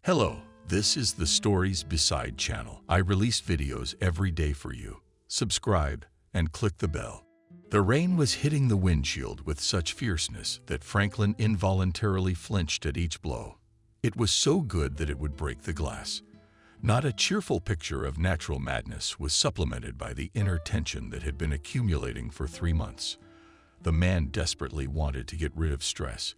Hello, this is the Stories Beside channel. I release videos every day for you. Subscribe and click the bell. The rain was hitting the windshield with such fierceness that Franklin involuntarily flinched at each blow. It was so good that it would break the glass. Not a cheerful picture of natural madness was supplemented by the inner tension that had been accumulating for 3 months. The man desperately wanted to get rid of stress,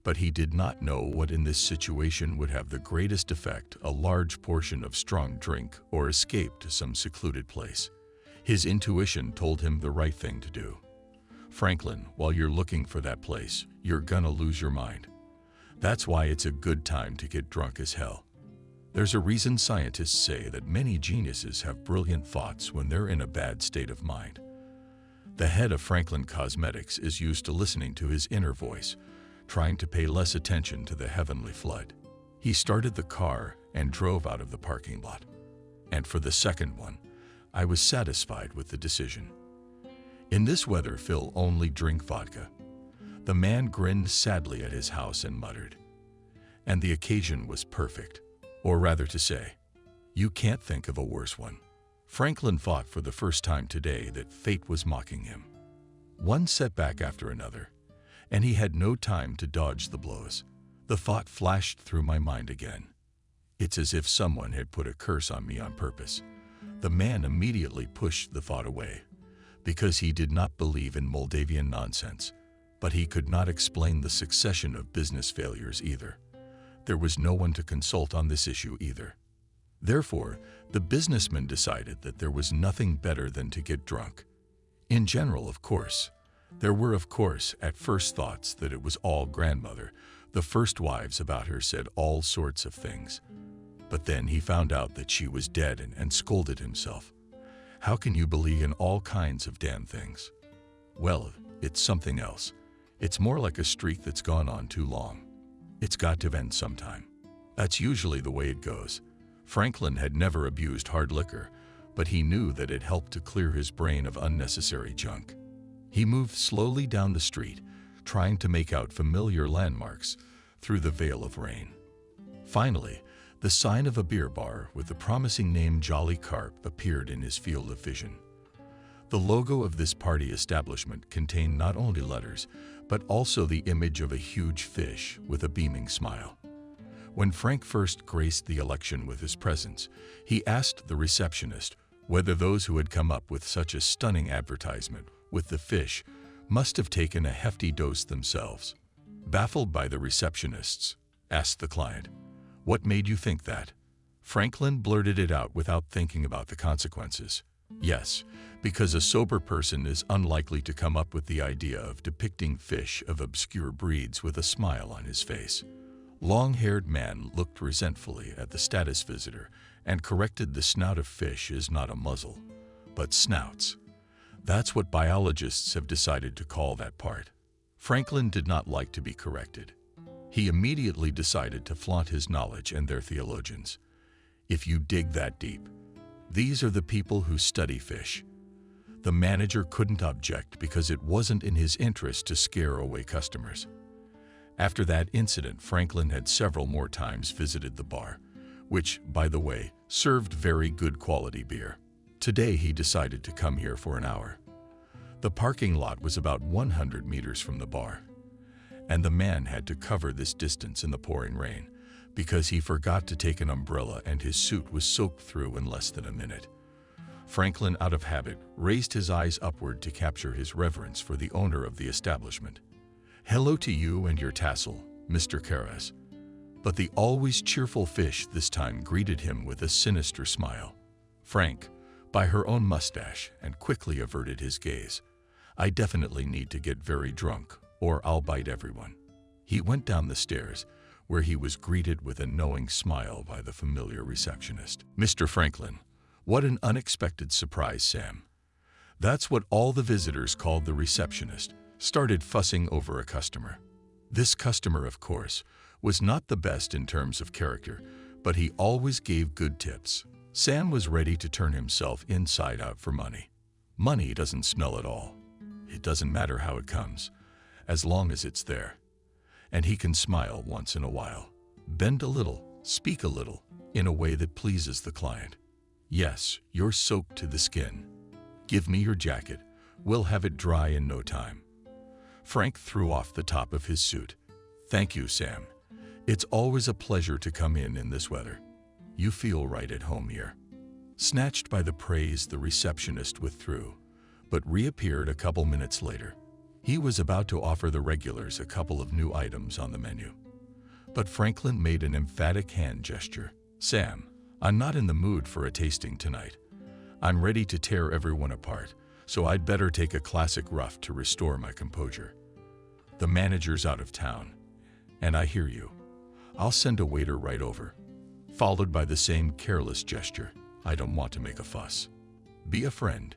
but he did not know what in this situation would have the greatest effect: a large portion of strong drink or escape to some secluded place. His intuition told him the right thing to do. Franklin, while you're looking for that place, you're gonna lose your mind. That's why it's a good time to get drunk as hell. There's a reason scientists say that many geniuses have brilliant thoughts when they're in a bad state of mind. The head of Franklin Cosmetics is used to listening to his inner voice, trying to pay less attention to the heavenly flood. He started the car and drove out of the parking lot. And for the second one, I was satisfied with the decision. In this weather, Phil only drink vodka. The man grinned sadly at his house and muttered. And the occasion was perfect. Or rather to say, you can't think of a worse one. Franklin thought for the first time today that fate was mocking him. One setback after another, and he had no time to dodge the blows. The thought flashed through my mind again. It's as if someone had put a curse on me on purpose. The man immediately pushed the thought away, because he did not believe in Moldavian nonsense, but he could not explain the succession of business failures either. There was no one to consult on this issue either. Therefore, the businessman decided that there was nothing better than to get drunk. In general, of course, there were at first thoughts that it was all grandmother. The first wives about her said all sorts of things. But then he found out that she was dead and scolded himself. How can you believe in all kinds of damn things? Well, it's something else. It's more like a streak that's gone on too long. It's got to end sometime. That's usually the way it goes. Franklin had never abused hard liquor, but he knew that it helped to clear his brain of unnecessary junk. He moved slowly down the street, trying to make out familiar landmarks through the veil of rain. Finally, the sign of a beer bar with the promising name Jolly Carp appeared in his field of vision. The logo of this party establishment contained not only letters, but also the image of a huge fish with a beaming smile. When Frank first graced the election with his presence, he asked the receptionist whether those who had come up with such a stunning advertisement with the fish must have taken a hefty dose themselves. Baffled by the receptionists, asked the client, "What made you think that?" Franklin blurted it out without thinking about the consequences. Yes, because a sober person is unlikely to come up with the idea of depicting fish of obscure breeds with a smile on his face. Long-haired man looked resentfully at the status visitor and corrected: the snout of fish is not a muzzle, but snouts. That's what biologists have decided to call that part. Franklin did not like to be corrected. He immediately decided to flaunt his knowledge and their theologians. If you dig that deep, these are the people who study fish. The manager couldn't object because it wasn't in his interest to scare away customers. After that incident, Franklin had several more times visited the bar, which, by the way, served very good quality beer. Today he decided to come here for an hour. The parking lot was about 100 meters from the bar, and the man had to cover this distance in the pouring rain because he forgot to take an umbrella and his suit was soaked through in less than a minute. Franklin, out of habit, raised his eyes upward to capture his reverence for the owner of the establishment. "Hello to you and your tassel, Mr. Karras." But the always cheerful fish this time greeted him with a sinister smile. Frank, by her own mustache, and quickly averted his gaze. "I definitely need to get very drunk, or I'll bite everyone." He went down the stairs, where he was greeted with a knowing smile by the familiar receptionist. "Mr. Franklin, what an unexpected surprise, Sam." That's what all the visitors called the receptionist, started fussing over a customer. This customer, of course, was not the best in terms of character, but he always gave good tips. Sam was ready to turn himself inside out for money. Money doesn't smell at all. It doesn't matter how it comes, as long as it's there. And he can smile once in a while. Bend a little, Speak a little, in a way that pleases the client. Yes, you're soaked to the skin. Give me your jacket. We'll have it dry in no time. Frank threw off the top of his suit. Thank you, Sam. It's always a pleasure to come in this weather. You feel right at home here. Snatched by the praise, the receptionist withdrew, but reappeared a couple minutes later. He was about to offer the regulars a couple of new items on the menu. But Franklin made an emphatic hand gesture. Sam, I'm not in the mood for a tasting tonight. I'm ready to tear everyone apart, so I'd better take a classic rough to restore my composure. The manager's out of town, and I hear you. I'll send a waiter right over. Followed by the same careless gesture. I don't want to make a fuss. Be a friend.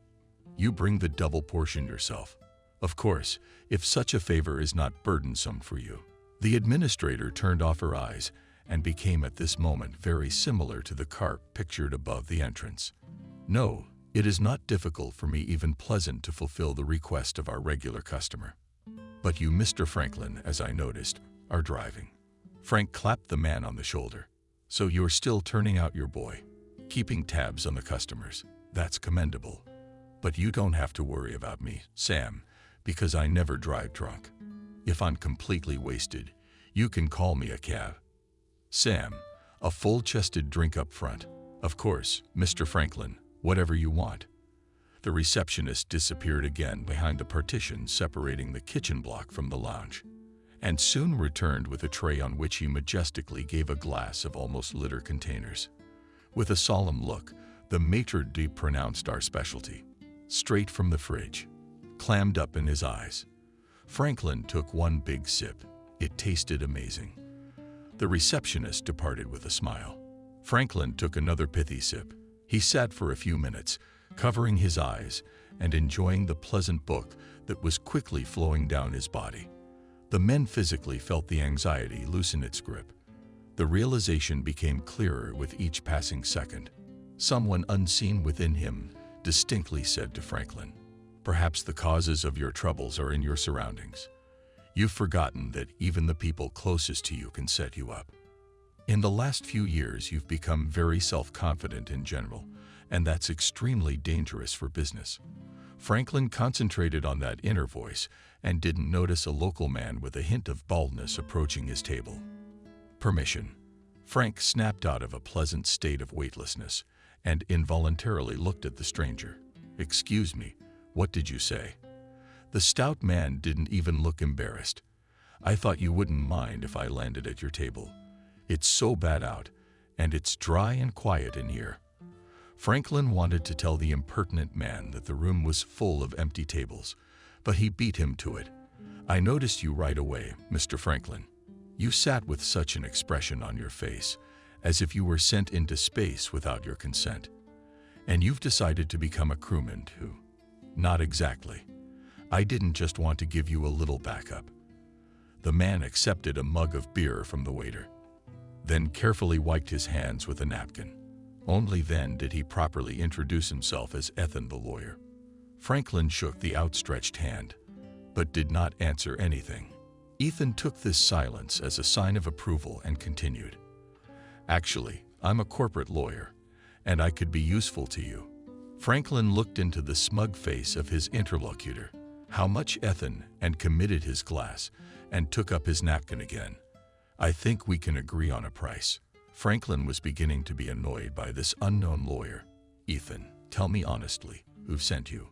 You bring the double portion yourself. Of course, if such a favor is not burdensome for you. The administrator turned off her eyes and became at this moment very similar to the carp pictured above the entrance. No, it is not difficult for me, even pleasant, to fulfill the request of our regular customer. But you, Mr. Franklin, as I noticed, are driving. Frank clapped the man on the shoulder. So you're still turning out your boy, keeping tabs on the customers. That's commendable. But you don't have to worry about me, Sam, because I never drive drunk. If I'm completely wasted, you can call me a cab. Sam, a full-chested drink up front. Of course, Mr. Franklin, whatever you want. The receptionist disappeared again behind the partition separating the kitchen block from the lounge, and soon returned with a tray on which he majestically gave a glass of almost liter containers. With a solemn look, the maitre d' pronounced our specialty, straight from the fridge, clammed up in his eyes. Franklin took one big sip. It tasted amazing. The receptionist departed with a smile. Franklin took another pithy sip. He sat for a few minutes, covering his eyes and enjoying the pleasant book that was quickly flowing down his body. The men physically felt the anxiety loosen its grip. The realization became clearer with each passing second. Someone unseen within him distinctly said to Franklin, "Perhaps the causes of your troubles are in your surroundings. You've forgotten that even the people closest to you can set you up. In the last few years, you've become very self-confident in general, and that's extremely dangerous for business." Franklin concentrated on that inner voice and didn't notice a local man with a hint of baldness approaching his table. Permission. Frank snapped out of a pleasant state of weightlessness and involuntarily looked at the stranger. "Excuse me, what did you say?" The stout man didn't even look embarrassed. "I thought you wouldn't mind if I landed at your table. It's so bad out, and it's dry and quiet in here." Franklin wanted to tell the impertinent man that the room was full of empty tables, but he beat him to it. "I noticed you right away, Mr. Franklin. You sat with such an expression on your face, as if you were sent into space without your consent. And you've decided to become a crewman too." "Not exactly. I didn't just want to give you a little backup." The man accepted a mug of beer from the waiter, then carefully wiped his hands with a napkin. Only then did he properly introduce himself as Ethan the lawyer. Franklin shook the outstretched hand, but did not answer anything. Ethan took this silence as a sign of approval and continued, "Actually, I'm a corporate lawyer, and I could be useful to you." Franklin looked into the smug face of his interlocutor. How much, Ethan, and committed his glass, and took up his napkin again. "I think we can agree on a price." Franklin was beginning to be annoyed by this unknown lawyer. "Ethan, tell me honestly, who sent you?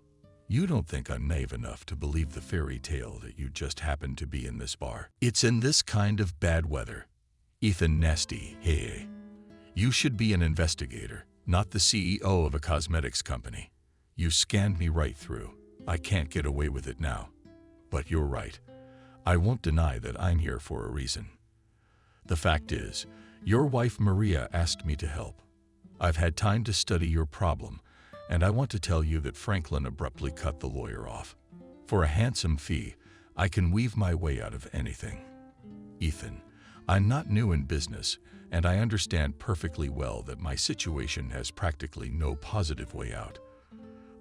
You don't think I'm naive enough to believe the fairy tale that you just happened to be in this bar? It's in this kind of bad weather." Ethan nasty, hey. "You should be an investigator, not the CEO of a cosmetics company. You scanned me right through. I can't get away with it now. But you're right. I won't deny that I'm here for a reason. The fact is, your wife Maria asked me to help. I've had time to study your problem, and I want to tell you that." Franklin abruptly cut the lawyer off. "For a handsome fee, I can weave my way out of anything. Ethan, I'm not new in business, and I understand perfectly well that my situation has practically no positive way out.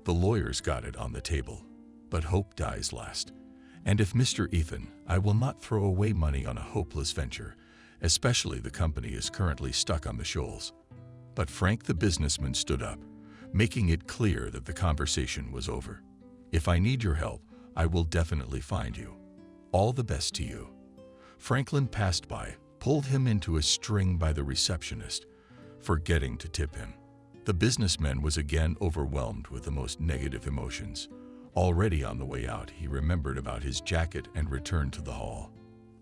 The lawyer's got it on the table, but hope dies last. And if Mr. Ethan, I will not throw away money on a hopeless venture, especially the company is currently stuck on the shoals. But Frank the businessman stood up, making it clear that the conversation was over. If I need your help, I will definitely find you. All the best to you. Franklin passed by, pulled him into a string by the receptionist, forgetting to tip him. The businessman was again overwhelmed with the most negative emotions. Already on the way out, he remembered about his jacket and returned to the hall.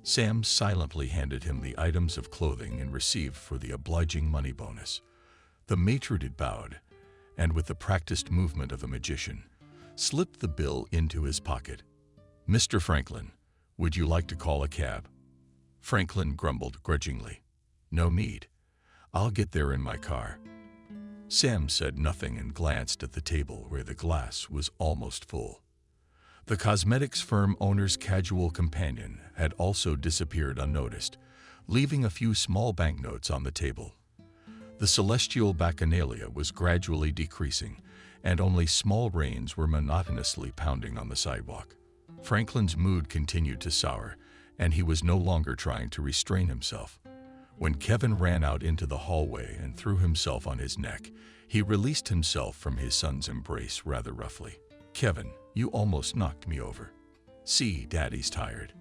Sam silently handed him the items of clothing and received for the obliging money bonus. The maitre d' bowed, and with the practiced movement of a magician, slipped the bill into his pocket. "Mr. Franklin, would you like to call a cab?" Franklin grumbled grudgingly. "No need. I'll get there in my car." Sam said nothing and glanced at the table where the glass was almost full. The cosmetics firm owner's casual companion had also disappeared unnoticed, leaving a few small banknotes on the table. The celestial bacchanalia was gradually decreasing, and only small rains were monotonously pounding on the sidewalk. Franklin's mood continued to sour, and he was no longer trying to restrain himself. When Kevin ran out into the hallway and threw himself on his neck, he released himself from his son's embrace rather roughly. "Kevin, you almost knocked me over. See, Daddy's tired."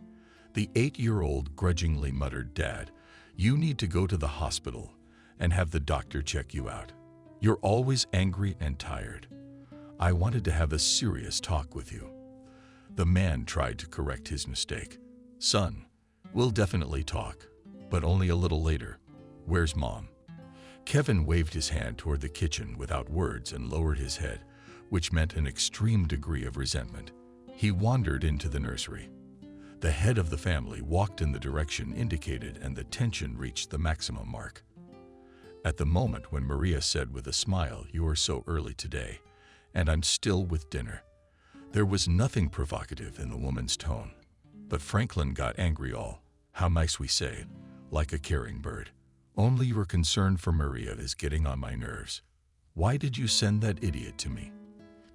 The 8-year-old grudgingly muttered, "Dad, you need to go to the hospital and have the doctor check you out. You're always angry and tired. I wanted to have a serious talk with you." The man tried to correct his mistake. "Son, we'll definitely talk, but only a little later. Where's Mom?" Kevin waved his hand toward the kitchen without words and lowered his head, which meant an extreme degree of resentment. He wandered into the nursery. The head of the family walked in the direction indicated, and the tension reached the maximum mark. At the moment when Maria said with a smile, "You are so early today, and I'm still with dinner," there was nothing provocative in the woman's tone. But Franklin got angry. "How nice we say it, like a caring bird. Only your concern for Maria is getting on my nerves. Why did you send that idiot to me?"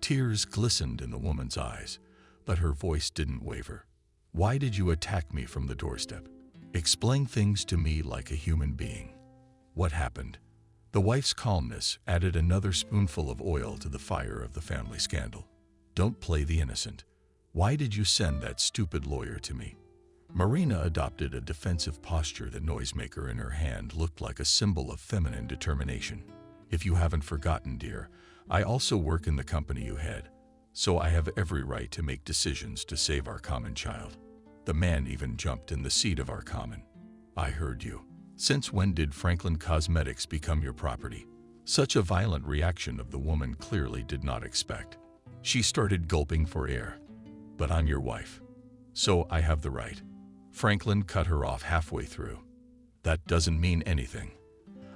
Tears glistened in the woman's eyes, but her voice didn't waver. "Why did you attack me from the doorstep? Explain things to me like a human being. What happened?" The wife's calmness added another spoonful of oil to the fire of the family scandal. "Don't play the innocent. Why did you send that stupid lawyer to me?" Marina adopted a defensive posture. The noisemaker in her hand looked like a symbol of feminine determination. "If you haven't forgotten, dear, I also work in the company you head, so I have every right to make decisions to save our common child. The man even jumped in the seat of our common." "I heard you. Since when did Franklin Cosmetics become your property?" Such a violent reaction of the woman clearly did not expect. She started gulping for air. "But I'm your wife, so I have the right." Franklin cut her off halfway through. "That doesn't mean anything.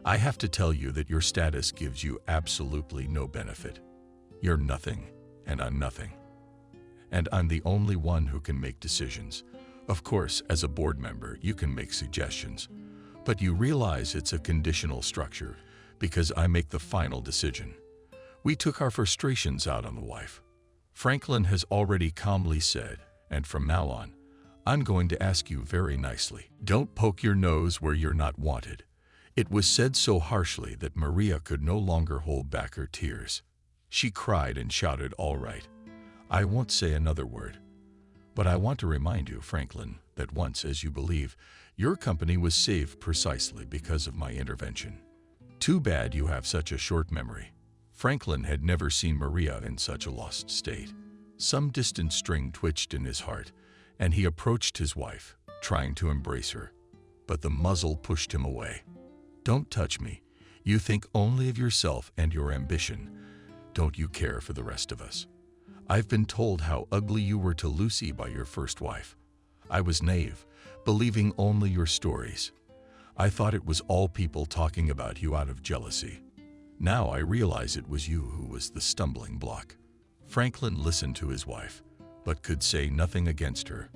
I have to tell you that your status gives you absolutely no benefit. You're nothing, and I'm nothing. And I'm the only one who can make decisions. Of course, as a board member, you can make suggestions, but you realize it's a conditional structure because I make the final decision." We took our frustrations out on the wife. Franklin has already calmly said, "And from now on, I'm going to ask you very nicely. Don't poke your nose where you're not wanted." It was said so harshly that Maria could no longer hold back her tears. She cried and shouted, "All right, I won't say another word. But I want to remind you, Franklin, that once, as you believe, your company was saved precisely because of my intervention. Too bad you have such a short memory." Franklin had never seen Maria in such a lost state. Some distant string twitched in his heart, and he approached his wife, trying to embrace her. But the muzzle pushed him away. "Don't touch me. You think only of yourself and your ambition. Don't you care for the rest of us? I've been told how ugly you were to Lucy by your first wife. I was naive, believing only your stories. I thought it was all people talking about you out of jealousy. Now I realize it was you who was the stumbling block." Franklin listened to his wife, but could say nothing against her,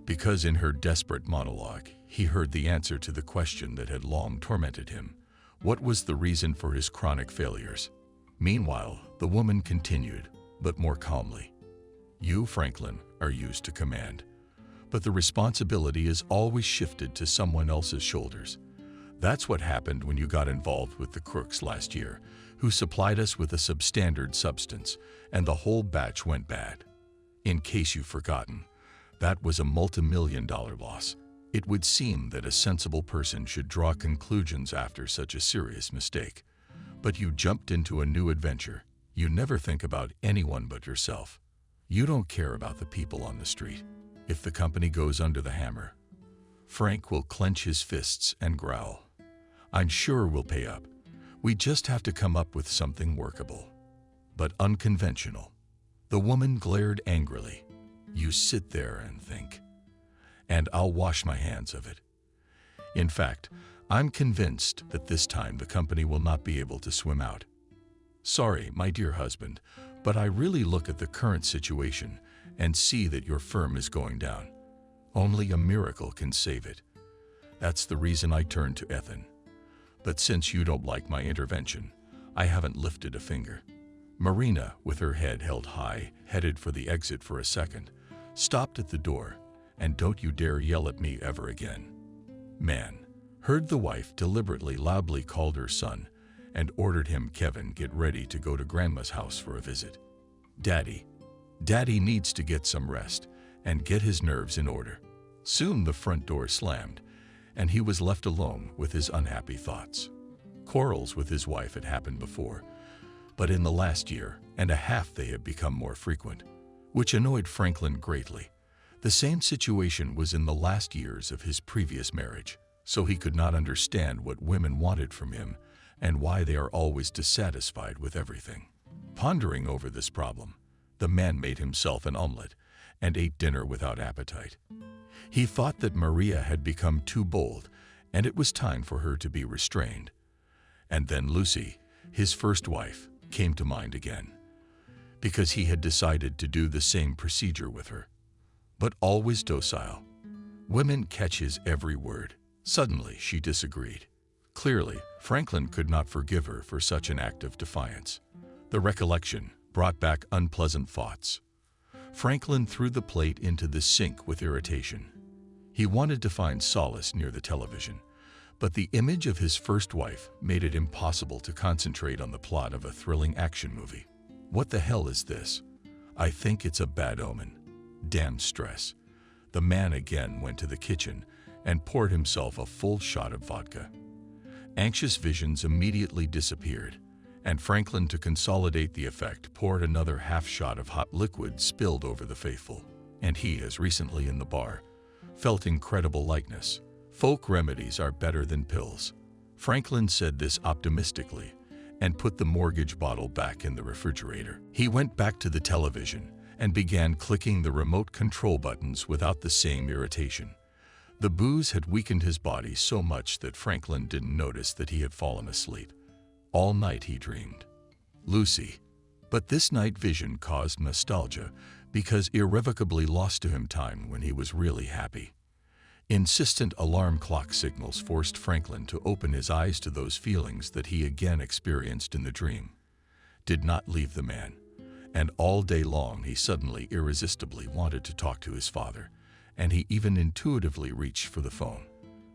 because in her desperate monologue, he heard the answer to the question that had long tormented him. What was the reason for his chronic failures? Meanwhile, the woman continued, but more calmly. "You, Franklin, are used to command. but the responsibility is always shifted to someone else's shoulders. That's what happened when you got involved with the crooks last year, who supplied us with a substandard substance, and the whole batch went bad. In case you've forgotten, that was a multi-million-dollar loss. It would seem that a sensible person should draw conclusions after such a serious mistake. But you jumped into a new adventure. You never think about anyone but yourself. You don't care about the people on the street. If the company goes under the hammer, Frank will clench his fists and growl. I'm sure we'll pay up. We just have to come up with something workable, but unconventional. The woman glared angrily. You sit there and think, and I'll wash my hands of it. In fact, I'm convinced that this time the company will not be able to swim out. Sorry, my dear husband, but I really look at the current situation and see that your firm is going down. Only a miracle can save it. That's the reason I turned to Ethan. But since you don't like my intervention, I haven't lifted a finger. Marina, with her head held high, headed for the exit for a second, stopped at the door, and don't you dare yell at me ever again. Man, heard the wife deliberately loudly called her son and ordered him, Kevin, get ready to go to Grandma's house for a visit. Daddy needs to get some rest and get his nerves in order. Soon the front door slammed, and he was left alone with his unhappy thoughts. Quarrels with his wife had happened before, but in the last year and a half they had become more frequent, which annoyed Franklin greatly. The same situation was in the last years of his previous marriage, so he could not understand what women wanted from him and why they are always dissatisfied with everything. Pondering over this problem, the man made himself an omelet and ate dinner without appetite. He thought that Maria had become too bold, and it was time for her to be restrained. And then Lucy, his first wife, came to mind again, because he had decided to do the same procedure with her. But always docile. Women catch his every word. Suddenly, she disagreed. Clearly, Franklin could not forgive her for such an act of defiance. The recollection brought back unpleasant thoughts. Franklin threw the plate into the sink with irritation. He wanted to find solace near the television, but the image of his first wife made it impossible to concentrate on the plot of a thrilling action movie. What the hell is this? I think it's a bad omen. Damn stress. The man again went to the kitchen and poured himself a full shot of vodka. Anxious visions immediately disappeared, and Franklin, to consolidate the effect, poured another half shot of hot liquid spilled over the faithful. And he, as recently in the bar, felt incredible lightness. Folk remedies are better than pills. Franklin said this optimistically and put the mortgage bottle back in the refrigerator. He went back to the television and began clicking the remote control buttons without the same irritation. The booze had weakened his body so much that Franklin didn't notice that he had fallen asleep. All night he dreamed. Lucy. But this night vision caused nostalgia because irrevocably lost to him time when he was really happy. Insistent alarm clock signals forced Franklin to open his eyes to those feelings that he again experienced in the dream. Did not leave the man, and all day long he suddenly irresistibly wanted to talk to his father, and he even intuitively reached for the phone,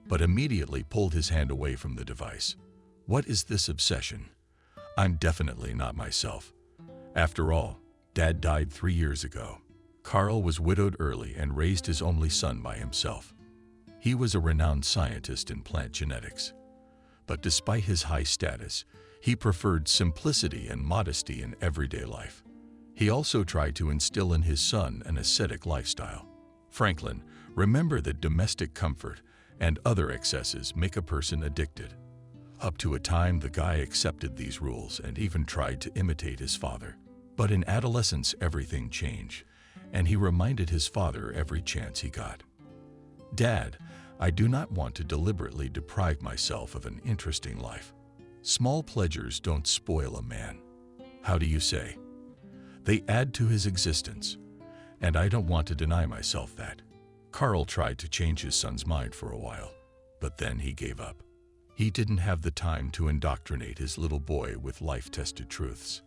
but immediately pulled his hand away from the device. What is this obsession? I'm definitely not myself. After all, Dad died 3 years ago. Carl was widowed early and raised his only son by himself. He was a renowned scientist in plant genetics. But despite his high status, he preferred simplicity and modesty in everyday life. He also tried to instill in his son an ascetic lifestyle. Franklin, remember that domestic comfort and other excesses make a person addicted. Up to a time, the guy accepted these rules and even tried to imitate his father. But in adolescence, everything changed, and he reminded his father every chance he got. Dad, I do not want to deliberately deprive myself of an interesting life. Small pleasures don't spoil a man. How do you say? They add to his existence, and I don't want to deny myself that. Carl tried to change his son's mind for a while, but then he gave up. He didn't have the time to indoctrinate his little boy with life-tested truths.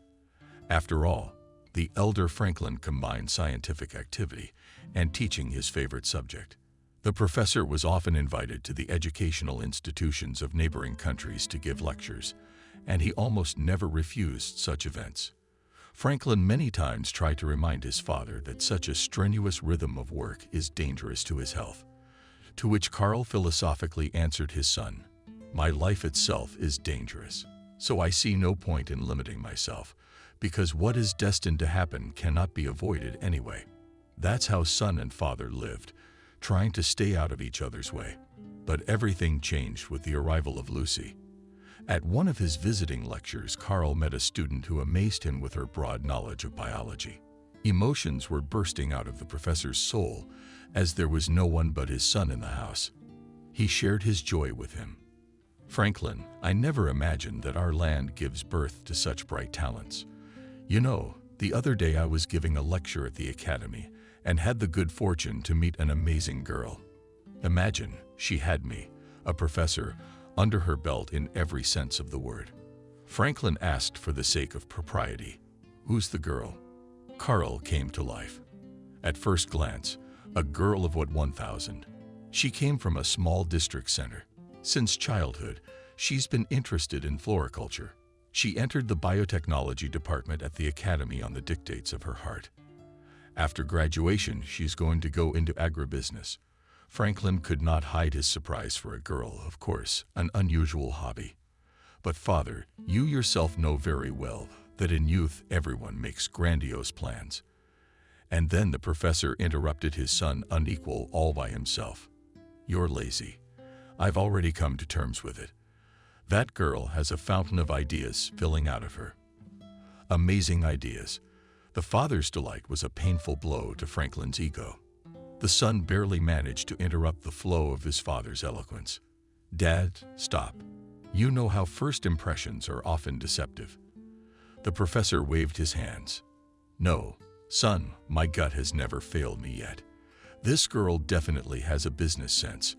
After all, the elder Franklin combined scientific activity and teaching his favorite subject. The professor was often invited to the educational institutions of neighboring countries to give lectures, and he almost never refused such events. Franklin many times tried to remind his father that such a strenuous rhythm of work is dangerous to his health, to which Carl philosophically answered his son, "My life itself is dangerous, so I see no point in limiting myself, because what is destined to happen cannot be avoided anyway." That's how son and father lived, trying to stay out of each other's way. But everything changed with the arrival of Lucy. At one of his visiting lectures, Carl met a student who amazed him with her broad knowledge of biology. Emotions were bursting out of the professor's soul, as there was no one but his son in the house. He shared his joy with him. "Franklin, I never imagined that our land gives birth to such bright talents. You know, the other day I was giving a lecture at the academy and had the good fortune to meet an amazing girl. Imagine, she had me, a professor, under her belt in every sense of the word." Franklin asked for the sake of propriety, "Who's the girl?" Carl came to life. At first glance, a girl of what 1,000. She came from a small district center. Since childhood, she's been interested in floriculture. She entered the biotechnology department at the academy on the dictates of her heart. After graduation, she's going to go into agribusiness. Franklin could not hide his surprise for a girl, of course, an unusual hobby. "But father, you yourself know very well that in youth everyone makes grandiose plans." And then the professor interrupted his son unequal all by himself. "You're lazy. I've already come to terms with it. That girl has a fountain of ideas filling out of her." Amazing ideas. The father's delight was a painful blow to Franklin's ego. The son barely managed to interrupt the flow of his father's eloquence. "Dad, stop. You know how first impressions are often deceptive." The professor waved his hands. "No, son, my gut has never failed me yet. This girl definitely has a business sense.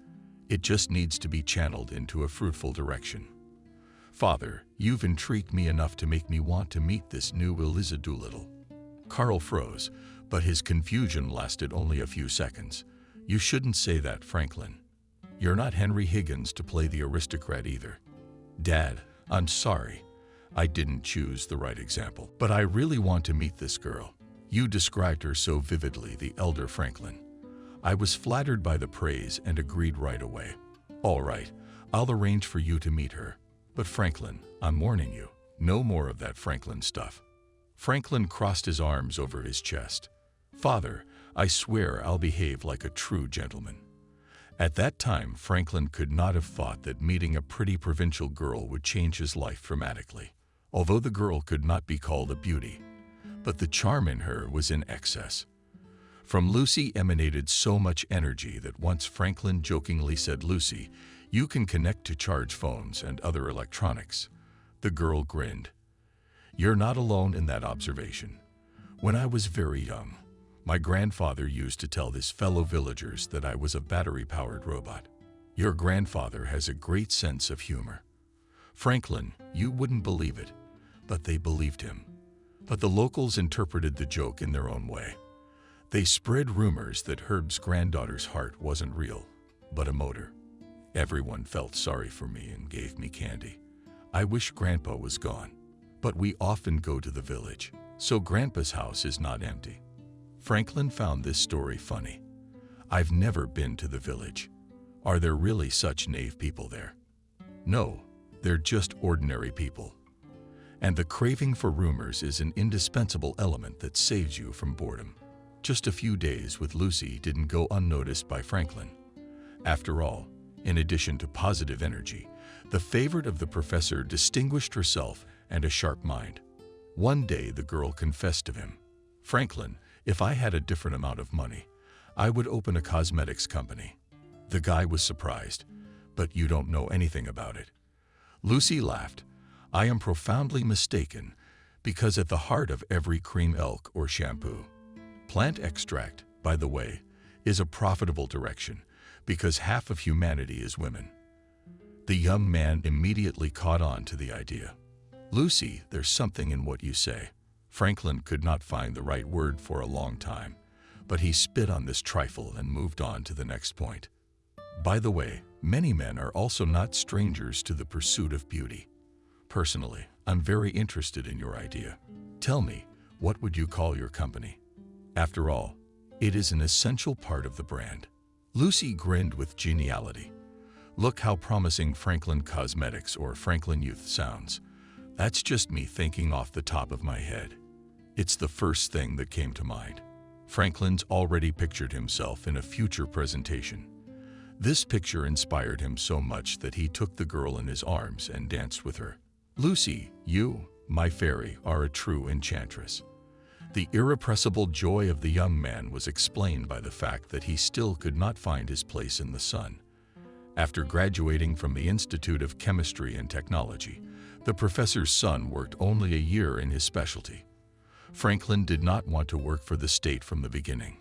It just needs to be channeled into a fruitful direction. Father, you've intrigued me enough to make me want to meet this new Eliza Doolittle." Carl froze, but his confusion lasted only a few seconds. "You shouldn't say that, Franklin. You're not Henry Higgins to play the aristocrat either." "Dad, I'm sorry. I didn't choose the right example. But I really want to meet this girl. You described her so vividly," the elder Franklin. "I was flattered by the praise and agreed right away. All right, I'll arrange for you to meet her. But Franklin, I'm warning you, no more of that Franklin stuff." Franklin crossed his arms over his chest. "Father, I swear I'll behave like a true gentleman." At that time, Franklin could not have thought that meeting a pretty provincial girl would change his life dramatically, although the girl could not be called a beauty. But the charm in her was in excess. From Lucy emanated so much energy that once Franklin jokingly said, "Lucy, you can connect to charge phones and other electronics." The girl grinned. "You're not alone in that observation. When I was very young, my grandfather used to tell his fellow villagers that I was a battery-powered robot. Your grandfather has a great sense of humor. Franklin, you wouldn't believe it, but they believed him. But the locals interpreted the joke in their own way. They spread rumors that Herb's granddaughter's heart wasn't real, but a motor. Everyone felt sorry for me and gave me candy. I wish Grandpa was gone. But we often go to the village, so Grandpa's house is not empty." Franklin found this story funny. "I've never been to the village. Are there really such naive people there?" "No, they're just ordinary people. And the craving for rumors is an indispensable element that saves you from boredom." Just a few days with Lucy didn't go unnoticed by Franklin. After all, in addition to positive energy, the favorite of the professor distinguished herself and a sharp mind. One day the girl confessed to him, "Franklin, if I had a different amount of money, I would open a cosmetics company." The guy was surprised. "But you don't know anything about it." Lucy laughed. "I am profoundly mistaken, because at the heart of every cream elk or shampoo, plant extract, by the way, is a profitable direction, because half of humanity is women." The young man immediately caught on to the idea. "Lucy, there's something in what you say." Franklin could not find the right word for a long time, but he spit on this trifle and moved on to the next point. By the way, many men are also not strangers to the pursuit of beauty. Personally, I'm very interested in your idea. Tell me, what would you call your company? After all, it is an essential part of the brand. Lucy grinned with geniality. Look how promising Franklin Cosmetics or Franklin Youth sounds. That's just me thinking off the top of my head. It's the first thing that came to mind. Franklin's already pictured himself in a future presentation. This picture inspired him so much that he took the girl in his arms and danced with her. Lucy, you, my fairy, are a true enchantress. The irrepressible joy of the young man was explained by the fact that he still could not find his place in the sun. After graduating from the Institute of Chemistry and Technology, the professor's son worked only a year in his specialty. Franklin did not want to work for the state from the beginning.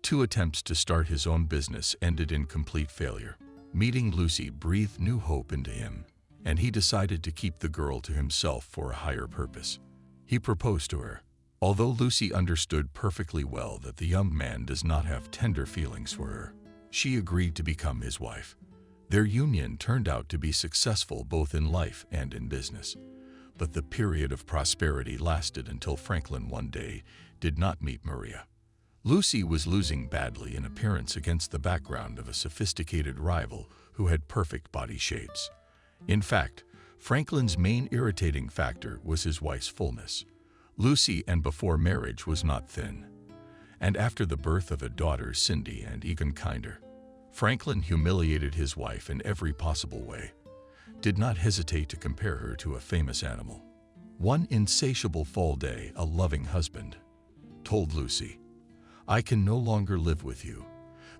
2 attempts to start his own business ended in complete failure. Meeting Lucy breathed new hope into him, and he decided to keep the girl to himself for a higher purpose. He proposed to her. Although Lucy understood perfectly well that the young man does not have tender feelings for her, she agreed to become his wife. Their union turned out to be successful both in life and in business. But the period of prosperity lasted until Franklin one day did not meet Maria. Lucy was losing badly in appearance against the background of a sophisticated rival who had perfect body shapes. In fact, Franklin's main irritating factor was his wife's fullness. Lucy, and before marriage, was not thin. And after the birth of a daughter, Cindy, and even kinder, Franklin humiliated his wife in every possible way, did not hesitate to compare her to a famous animal. One insatiable fall day, a loving husband told Lucy, "I can no longer live with you,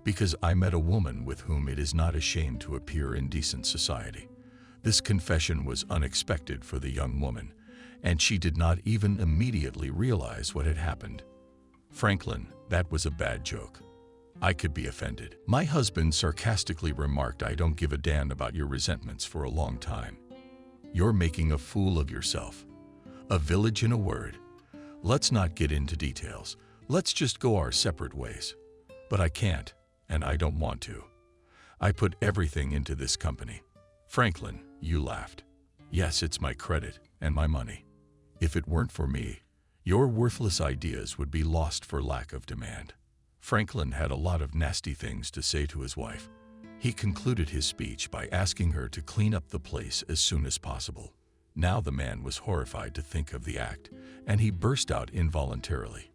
because I met a woman with whom it is not a shame to appear in decent society." This confession was unexpected for the young woman, and she did not even immediately realize what had happened. "Franklin, that was a bad joke. I could be offended." My husband sarcastically remarked, "I don't give a damn about your resentments for a long time. You're making a fool of yourself. A village in a word. Let's not get into details. Let's just go our separate ways." But I can't, and I don't want to. I put everything into this company. Franklin, you laughed. Yes, it's my credit and my money. If it weren't for me, your worthless ideas would be lost for lack of demand. Franklin had a lot of nasty things to say to his wife. He concluded his speech by asking her to clean up the place as soon as possible. Now the man was horrified to think of the act, and he burst out involuntarily.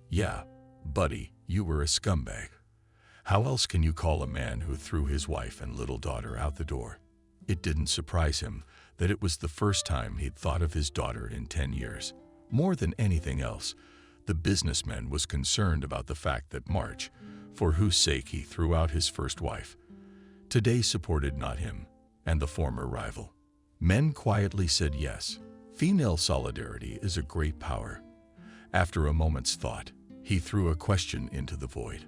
"Yeah, buddy, you were a scumbag. How else can you call a man who threw his wife and little daughter out the door?" It didn't surprise him that it was the first time he'd thought of his daughter in 10 years. More than anything else, the businessman was concerned about the fact that March, for whose sake he threw out his first wife, today supported not him and the former rival. Men quietly said yes. Female solidarity is a great power. After a moment's thought, he threw a question into the void.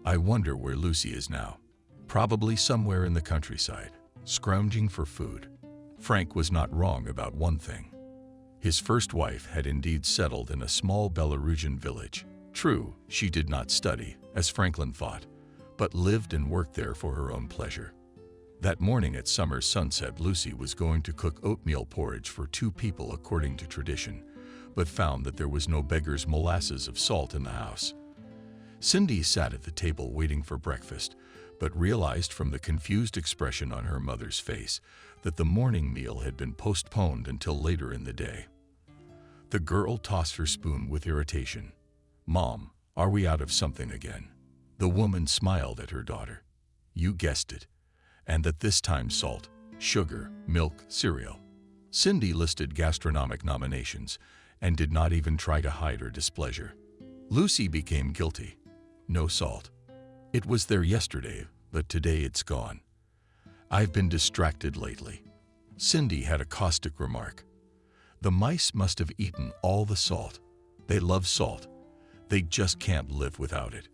"I wonder where Lucy is now." "Probably somewhere in the countryside, scrounging for food." Frank was not wrong about one thing. His first wife had indeed settled in a small Belarusian village. True, she did not study, as Franklin thought, but lived and worked there for her own pleasure. That morning at summer sunset, Lucy was going to cook oatmeal porridge for 2 people according to tradition, but found that there was no beggar's molasses of salt in the house. Cindy sat at the table waiting for breakfast, but realized from the confused expression on her mother's face that the morning meal had been postponed until later in the day. The girl tossed her spoon with irritation. "Mom, are we out of something again?" The woman smiled at her daughter. "You guessed it. And that this time salt, sugar, milk, cereal." Cindy listed gastronomic nominations and did not even try to hide her displeasure. Lucy became guilty. "No salt. It was there yesterday, but today it's gone. I've been distracted lately." Cindy had a caustic remark. "The mice must have eaten all the salt. They love salt. They just can't live without it."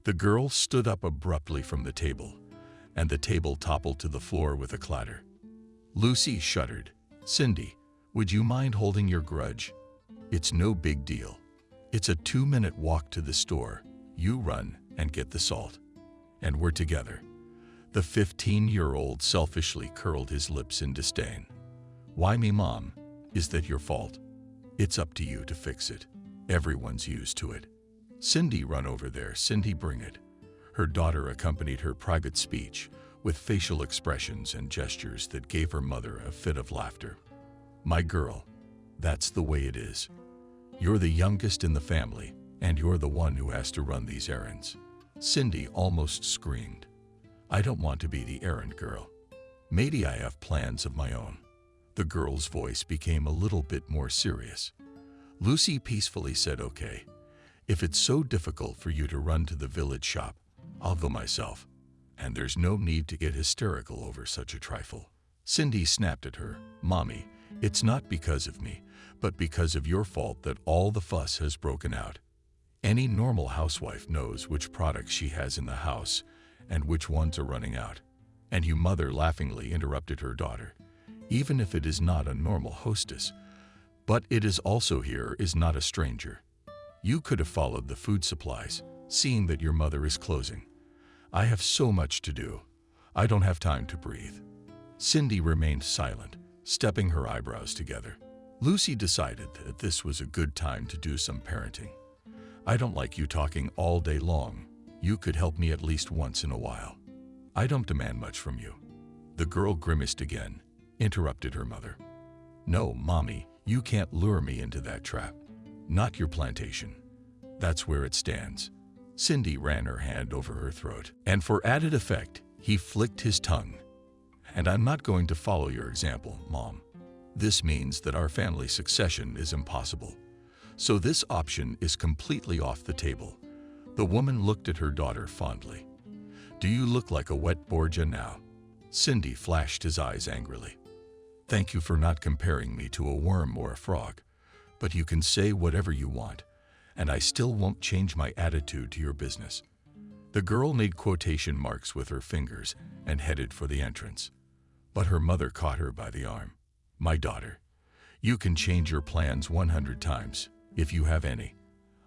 The girl stood up abruptly from the table, and the table toppled to the floor with a clatter. Lucy shuddered. "Cindy, would you mind holding your grudge? It's no big deal. It's a 2-minute walk to the store. You run and get the salt. And we're together." The 15-year-old selfishly curled his lips in disdain. "Why me, Mom? Is that your fault? It's up to you to fix it. Everyone's used to it." "Cindy, run over there. Cindy, bring it." Her daughter accompanied her private speech with facial expressions and gestures that gave her mother a fit of laughter. "My girl, that's the way it is. You're the youngest in the family, and you're the one who has to run these errands." Cindy almost screamed. "I don't want to be the errand girl. Maybe I have plans of my own." The girl's voice became a little bit more serious. Lucy peacefully said, "Okay, if it's so difficult for you to run to the village shop, I'll go myself. And there's no need to get hysterical over such a trifle." Cindy snapped at her. "Mommy, it's not because of me, but because of your fault that all the fuss has broken out. Any normal housewife knows which products she has in the house and which ones are running out." And you mother laughingly interrupted her daughter. "Even if it is not a normal hostess, but it is also here is not a stranger. You could have followed the food supplies, seeing that your mother is closing. I have so much to do. I don't have time to breathe." Cindy remained silent, stepping her eyebrows together. Lucy decided that this was a good time to do some parenting. "I don't like you talking all day long. You could help me at least once in a while. I don't demand much from you." The girl grimaced again, interrupted her mother. "No, Mommy, you can't lure me into that trap. Not your plantation. That's where it stands." Cindy ran her hand over her throat, and for added effect, he flicked his tongue. "And I'm not going to follow your example, Mom. This means that our family succession is impossible. So this option is completely off the table." The woman looked at her daughter fondly. "Do you look like a wet Borgia now?" Cindy flashed his eyes angrily. "Thank you for not comparing me to a worm or a frog, but you can say whatever you want, and I still won't change my attitude to your business." The girl made quotation marks with her fingers and headed for the entrance. But her mother caught her by the arm. "My daughter, you can change your plans 100 times, if you have any.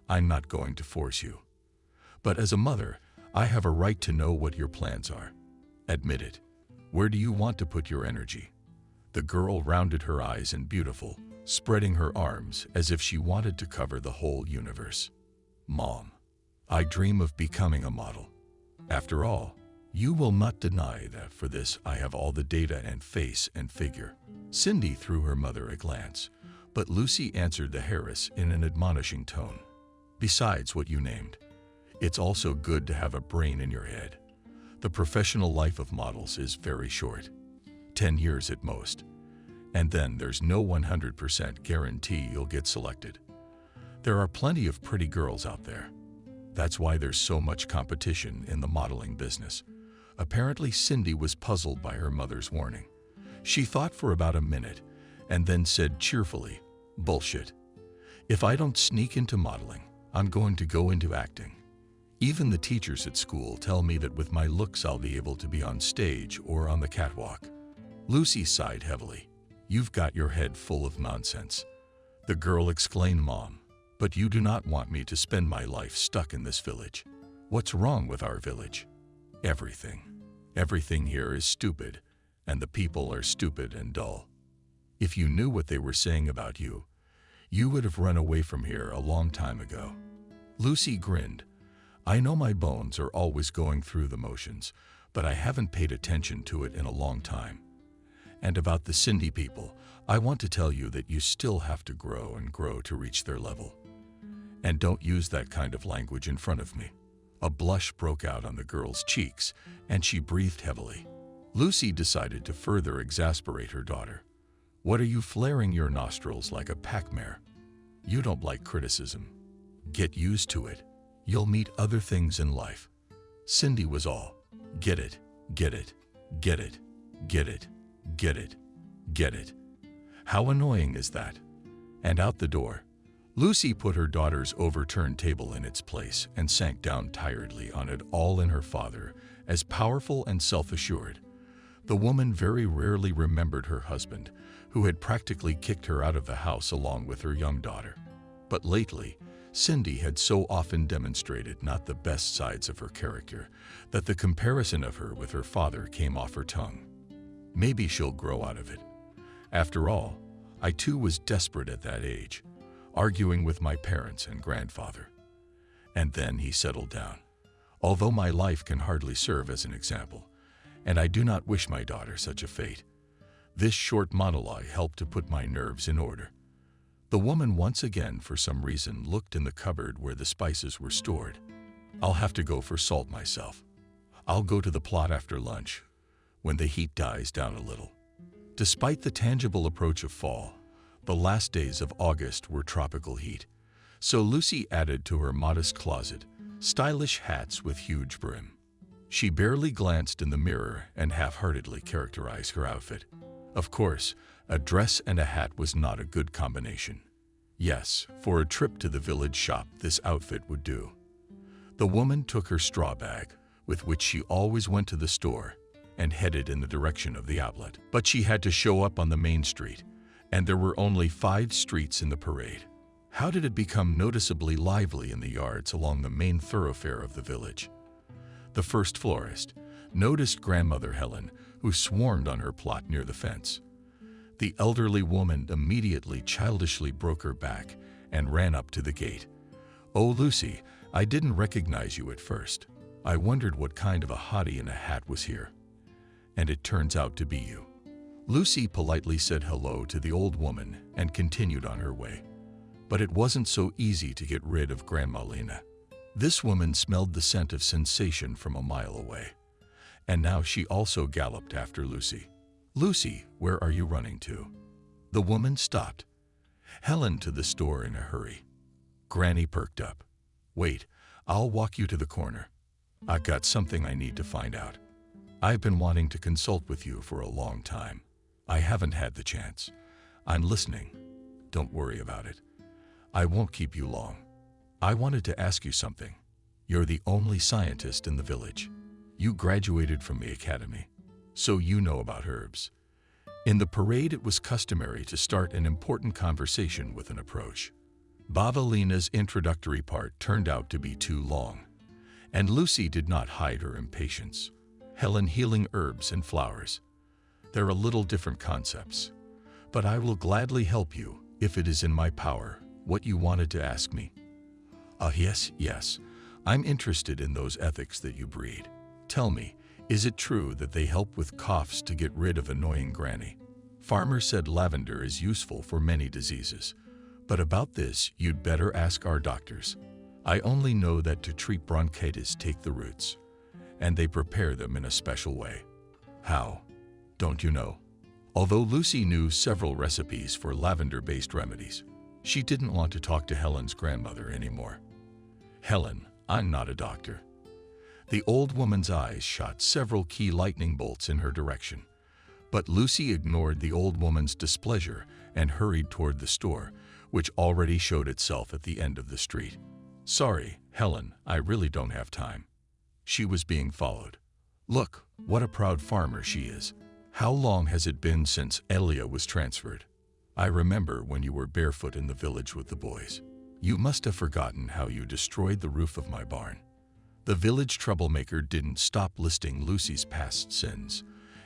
I'm not going to force you. But as a mother, I have a right to know what your plans are. Admit it. Where do you want to put your energy?" The girl rounded her eyes and beautiful, spreading her arms as if she wanted to cover the whole universe. "Mom, I dream of becoming a model. After all, you will not deny that for this I have all the data and face and figure." Cindy threw her mother a glance, but Lucy answered the heiress in an admonishing tone. "Besides what you named, it's also good to have a brain in your head. The professional life of models is very short, 10 years at most. And then there's no 100% guarantee you'll get selected. There are plenty of pretty girls out there. That's why there's so much competition in the modeling business." Apparently, Cindy was puzzled by her mother's warning. She thought for about a minute and then said cheerfully, "Bullshit. If I don't sneak into modeling, I'm going to go into acting. Even the teachers at school tell me that with my looks I'll be able to be on stage or on the catwalk." Lucy sighed heavily. "You've got your head full of nonsense." The girl exclaimed, "Mom, but you do not want me to spend my life stuck in this village. What's wrong with our village? Everything. Everything here is stupid, and the people are stupid and dull. If you knew what they were saying about you, you would have run away from here a long time ago." Lucy grinned. "I know my bones are always going through the motions, but I haven't paid attention to it in a long time. And about the Cindy people, I want to tell you that you still have to grow and grow to reach their level. And don't use that kind of language in front of me." A blush broke out on the girl's cheeks, and she breathed heavily. Lucy decided to further exasperate her daughter. "What are you flaring your nostrils like a pack mare? You don't like criticism. Get used to it. You'll meet other things in life." Cindy was all, "Get it, get it, get it, get it, get it, get it. How annoying is that?" And out the door. Lucy put her daughter's overturned table in its place and sank down tiredly on it, all in her father, as powerful and self-assured. The woman very rarely remembered her husband, who had practically kicked her out of the house along with her young daughter. But lately, Cindy had so often demonstrated not the best sides of her character that the comparison of her with her father came off her tongue. Maybe she'll grow out of it. After all, I too was desperate at that age, arguing with my parents and grandfather. And then he settled down. Although my life can hardly serve as an example, and I do not wish my daughter such a fate, this short monologue helped to put my nerves in order. The woman once again, for some reason, looked in the cupboard where the spices were stored. I'll have to go for salt myself. I'll go to the plot after lunch, when the heat dies down a little. Despite the tangible approach of fall, the last days of August were tropical heat, so Lucy added to her modest closet stylish hats with huge brim. She barely glanced in the mirror and half-heartedly characterized her outfit. Of course, a dress and a hat was not a good combination. Yes, for a trip to the village shop, this outfit would do. The woman took her straw bag, with which she always went to the store, and headed in the direction of the outlet. But she had to show up on the main street, and there were only 5 streets in the parade. How did it become noticeably lively in the yards along the main thoroughfare of the village? The first florist noticed grandmother Helen, who swarmed on her plot near the fence. The elderly woman immediately childishly broke her back and ran up to the gate. "Oh, Lucy, I didn't recognize you at first. I wondered what kind of a hottie in a hat was here. And it turns out to be you." Lucy politely said hello to the old woman and continued on her way. But it wasn't so easy to get rid of Grandma Lena. This woman smelled the scent of sensation from a mile away. And now she also galloped after Lucy. "Lucy, where are you running to?" The woman stopped. "Helen to the store in a hurry." Granny perked up. "Wait, I'll walk you to the corner. I've got something I need to find out. I've been wanting to consult with you for a long time. I haven't had the chance. I'm listening. Don't worry about it. I won't keep you long. I wanted to ask you something. You're the only scientist in the village. You graduated from the academy, so you know about herbs. In the parade, it was customary to start an important conversation with an approach. Bavalina's introductory part turned out to be too long, and Lucy did not hide her impatience. "Helen, healing herbs and flowers. They're a little different concepts, but I will gladly help you if it is in my power. What you wanted to ask me?" Yes. I'm interested in those ethics that you breed. Tell me, is it true that they help with coughs to get rid of annoying Granny? Farmer said lavender is useful for many diseases, but about this you'd better ask our doctors. I only know that to treat bronchitis take the roots, and they prepare them in a special way. How? Don't you know? Although Lucy knew several recipes for lavender-based remedies, she didn't want to talk to Helen's grandmother anymore. "Helen, I'm not a doctor." The old woman's eyes shot several key lightning bolts in her direction, but Lucy ignored the old woman's displeasure and hurried toward the store, which already showed itself at the end of the street. "Sorry, Helen, I really don't have time." She was being followed. "Look, what a proud farmer she is. How long has it been since Elia was transferred? I remember when you were barefoot in the village with the boys. You must have forgotten how you destroyed the roof of my barn." The village troublemaker didn't stop listing Lucy's past sins,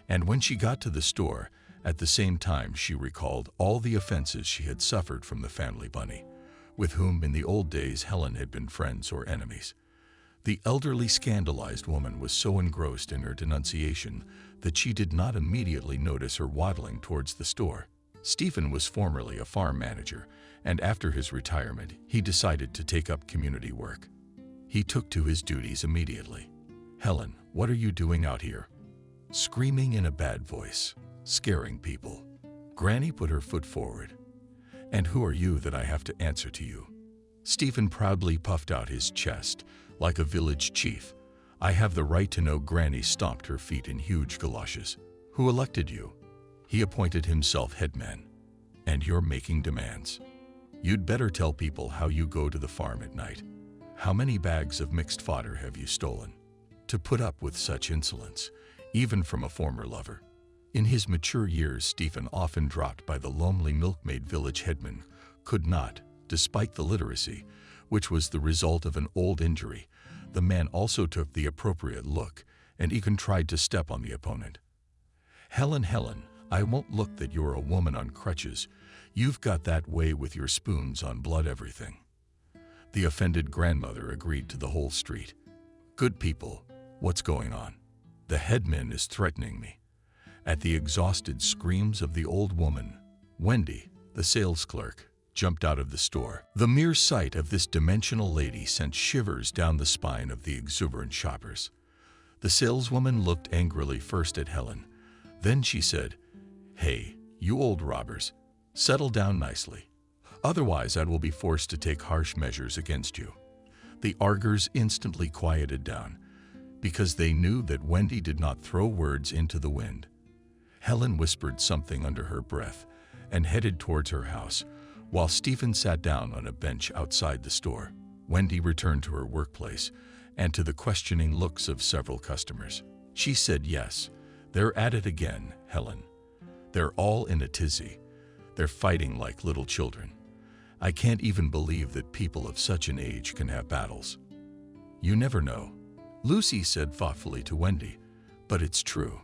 and when she got to the store, at the same time she recalled all the offenses she had suffered from the family bunny, with whom in the old days Helen had been friends or enemies. The elderly scandalized woman was so engrossed in her denunciation that she did not immediately notice her waddling towards the store. Stephen was formerly a farm manager, and after his retirement, he decided to take up community work. He took to his duties immediately. "Helen, what are you doing out here?" Screaming in a bad voice, scaring people. Granny put her foot forward. "And who are you that I have to answer to you?" Stephen proudly puffed out his chest, like a village chief. "I have the right to know." Granny stomped her feet in huge galoshes. "Who elected you?" He appointed himself headman. "And you're making demands. You'd better tell people how you go to the farm at night. How many bags of mixed fodder have you stolen? To put up with such insolence, even from a former lover." In his mature years, Stephen, often dropped by the lonely milkmaid village headman, could not, despite the literacy, which was the result of an old injury. The man also took the appropriate look and even tried to step on the opponent. Helen, I won't look that you're a woman on crutches. You've got that way with your spoons on blood everything. The offended grandmother agreed to the whole street. Good people, what's going on? The headman is threatening me. At the exhausted screams of the old woman, Wendy, the sales clerk, jumped out of the store. The mere sight of this dimensional lady sent shivers down the spine of the exuberant shoppers. The saleswoman looked angrily first at Helen. Then she said, "Hey, you old robbers, settle down nicely. Otherwise, I will be forced to take harsh measures against you." The arguers instantly quieted down because they knew that Wendy did not throw words into the wind. Helen whispered something under her breath and headed towards her house, while Stephen sat down on a bench outside the store. Wendy returned to her workplace and to the questioning looks of several customers. She said, "Yes, they're at it again, Helen. They're all in a tizzy. They're fighting like little children. I can't even believe that people of such an age can have battles." "You never know," Lucy said thoughtfully to Wendy, "but it's true.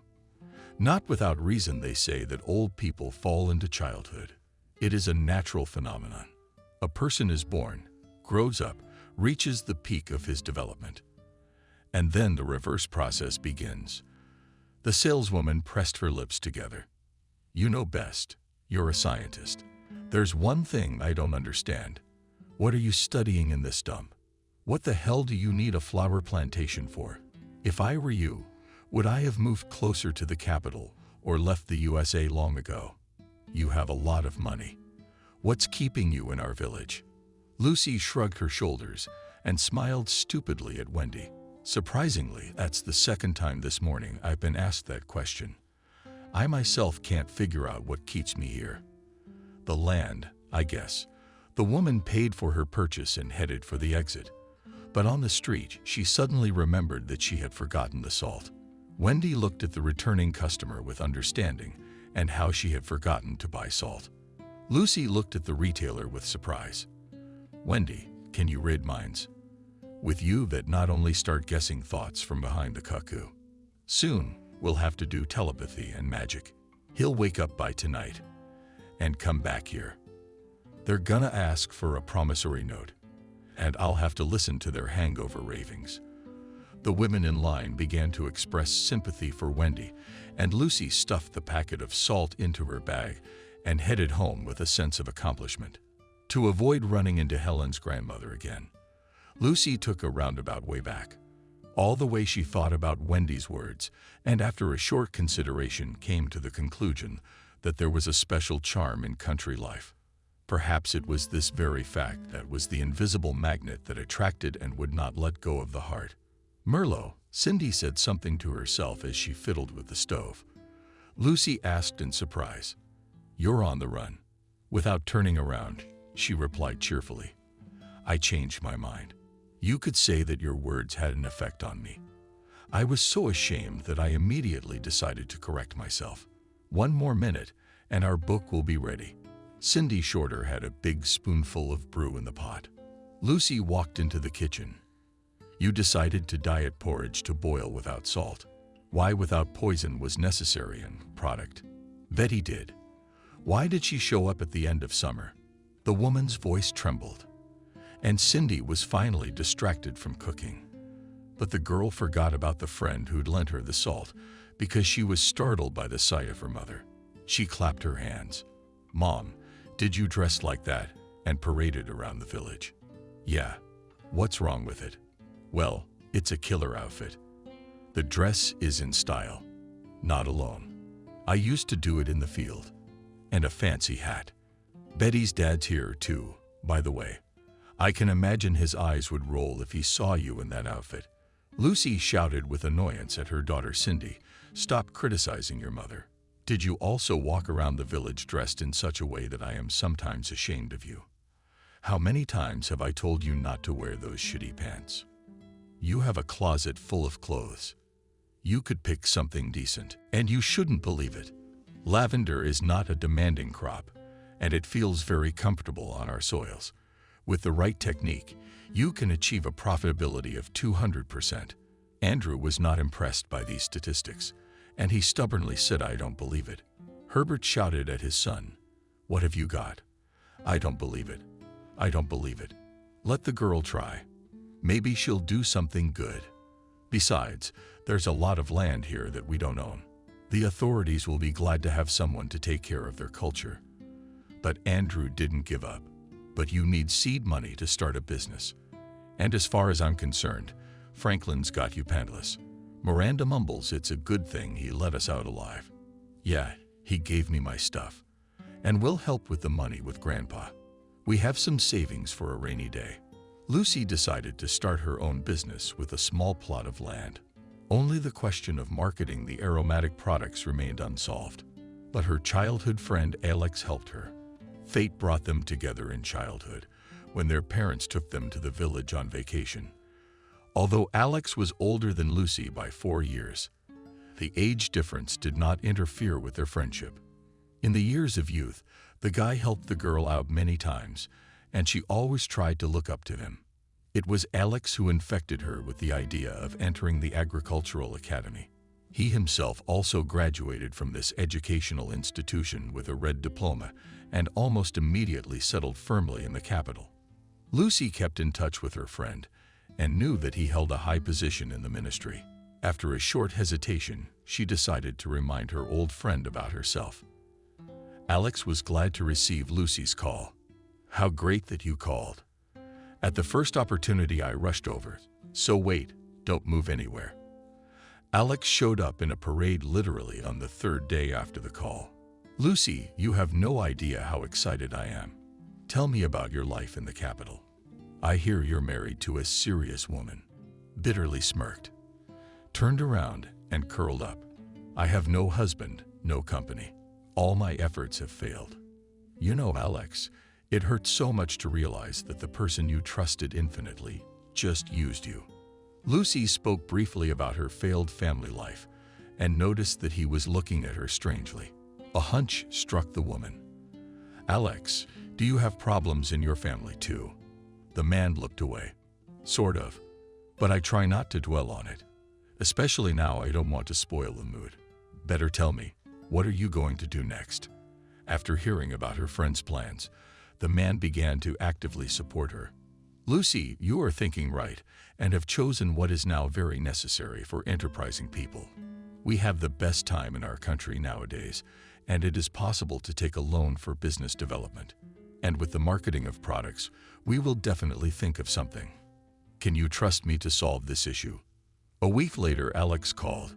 Not without reason they say that old people fall into childhood. It is a natural phenomenon. A person is born, grows up, reaches the peak of his development. And then the reverse process begins." The saleswoman pressed her lips together. "You know best. You're a scientist. There's one thing I don't understand. What are you studying in this dump? What the hell do you need a flower plantation for? If I were you, would I have moved closer to the capital or left the USA long ago? You have a lot of money. What's keeping you in our village?" Lucy shrugged her shoulders and smiled stupidly at Wendy. "Surprisingly, that's the second time this morning I've been asked that question. I myself can't figure out what keeps me here. The land, I guess." The woman paid for her purchase and headed for the exit. But on the street, she suddenly remembered that she had forgotten the salt. Wendy looked at the returning customer with understanding and how she had forgotten to buy salt. Lucy looked at the retailer with surprise. "Wendy, can you read minds? With you that not only start guessing thoughts from behind the cuckoo. Soon, we'll have to do telepathy and magic. He'll wake up by tonight and come back here. They're gonna ask for a promissory note, and I'll have to listen to their hangover ravings." The women in line began to express sympathy for Wendy, and Lucy stuffed the packet of salt into her bag and headed home with a sense of accomplishment. To avoid running into Helen's grandmother again, Lucy took a roundabout way back. All the way she thought about Wendy's words, and after a short consideration came to the conclusion that there was a special charm in country life. Perhaps it was this very fact that was the invisible magnet that attracted and would not let go of the heart. "Merlot," Cindy said something to herself as she fiddled with the stove. Lucy asked in surprise, "You're on the run?" Without turning around, she replied cheerfully, "I changed my mind. You could say that your words had an effect on me. I was so ashamed that I immediately decided to correct myself. One more minute, and our book will be ready." Cindy Shorter had a big spoonful of brew in the pot. Lucy walked into the kitchen. "You decided to diet porridge to boil without salt. Why without poison was necessary in product?" Betty did. "Why did she show up at the end of summer?" The woman's voice trembled. And Cindy was finally distracted from cooking. But the girl forgot about the friend who'd lent her the salt because she was startled by the sight of her mother. She clapped her hands. "Mom, did you dress like that and paraded around the village?" "Yeah. What's wrong with it?" "Well, it's a killer outfit. The dress is in style. Not alone. I used to do it in the field. And a fancy hat. Betty's dad's here too, by the way. I can imagine his eyes would roll if he saw you in that outfit." Lucy shouted with annoyance at her daughter Cindy, "Stop criticizing your mother. Did you also walk around the village dressed in such a way that I am sometimes ashamed of you? How many times have I told you not to wear those shitty pants? You have a closet full of clothes. You could pick something decent, and you shouldn't believe it. Lavender is not a demanding crop, and it feels very comfortable on our soils. With the right technique, you can achieve a profitability of 200%. Andrew was not impressed by these statistics, and he stubbornly said, "I don't believe it." Herbert shouted at his son, "What have you got?" "I don't believe it. I don't believe it. Let the girl try. Maybe she'll do something good. Besides, there's a lot of land here that we don't own. The authorities will be glad to have someone to take care of their culture." But Andrew didn't give up. "But you need seed money to start a business. And as far as I'm concerned, Franklin's got you pantless." Miranda mumbles it's a good thing he let us out alive. "Yeah, he gave me my stuff. And we'll help with the money with Grandpa. We have some savings for a rainy day." Lucy decided to start her own business with a small plot of land. Only the question of marketing the aromatic products remained unsolved. But her childhood friend Alex helped her. Fate brought them together in childhood, when their parents took them to the village on vacation. Although Alex was older than Lucy by 4 years, the age difference did not interfere with their friendship. In the years of youth, the guy helped the girl out many times, and she always tried to look up to him. It was Alex who infected her with the idea of entering the agricultural academy. He himself also graduated from this educational institution with a red diploma and almost immediately settled firmly in the capital. Lucy kept in touch with her friend and knew that he held a high position in the ministry. After a short hesitation, she decided to remind her old friend about herself. Alex was glad to receive Lucy's call. "How great that you called. At the first opportunity I rushed over, so wait, don't move anywhere." Alex showed up in a parade literally on the 3rd day after the call. "Lucy, you have no idea how excited I am. Tell me about your life in the capital. I hear you're married to a serious woman." Bitterly smirked, turned around and curled up. "I have no husband, no company. All my efforts have failed. You know, Alex, it hurts so much to realize that the person you trusted infinitely just used you." Lucy spoke briefly about her failed family life and noticed that he was looking at her strangely. A hunch struck the woman. "Alex, do you have problems in your family too?" The man looked away. "Sort of, but I try not to dwell on it. Especially now, I don't want to spoil the mood. Better tell me, what are you going to do next?" After hearing about her friend's plans, the man began to actively support her. "Lucy, you are thinking right and have chosen what is now very necessary for enterprising people. We have the best time in our country nowadays, and it is possible to take a loan for business development. And with the marketing of products, we will definitely think of something. Can you trust me to solve this issue?" A week later, Alex called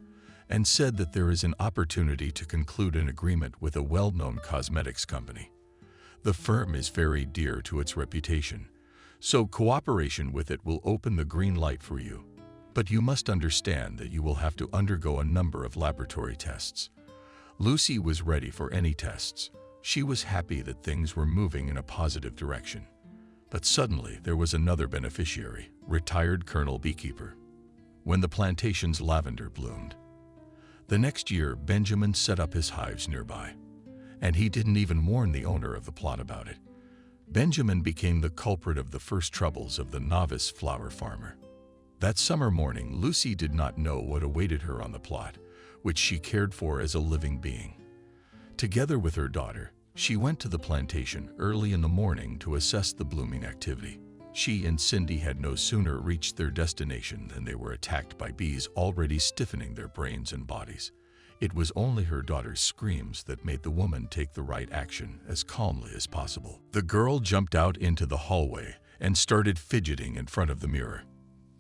and said that there is an opportunity to conclude an agreement with a well-known cosmetics company. The firm is very dear to its reputation, so cooperation with it will open the green light for you. But you must understand that you will have to undergo a number of laboratory tests. Lucy was ready for any tests. She was happy that things were moving in a positive direction. But suddenly there was another beneficiary, retired Colonel Beekeeper. When the plantation's lavender bloomed. The next year, Benjamin set up his hives nearby, and he didn't even warn the owner of the plot about it. Benjamin became the culprit of the first troubles of the novice flower farmer. That summer morning, Lucy did not know what awaited her on the plot, which she cared for as a living being. Together with her daughter, she went to the plantation early in the morning to assess the blooming activity. She and Cindy had no sooner reached their destination than they were attacked by bees already stiffening their brains and bodies. It was only her daughter's screams that made the woman take the right action as calmly as possible. The girl jumped out into the hallway and started fidgeting in front of the mirror.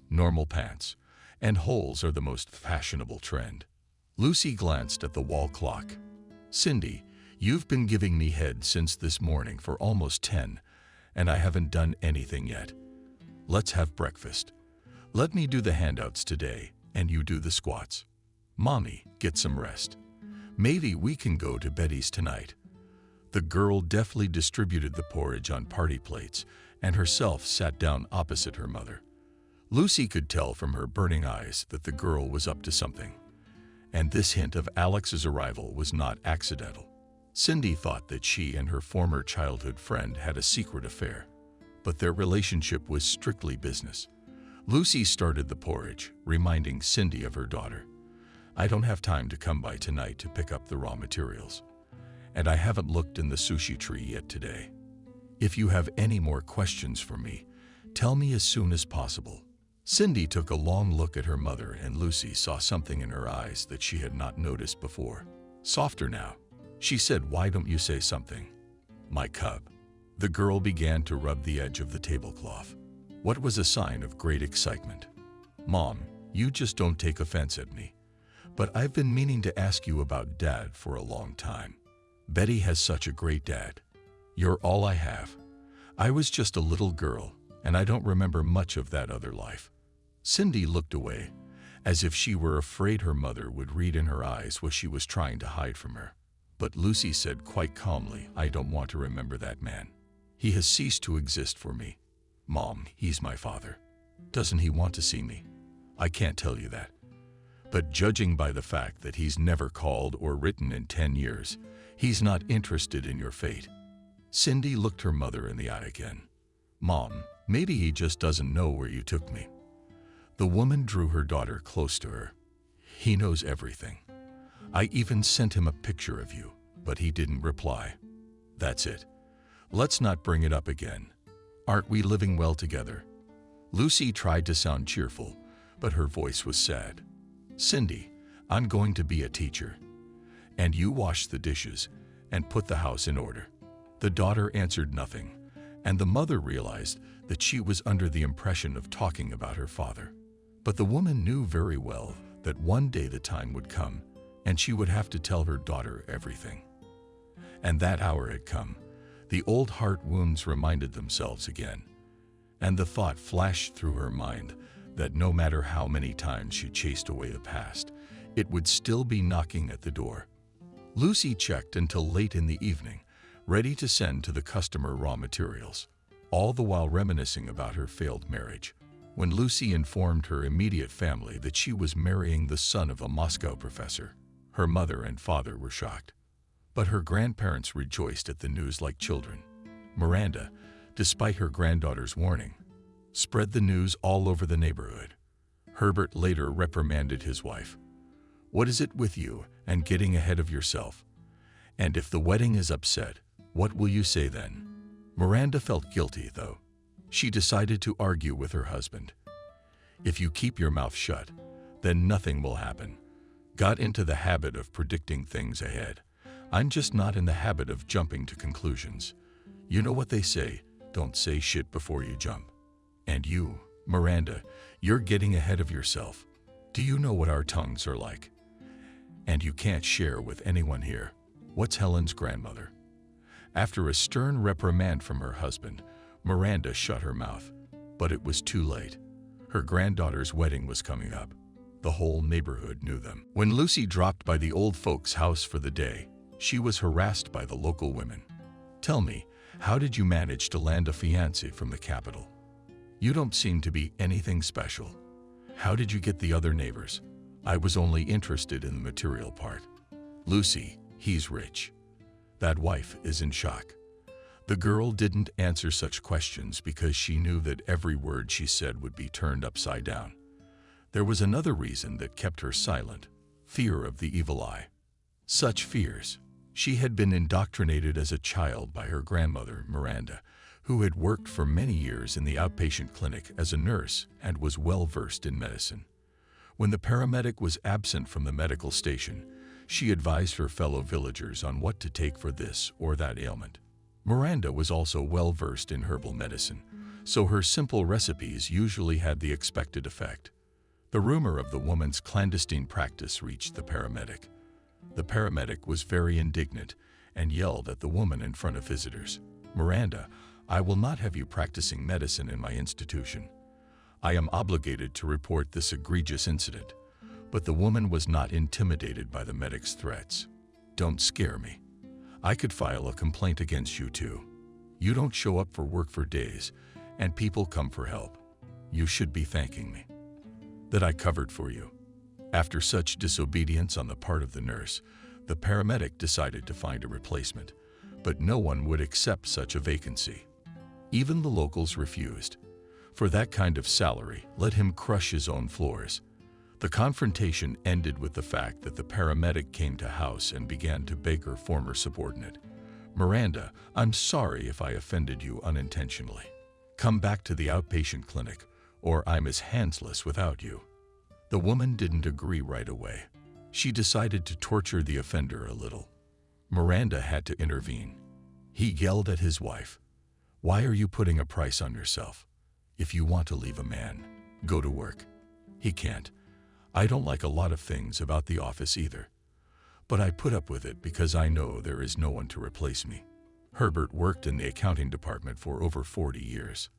Normal pants and holes are the most fashionable trend. Lucy glanced at the wall clock. "Cindy, you've been giving me head since this morning for almost 10, and I haven't done anything yet. Let's have breakfast. Let me do the handouts today, and you do the squats. Mommy, get some rest. Maybe we can go to Betty's tonight." The girl deftly distributed the porridge on party plates and herself sat down opposite her mother. Lucy could tell from her burning eyes that the girl was up to something. And this hint of Alex's arrival was not accidental. Cindy thought that she and her former childhood friend had a secret affair. but their relationship was strictly business. Lucy started the porridge, reminding Cindy of her daughter. "I don't have time to come by tonight to pick up the raw materials. And I haven't looked in the sushi tree yet today. If you have any more questions for me, tell me as soon as possible." Cindy took a long look at her mother, and Lucy saw something in her eyes that she had not noticed before. "Softer now," she said. "Why don't you say something?" "My cub." The girl began to rub the edge of the tablecloth. What was a sign of great excitement. "Mom, you just don't take offense at me. But I've been meaning to ask you about Dad for a long time. Betty has such a great dad. You're all I have. I was just a little girl, and I don't remember much of that other life." Cindy looked away, as if she were afraid her mother would read in her eyes what she was trying to hide from her. But Lucy said quite calmly, "I don't want to remember that man. He has ceased to exist for me. Mom, he's my father. Doesn't he want to see me? I can't tell you that. But judging by the fact that he's never called or written in 10 years, he's not interested in your fate." Cindy looked her mother in the eye again. "Mom, maybe he just doesn't know where you took me." The woman drew her daughter close to her. "He knows everything. I even sent him a picture of you, but he didn't reply. That's it. Let's not bring it up again. Aren't we living well together?" Lucy tried to sound cheerful, but her voice was sad. "Cindy, I'm going to be a teacher. And you wash the dishes and put the house in order." The daughter answered nothing, and the mother realized that she was under the impression of talking about her father. But the woman knew very well that one day the time would come, and she would have to tell her daughter everything. And that hour had come. The old heart wounds reminded themselves again, and the thought flashed through her mind that no matter how many times she chased away the past, it would still be knocking at the door. Lucy checked until late in the evening, ready to send to the customer raw materials, all the while reminiscing about her failed marriage. When Lucy informed her immediate family that she was marrying the son of a Moscow professor, her mother and father were shocked. But her grandparents rejoiced at the news like children. Miranda, despite her granddaughter's warning, spread the news all over the neighborhood. Herbert later reprimanded his wife. "What is it with you and getting ahead of yourself? And if the wedding is upset, what will you say then?" Miranda felt guilty, though. She decided to argue with her husband. "If you keep your mouth shut, then nothing will happen. Got into the habit of predicting things ahead. I'm just not in the habit of jumping to conclusions. You know what they say, don't say shit before you jump. And you, Miranda, you're getting ahead of yourself. Do you know what our tongues are like? And you can't share with anyone here. What's Helen's grandmother?" After a stern reprimand from her husband, Miranda shut her mouth. But it was too late. Her granddaughter's wedding was coming up. The whole neighborhood knew them. When Lucy dropped by the old folks' house for the day, she was harassed by the local women. "Tell me, how did you manage to land a fiancé from the capital? You don't seem to be anything special. How did you get the other neighbors? I was only interested in the material part." "Lucy, he's rich." That wife is in shock. The girl didn't answer such questions because she knew that every word she said would be turned upside down. There was another reason that kept her silent: fear of the evil eye. Such fears. She had been indoctrinated as a child by her grandmother, Miranda, who had worked for many years in the outpatient clinic as a nurse and was well versed in medicine. When the paramedic was absent from the medical station, she advised her fellow villagers on what to take for this or that ailment. Miranda was also well versed in herbal medicine, so her simple recipes usually had the expected effect. The rumor of the woman's clandestine practice reached the paramedic. The paramedic was very indignant and yelled at the woman in front of visitors. "Miranda, I will not have you practicing medicine in my institution. I am obligated to report this egregious incident." But the woman was not intimidated by the medic's threats. "Don't scare me. I could file a complaint against you too. You don't show up for work for days, and people come for help. You should be thanking me that I covered for you." After such disobedience on the part of the nurse, the paramedic decided to find a replacement, but no one would accept such a vacancy. Even the locals refused. For that kind of salary, let him crush his own floors. The confrontation ended with the fact that the paramedic came to house and began to beg her former subordinate, "Miranda, I'm sorry if I offended you unintentionally. Come back to the outpatient clinic, or I'm as handless without you." The woman didn't agree right away. She decided to torture the offender a little. Miranda had to intervene. He yelled at his wife, "Why are you putting a price on yourself? If you want to leave a man, go to work." "He can't. I don't like a lot of things about the office either. But I put up with it because I know there is no one to replace me." Herbert worked in the accounting department for over 40 years.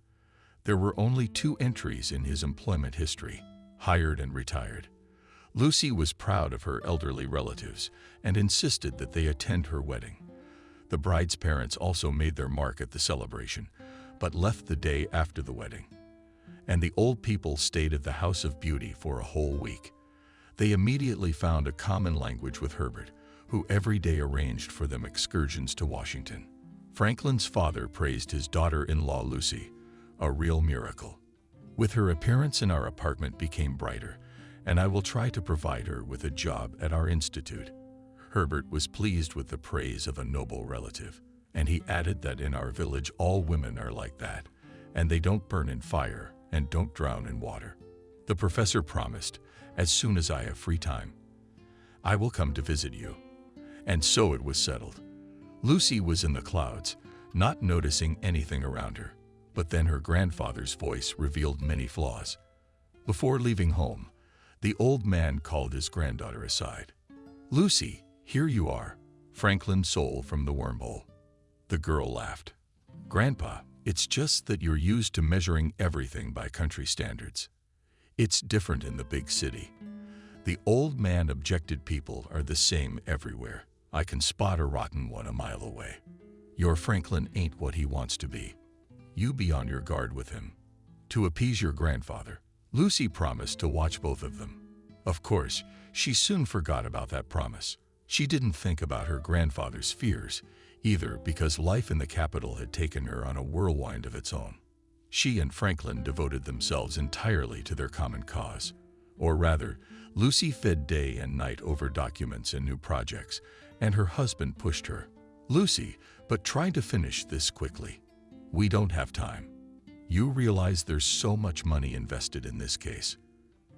There were only 2 entries in his employment history: hired and retired. Lucy was proud of her elderly relatives and insisted that they attend her wedding. The bride's parents also made their mark at the celebration, but left the day after the wedding. And the old people stayed at the House of Beauty for a whole week. They immediately found a common language with Herbert, who every day arranged for them excursions to Washington. Franklin's father praised his daughter-in-law Lucy, a real miracle. "With her appearance in our apartment became brighter, and I will try to provide her with a job at our institute." Herbert was pleased with the praise of a noble relative, and he added that in our village all women are like that, and they don't burn in fire and don't drown in water. The professor promised, "As soon as I have free time, I will come to visit you." And so it was settled. Lucy was in the clouds, not noticing anything around her, but then her grandfather's voice revealed many flaws. Before leaving home, the old man called his granddaughter aside. "Lucy, here you are, Franklin's soul from the wormhole." The girl laughed. "Grandpa, it's just that you're used to measuring everything by country standards. It's different in the big city." The old man objected. "People are the same everywhere. I can spot a rotten one a mile away. Your Franklin ain't what he wants to be. You be on your guard with him." To appease your grandfather, Lucy promised to watch both of them. Of course, she soon forgot about that promise. She didn't think about her grandfather's fears either, because life in the capital had taken her on a whirlwind of its own. She and Franklin devoted themselves entirely to their common cause. Or rather, Lucy fed day and night over documents and new projects, and her husband pushed her. "Lucy, but try to finish this quickly. We don't have time. You realize there's so much money invested in this case.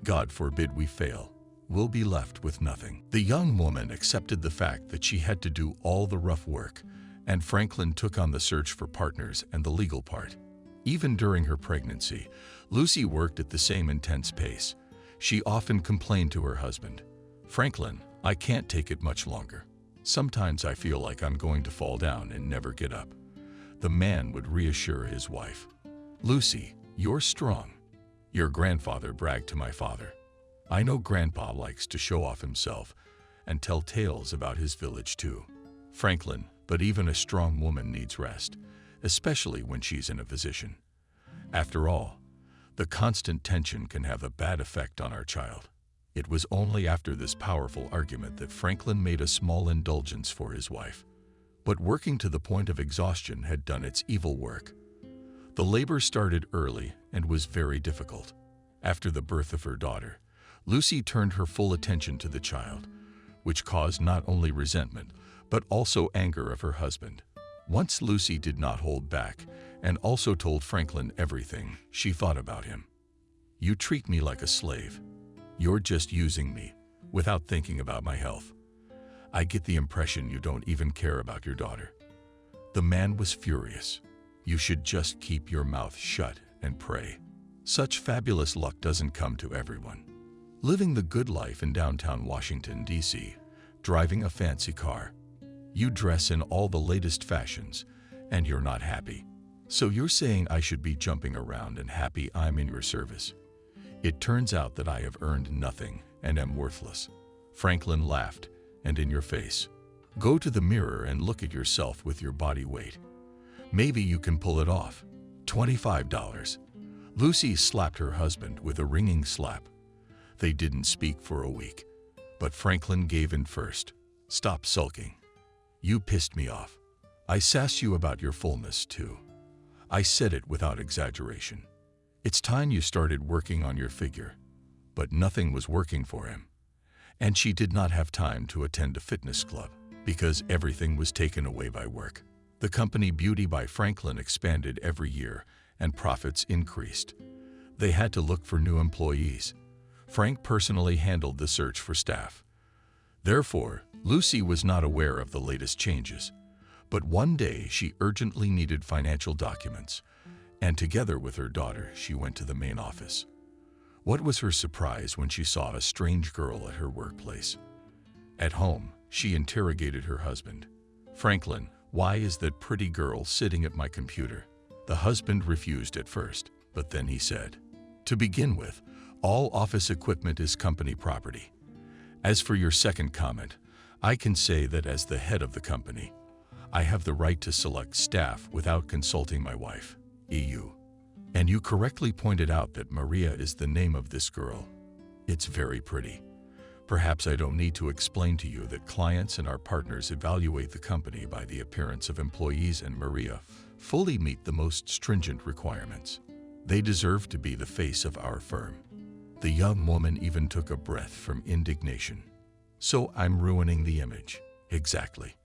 God forbid we fail. We'll be left with nothing." The young woman accepted the fact that she had to do all the rough work, and Franklin took on the search for partners and the legal part. Even during her pregnancy, Lucy worked at the same intense pace. She often complained to her husband, "Franklin, I can't take it much longer. Sometimes I feel like I'm going to fall down and never get up." The man would reassure his wife, "Lucy, you're strong." Your grandfather bragged to my father. I know Grandpa likes to show off himself and tell tales about his village too. Franklin, but even a strong woman needs rest, especially when she's in a position. After all, the constant tension can have a bad effect on our child. It was only after this powerful argument that Franklin made a small indulgence for his wife. But working to the point of exhaustion had done its evil work. The labor started early and was very difficult. After the birth of her daughter, Lucy turned her full attention to the child, which caused not only resentment, but also anger of her husband. Once Lucy did not hold back and also told Franklin everything she thought about him. "You treat me like a slave. You're just using me, without thinking about my health. I get the impression you don't even care about your daughter." The man was furious. "You should just keep your mouth shut and pray. Such fabulous luck doesn't come to everyone. Living the good life in downtown Washington, D.C., driving a fancy car. You dress in all the latest fashions, and you're not happy. So you're saying I should be jumping around and happy I'm in your service? It turns out that I have earned nothing and am worthless." Franklin laughed, "And in your face. Go to the mirror and look at yourself with your body weight. Maybe you can pull it off. $25. Lucy slapped her husband with a ringing slap. They didn't speak for a week, but Franklin gave in first. "Stop sulking. You pissed me off. I sass you about your fullness too. I said it without exaggeration. It's time you started working on your figure. But nothing was working for him. And she did not have time to attend a fitness club because everything was taken away by work. The company Beauty by Franklin expanded every year and profits increased. They had to look for new employees. Frank personally handled the search for staff. Therefore, Lucy was not aware of the latest changes. But one day she urgently needed financial documents, and together with her daughter, she went to the main office. What was her surprise when she saw a strange girl at her workplace? At home, she interrogated her husband. "Franklin, why is that pretty girl sitting at my computer?" The husband refused at first, but then he said, "To begin with, all office equipment is company property. As for your second comment, I can say that as the head of the company, I have the right to select staff without consulting my wife, EU. And you correctly pointed out that Maria is the name of this girl. It's very pretty. Perhaps I don't need to explain to you that clients and our partners evaluate the company by the appearance of employees, and Maria fully meet the most stringent requirements. They deserve to be the face of our firm." The young woman even took a breath from indignation. "So I'm ruining the image." "Exactly.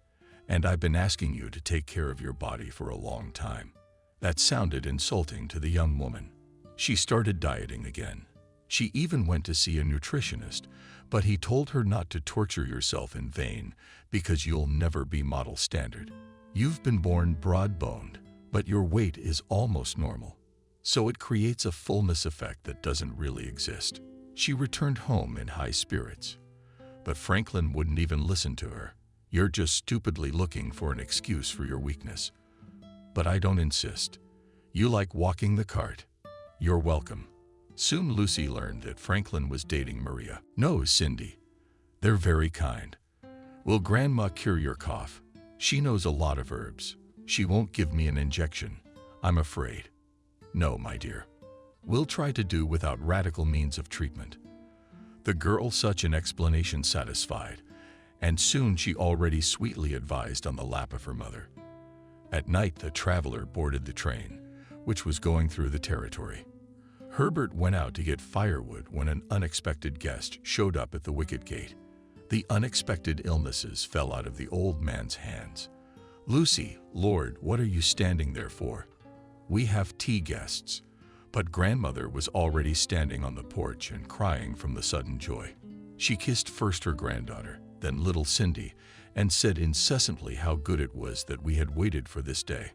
And I've been asking you to take care of your body for a long time." That sounded insulting to the young woman. She started dieting again. She even went to see a nutritionist, but he told her not to torture yourself in vain because you'll never be model standard. You've been born broad-boned, but your weight is almost normal. So it creates a fullness effect that doesn't really exist. She returned home in high spirits. But Franklin wouldn't even listen to her. "You're just stupidly looking for an excuse for your weakness. But I don't insist. You like walking the cart. You're welcome." Soon Lucy learned that Franklin was dating Maria. "No, Cindy. They're very kind. Will Grandma cure your cough? She knows a lot of herbs. She won't give me an injection, I'm afraid." "No, my dear. We'll try to do without radical means of treatment." The girl such an explanation satisfied, and soon she already sweetly advised on the lap of her mother. At night, the traveler boarded the train, which was going through the territory. Herbert went out to get firewood when an unexpected guest showed up at the wicket gate. The unexpected illnesses fell out of the old man's hands. "Lucy, Lord, what are you standing there for? We have tea guests." But grandmother was already standing on the porch and crying from the sudden joy. She kissed first her granddaughter, then little Cindy, and said incessantly how good it was that we had waited for this day.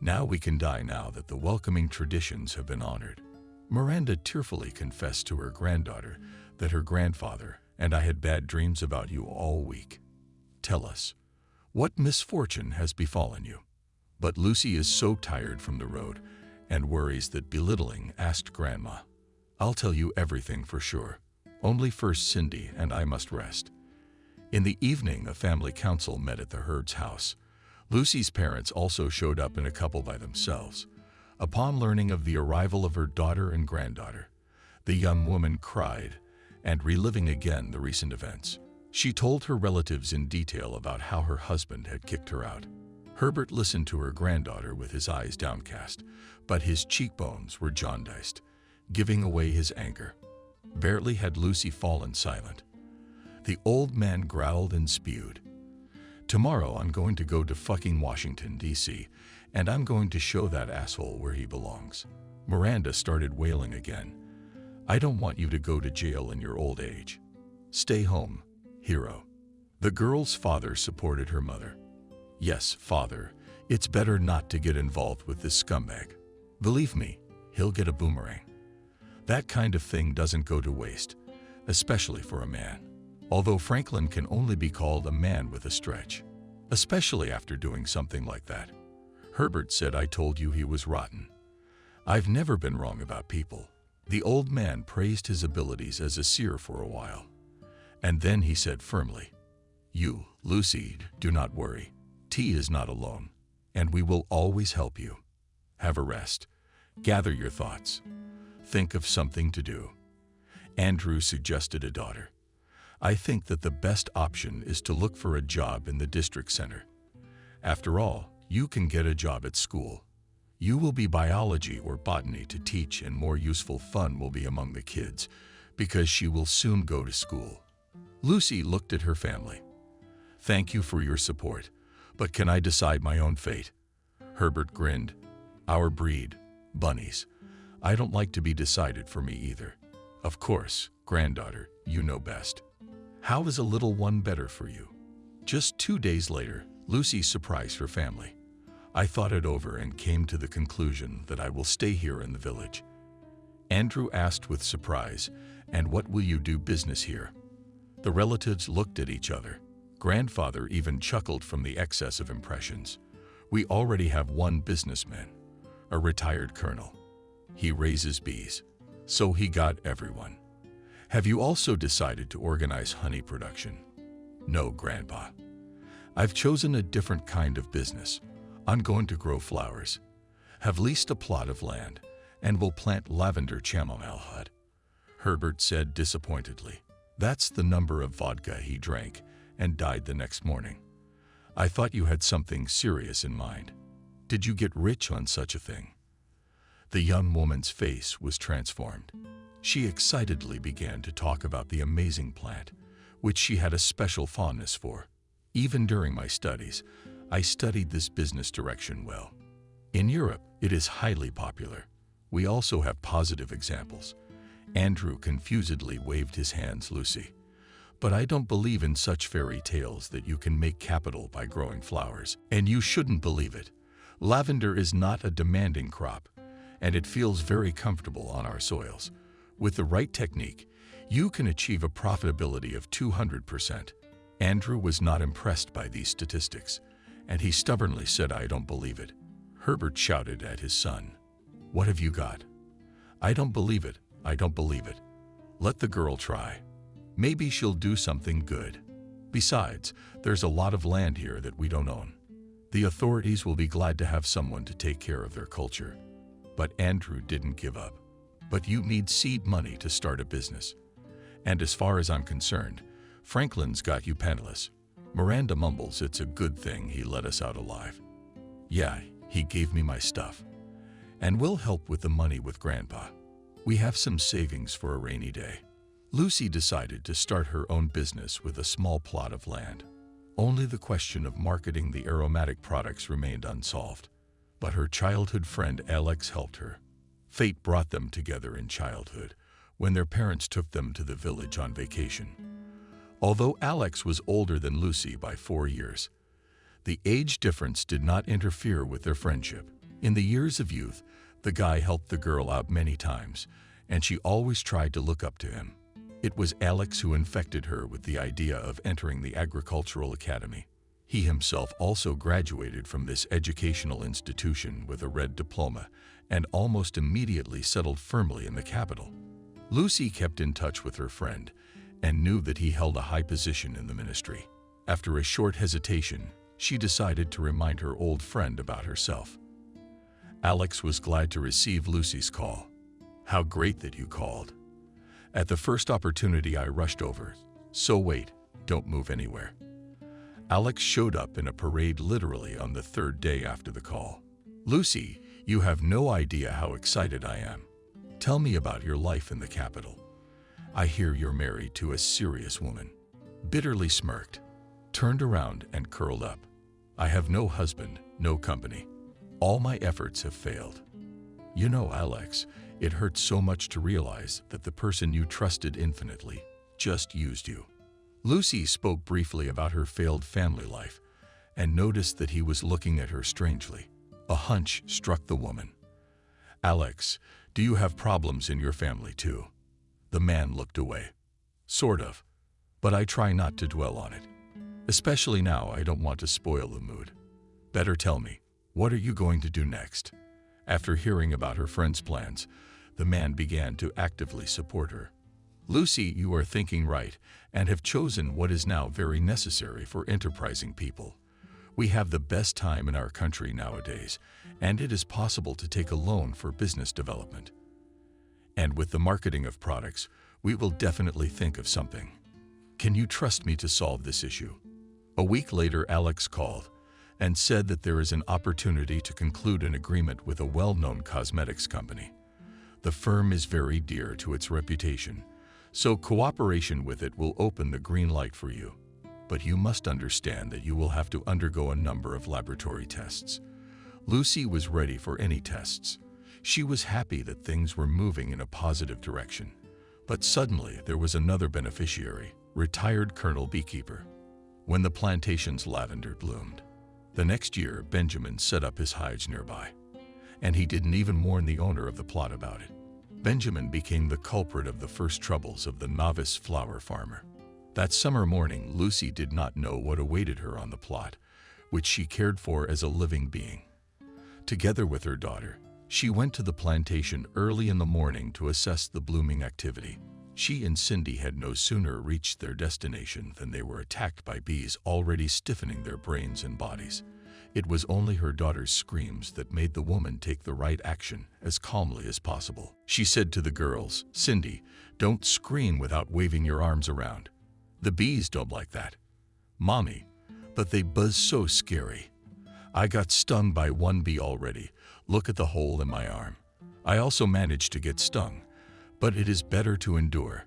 "Now we can die now that the welcoming traditions have been honored." Miranda tearfully confessed to her granddaughter that her grandfather and I had bad dreams about you all week. "Tell us, what misfortune has befallen you?" But Lucy is so tired from the road and worries that belittling asked Grandma, "I'll tell you everything for sure. Only first Cindy and I must rest." In the evening, a family council met at the Herd's house. Lucy's parents also showed up in a couple by themselves. Upon learning of the arrival of her daughter and granddaughter, the young woman cried, and reliving again the recent events, she told her relatives in detail about how her husband had kicked her out. Herbert listened to her granddaughter with his eyes downcast, but his cheekbones were jaundiced, giving away his anger. Barely had Lucy fallen silent. The old man growled and spewed. "Tomorrow I'm going to go to fucking Washington, D.C., and I'm going to show that asshole where he belongs." Miranda started wailing again. "I don't want you to go to jail in your old age. Stay home, hero." The girl's father supported her mother. "Yes, father, it's better not to get involved with this scumbag. Believe me, he'll get a boomerang. That kind of thing doesn't go to waste, especially for a man." Although Franklin can only be called a man with a stretch, especially after doing something like that. Herbert said, "I told you he was rotten." "I've never been wrong about people." The old man praised his abilities as a seer for a while. And then he said firmly, "You, Lucy, do not worry. T is not alone, and we will always help you. Have a rest. Gather your thoughts. Think of something to do." Andrew suggested a daughter. "I think that the best option is to look for a job in the district center. After all, you can get a job at school. You will be biology or botany to teach, and more useful fun will be among the kids because she will soon go to school. Lucy looked at her family. Thank you for your support, but can I decide my own fate? Herbert grinned. Our breed, bunnies. I don't like to be decided for me either. Of course, granddaughter, you know best. How is a little one better for you? Just 2 days later, Lucy surprised her family. I thought it over and came to the conclusion that I will stay here in the village. Andrew asked with surprise, and what will you do business here? The relatives looked at each other. Grandfather even chuckled from the excess of impressions. We already have one businessman, a retired colonel. He raises bees, so he got everyone. Have you also decided to organize honey production? No, Grandpa. I've chosen a different kind of business. I'm going to grow flowers, have leased a plot of land, and will plant lavender chamomile hut. Herbert said disappointedly. That's the number of vodka he drank and died the next morning. I thought you had something serious in mind. Did you get rich on such a thing? The young woman's face was transformed. She excitedly began to talk about the amazing plant, which she had a special fondness for. Even during my studies, I studied this business direction well. In Europe, it is highly popular. We also have positive examples. Andrew confusedly waved his hands, Lucy. But I don't believe in such fairy tales that you can make capital by growing flowers. And you shouldn't believe it. Lavender is not a demanding crop, and it feels very comfortable on our soils. With the right technique, you can achieve a profitability of 200%. Andrew was not impressed by these statistics, and he stubbornly said, I don't believe it. Herbert shouted at his son, What have you got? I don't believe it. I don't believe it. Let the girl try. Maybe she'll do something good. Besides, there's a lot of land here that we don't own. The authorities will be glad to have someone to take care of their culture. But Andrew didn't give up. But you need seed money to start a business. And as far as I'm concerned, Franklin's got you penniless. Miranda mumbles it's a good thing he let us out alive. Yeah, he gave me my stuff. And we'll help with the money with Grandpa. We have some savings for a rainy day. Lucy decided to start her own business with a small plot of land. Only the question of marketing the aromatic products remained unsolved. But her childhood friend Alex helped her. Fate brought them together in childhood, when their parents took them to the village on vacation. Although Alex was older than Lucy by 4 years, the age difference did not interfere with their friendship. In the years of youth, the guy helped the girl out many times, and she always tried to look up to him. It was Alex who infected her with the idea of entering the agricultural academy. He himself also graduated from this educational institution with a red diploma and almost immediately settled firmly in the capital. Lucy kept in touch with her friend and knew that he held a high position in the ministry. After a short hesitation, she decided to remind her old friend about herself. Alex was glad to receive Lucy's call. How great that you called. At the first opportunity, I rushed over. So wait, don't move anywhere. Alex showed up in a parade literally on the 3rd day after the call. Lucy, you have no idea how excited I am. Tell me about your life in the capital. I hear you're married to a serious woman. Bitterly smirked, turned around and curled up. I have no husband, no company. All my efforts have failed. You know, Alex, it hurts so much to realize that the person you trusted infinitely just used you. Lucy spoke briefly about her failed family life and noticed that he was looking at her strangely. A hunch struck the woman. Alex, do you have problems in your family too? The man looked away. Sort of, but I try not to dwell on it. Especially now, I don't want to spoil the mood. Better tell me, what are you going to do next? After hearing about her friend's plans, the man began to actively support her. Lucy, you are thinking right and have chosen what is now very necessary for enterprising people. We have the best time in our country nowadays, and it is possible to take a loan for business development. And with the marketing of products, we will definitely think of something. Can you trust me to solve this issue? A week later, Alex called. and said that there is an opportunity to conclude an agreement with a well-known cosmetics company. The firm is very dear to its reputation, so cooperation with it will open the green light for you. But you must understand that you will have to undergo a number of laboratory tests. Lucy was ready for any tests. She was happy that things were moving in a positive direction. But suddenly there was another beneficiary, retired Colonel Beekeeper. When the plantation's lavender bloomed, the next year Benjamin set up his hives nearby, and he didn't even warn the owner of the plot about it. Benjamin became the culprit of the first troubles of the novice flower farmer. That summer morning, Lucy did not know what awaited her on the plot, which she cared for as a living being. Together with her daughter, she went to the plantation early in the morning to assess the blooming activity. She and Cindy had no sooner reached their destination than they were attacked by bees already stiffening their brains and bodies. It was only her daughter's screams that made the woman take the right action as calmly as possible. She said to the girls, "Cindy, don't scream without waving your arms around. The bees don't like that. Mommy, but they buzz so scary. I got stung by one bee already. Look at the hole in my arm. I also managed to get stung, but it is better to endure."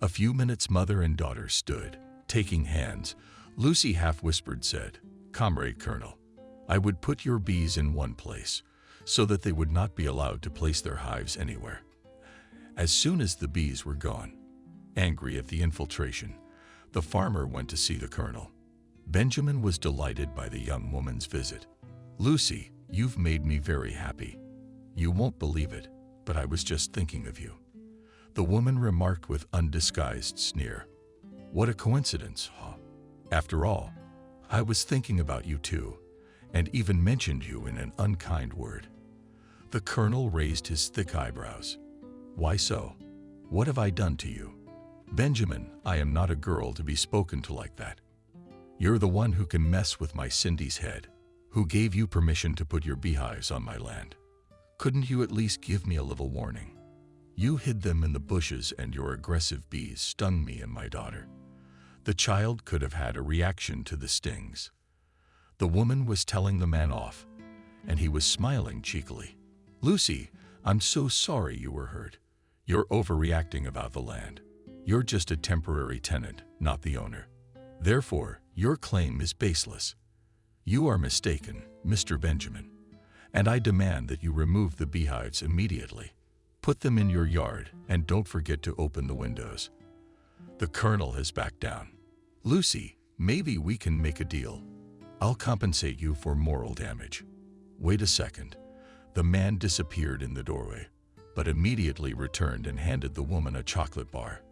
A few minutes mother and daughter stood, taking hands. Lucy half-whispered said, "Comrade Colonel, I would put your bees in one place, so that they would not be allowed to place their hives anywhere." As soon as the bees were gone, angry at the infiltration, the farmer went to see the colonel. Benjamin was delighted by the young woman's visit. "Lucy, you've made me very happy. You won't believe it, but I was just thinking of you," the woman remarked with undisguised sneer. "What a coincidence, huh? After all, I was thinking about you too, and even mentioned you in an unkind word." The colonel raised his thick eyebrows. "Why so? What have I done to you?" "Benjamin, I am not a girl to be spoken to like that. You're the one who can mess with my Cindy's head. Who gave you permission to put your beehives on my land? Couldn't you at least give me a little warning? You hid them in the bushes and your aggressive bees stung me and my daughter." The child could have had a reaction to the stings. The woman was telling the man off, and he was smiling cheekily. "Lucy, I'm so sorry you were hurt. You're overreacting about the land. You're just a temporary tenant, not the owner. Therefore, your claim is baseless. You are mistaken, Mr. Benjamin, and I demand that you remove the beehives immediately. Put them in your yard and don't forget to open the windows." The colonel has backed down. "Lucy, maybe we can make a deal. I'll compensate you for moral damage." "Wait a second." The man disappeared in the doorway, but immediately returned and handed the woman a chocolate bar.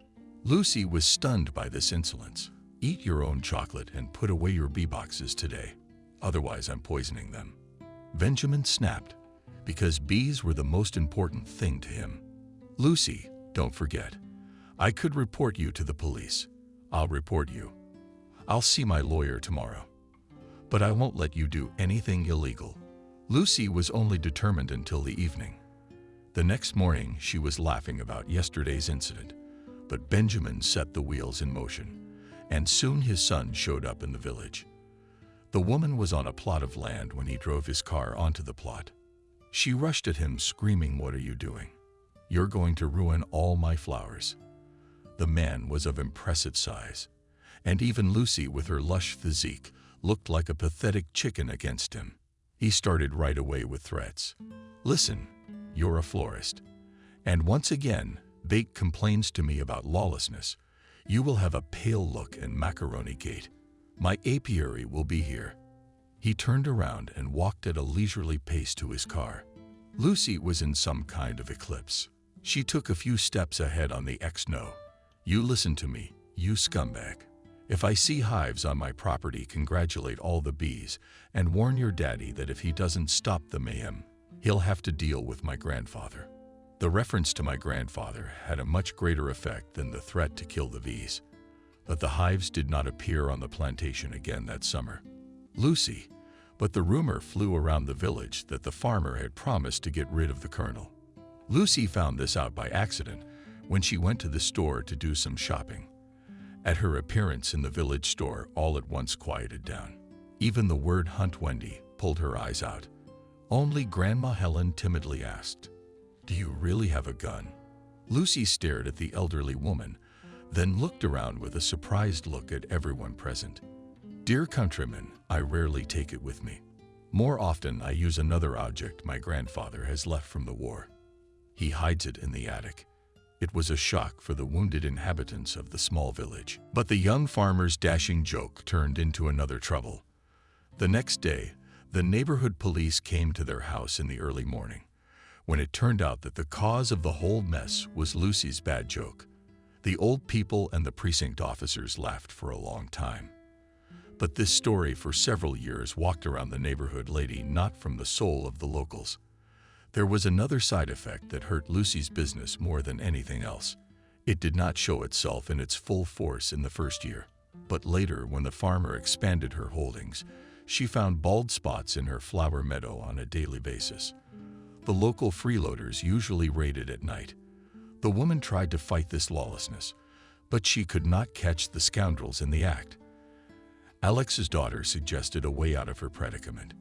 Lucy was stunned by this insolence. "Eat your own chocolate and put away your bee boxes today. Otherwise, I'm poisoning them." Benjamin snapped, because bees were the most important thing to him. "Lucy, don't forget. I could report you to the police. I'll report you. I'll see my lawyer tomorrow. But I won't let you do anything illegal." Lucy was only determined until the evening. The next morning, she was laughing about yesterday's incident, but Benjamin set the wheels in motion, and soon his son showed up in the village. The woman was on a plot of land when he drove his car onto the plot. She rushed at him, screaming, "What are you doing? You're going to ruin all my flowers." The man was of impressive size, and even Lucy, with her lush physique, looked like a pathetic chicken against him. He started right away with threats. "Listen, you're a florist, and once again, Bake complains to me about lawlessness. You will have a pale look and macaroni gait. My apiary will be here." He turned around and walked at a leisurely pace to his car. Lucy was in some kind of eclipse. She took a few steps ahead on the X-No. "You listen to me, you scumbag. If I see hives on my property, congratulate all the bees and warn your daddy that if he doesn't stop the mayhem, he'll have to deal with my grandfather." The reference to my grandfather had a much greater effect than the threat to kill the bees. But the hives did not appear on the plantation again that summer. Lucy, but the rumor flew around the village that the farmer had promised to get rid of the colonel. Lucy found this out by accident when she went to the store to do some shopping. At her appearance in the village store, all at once quieted down. Even the word "hunt Wendy" pulled her eyes out. Only Grandma Helen timidly asked, "Do you really have a gun?" Lucy stared at the elderly woman, then looked around with a surprised look at everyone present. "Dear countrymen, I rarely take it with me. More often, I use another object my grandfather has left from the war. He hides it in the attic." It was a shock for the wounded inhabitants of the small village. But the young farmer's dashing joke turned into another trouble. The next day, the neighborhood police came to their house in the early morning, when it turned out that the cause of the whole mess was Lucy's bad joke. The old people and the precinct officers laughed for a long time. But this story for several years walked around the neighborhood lady not from the soul of the locals. There was another side effect that hurt Lucy's business more than anything else. It did not show itself in its full force in the first year, but later when the farmer expanded her holdings, she found bald spots in her flower meadow on a daily basis. The local freeloaders usually raided at night. The woman tried to fight this lawlessness, but she could not catch the scoundrels in the act. Alex's daughter suggested a way out of her predicament.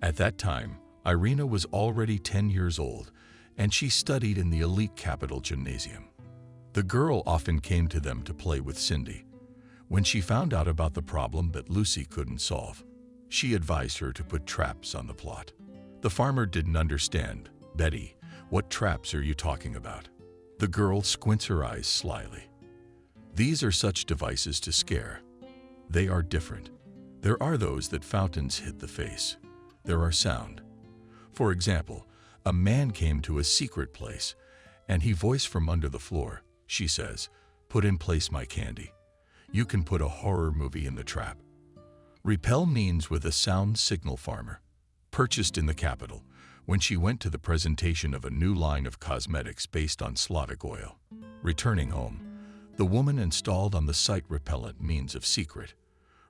At that time, Irina was already 10 years old, and she studied in the elite capital gymnasium. The girl often came to them to play with Cindy. When she found out about the problem that Lucy couldn't solve, she advised her to put traps on the plot. The farmer didn't understand. "Betty, what traps are you talking about?" The girl squints her eyes slyly. "These are such devices to scare. They are different. There are those that fountains hit the face. There are sound. For example, a man came to a secret place, and he voiced from under the floor. She says, 'Put in place my candy.' You can put a horror movie in the trap." Repel means with a sound signal farmer. Purchased in the capital, when she went to the presentation of a new line of cosmetics based on Slavic oil. Returning home, the woman installed on the site repellent means of secret.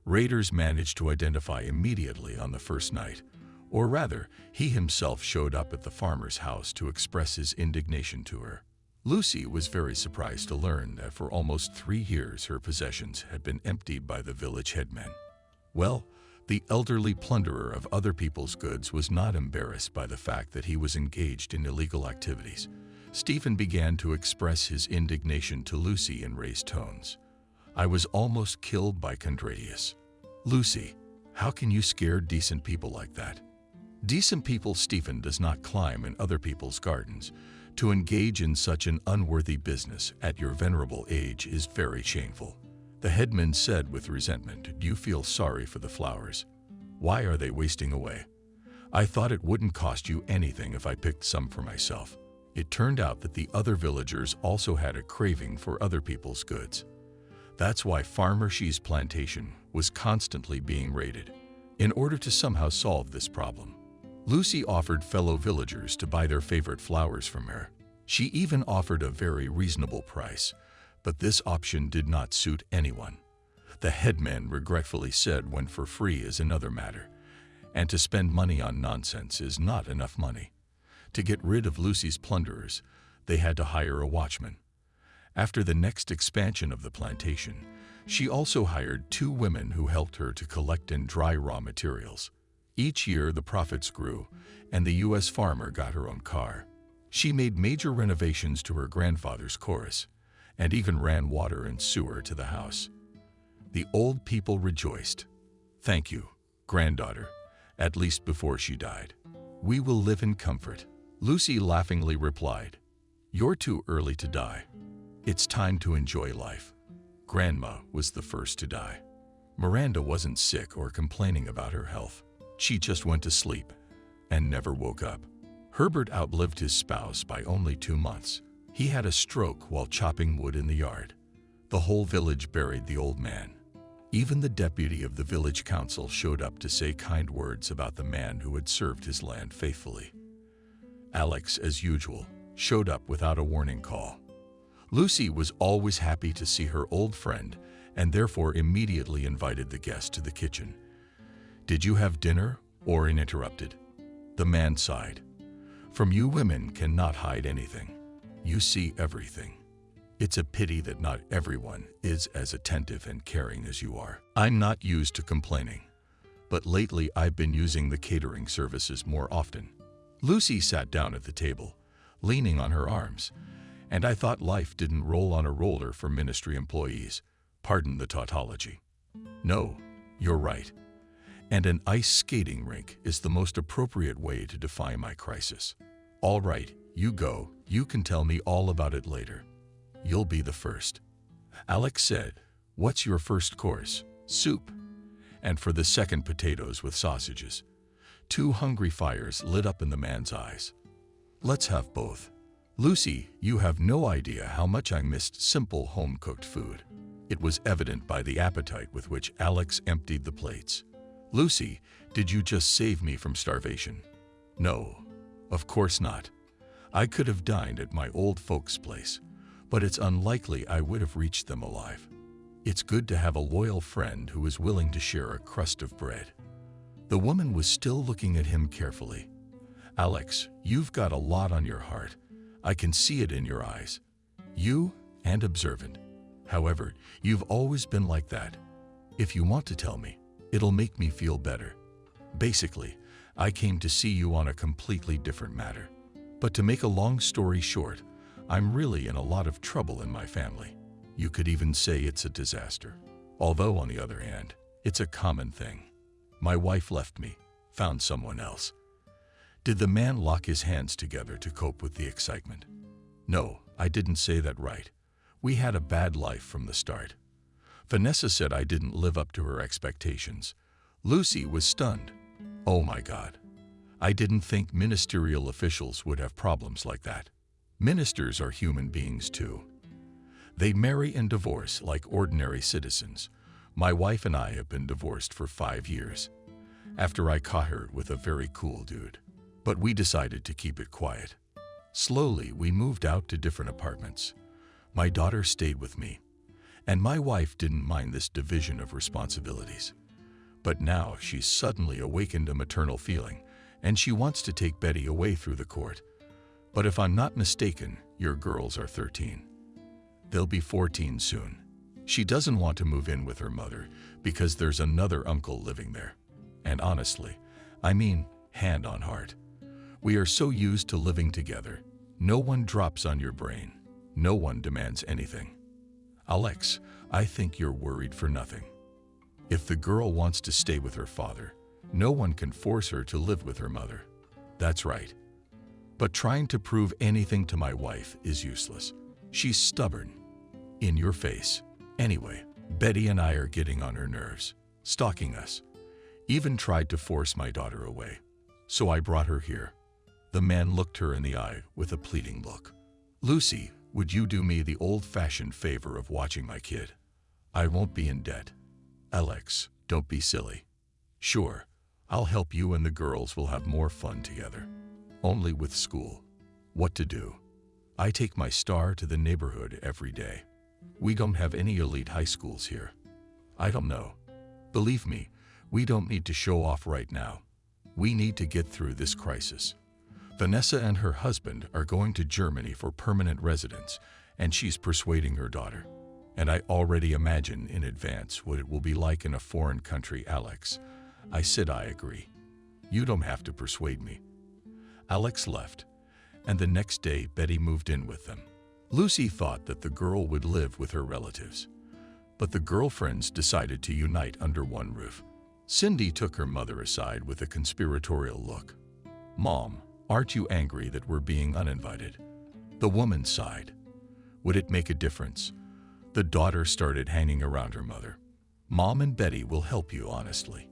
Raiders managed to identify immediately on the first night, or rather, he himself showed up at the farmer's house to express his indignation to her. Lucy was very surprised to learn that for almost 3 years her possessions had been emptied by the village headman. Well, the elderly plunderer of other people's goods was not embarrassed by the fact that he was engaged in illegal activities. Stephen began to express his indignation to Lucy in raised tones. "I was almost killed by Condratius. Lucy, how can you scare decent people like that?" Decent people Stephen does not climb in other people's gardens. To engage in such an unworthy business at your venerable age is very shameful. The headman said with resentment, "Do you feel sorry for the flowers? Why are they wasting away? I thought it wouldn't cost you anything if I picked some for myself." It turned out that the other villagers also had a craving for other people's goods. That's why Farmer She's plantation was constantly being raided. In order to somehow solve this problem, Lucy offered fellow villagers to buy their favorite flowers from her. She even offered a very reasonable price, but this option did not suit anyone. The headman regretfully said when for free is another matter, and to spend money on nonsense is not enough money. To get rid of Lucy's plunderers, they had to hire a watchman. After the next expansion of the plantation, she also hired 2 women who helped her to collect and dry raw materials. Each year the profits grew, and the U.S. farmer got her own car. She made major renovations to her grandfather's chorus, and even ran water and sewer to the house. The old people rejoiced. "Thank you, granddaughter, at least before she died. We will live in comfort." Lucy laughingly replied, "You're too early to die. It's time to enjoy life." Grandma was the first to die. Miranda wasn't sick or complaining about her health. She just went to sleep and never woke up. Herbert outlived his spouse by only 2 months. He had a stroke while chopping wood in the yard. The whole village buried the old man. Even the deputy of the village council showed up to say kind words about the man who had served his land faithfully. Alex, as usual, showed up without a warning call. Lucy was always happy to see her old friend and therefore immediately invited the guest to the kitchen. "Did you have dinner?" Orrin interrupted. The man sighed. "From you women cannot hide anything. You see everything. It's a pity that not everyone is as attentive and caring as you are." "I'm not used to complaining. but lately I've been using the catering services more often. Lucy sat down at the table, leaning on her arms, and I thought life didn't roll on a roller for ministry employees. Pardon the tautology. No, you're right. And an ice skating rink is the most appropriate way to define my crisis. All right, you go. You can tell me all about it later. You'll be the first. Alex said, "What's your first course?" "Soup." "And for the second, potatoes with sausages." Two hungry fires lit up in the man's eyes. "Let's have both." "Lucy, you have no idea how much I missed simple home-cooked food." It was evident by the appetite with which Alex emptied the plates. "Lucy, did you just save me from starvation?" "No, of course not. I could have dined at my old folks' place, but it's unlikely I would have reached them alive. It's good to have a loyal friend who is willing to share a crust of bread." The woman was still looking at him carefully. "Alex, you've got a lot on your heart. I can see it in your eyes. You and observant. However, you've always been like that. If you want to tell me, it'll make me feel better. Basically, I came to see you on a completely different matter. But to make a long story short, I'm really in a lot of trouble in my family. You could even say it's a disaster. Although, on the other hand, it's a common thing. My wife left me, found someone else." Did the man lock his hands together to cope with the excitement? "No, I didn't say that right. We had a bad life from the start." Vanessa said I didn't live up to her expectations. Lucy was stunned. "Oh my God. I didn't think ministerial officials would have problems like that. Ministers are human beings too. They marry and divorce like ordinary citizens. My wife and I have been divorced for 5 years, after I caught her with a very cool dude. But we decided to keep it quiet. Slowly, we moved out to different apartments. My daughter stayed with me, and my wife didn't mind this division of responsibilities. But now she's suddenly awakened a maternal feeling, and she wants to take Betty away through the court. But if I'm not mistaken, your girls are 13. They'll be 14 soon. She doesn't want to move in with her mother because there's another uncle living there. And honestly, I mean, hand on heart, we are so used to living together. No one drops on your brain. No one demands anything. Alex, I think you're worried for nothing. If the girl wants to stay with her father, no one can force her to live with her mother. That's right. But trying to prove anything to my wife is useless. She's stubborn. In your face. Anyway, Betty and I are getting on her nerves, stalking us. Even tried to force my daughter away. So I brought her here." The man looked her in the eye with a pleading look. "Lucy, would you do me the old-fashioned favor of watching my kid? I won't be in debt." "Alex, don't be silly." "Sure, I'll help you and the girls will have more fun together. Only with school. What to do? I take my star to the neighborhood every day. We don't have any elite high schools here. I don't know. Believe me, we don't need to show off right now. We need to get through this crisis. Vanessa and her husband are going to Germany for permanent residence, and she's persuading her daughter. And I already imagine in advance what it will be like in a foreign country, Alex." I said I agree. "You don't have to persuade me." Alex left, and the next day Betty moved in with them. Lucy thought that the girl would live with her relatives, but the girlfriends decided to unite under one roof. Cindy took her mother aside with a conspiratorial look. "Mom, aren't you angry that we're being uninvited?" The woman sighed. Would it make a difference? The daughter started hanging around her mother. "Mom and Betty will help you, honestly.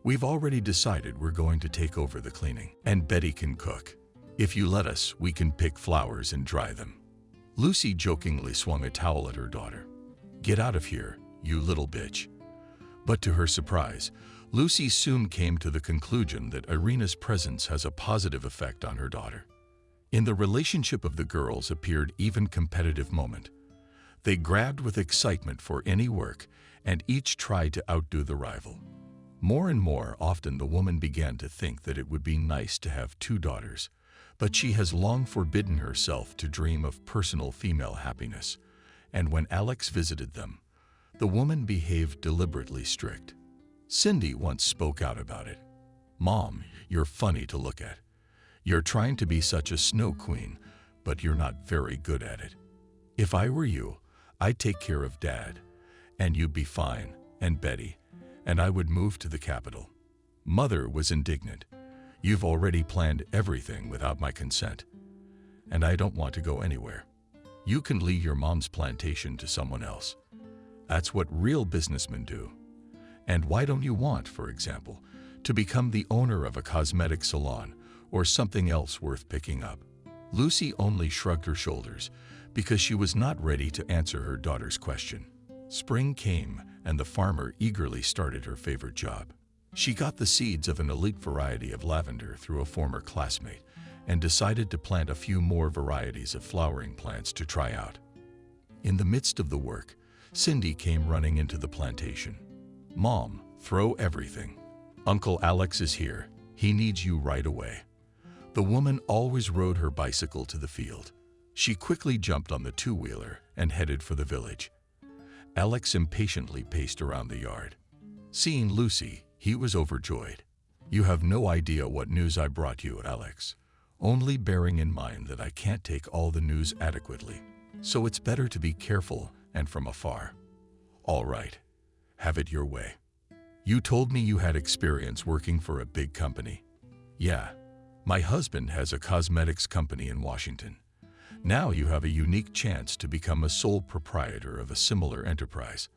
We've already decided we're going to take over the cleaning, and Betty can cook. If you let us, we can pick flowers and dry them." Lucy jokingly swung a towel at her daughter. "Get out of here, you little bitch." But to her surprise, Lucy soon came to the conclusion that Irina's presence has a positive effect on her daughter. In the relationship of the girls appeared even competitive moment. They grabbed with excitement for any work, and each tried to outdo the rival. More and more often the woman began to think that it would be nice to have 2 daughters, but she has long forbidden herself to dream of personal female happiness, and when Alex visited them, the woman behaved deliberately strict. Cindy once spoke out about it. "Mom, you're funny to look at. You're trying to be such a snow queen, but you're not very good at it. If I were you, I'd take care of Dad, and you'd be fine, and Betty, and I would move to the capital." Mother was indignant. "You've already planned everything without my consent, and I don't want to go anywhere. You can leave your mom's plantation to someone else. That's what real businessmen do. And why don't you want, for example, to become the owner of a cosmetic salon or something else worth picking up?" Lucy only shrugged her shoulders because she was not ready to answer her daughter's question. Spring came, and the farmer eagerly started her favorite job. She got the seeds of an elite variety of lavender through a former classmate and decided to plant a few more varieties of flowering plants to try out. In the midst of the work, Cindy came running into the plantation. "Mom, throw everything. Uncle Alex is here. He needs you right away." The woman always rode her bicycle to the field. She quickly jumped on the two-wheeler and headed for the village. Alex impatiently paced around the yard. Seeing Lucy, he was overjoyed. "You have no idea what news I brought you, Alex. Only bearing in mind that I can't take all the news adequately, so it's better to be careful and from afar." "All right, have it your way. You told me you had experience working for a big company." "Yeah, my husband has a cosmetics company in Washington. Now you have a unique chance to become a sole proprietor of a similar enterprise.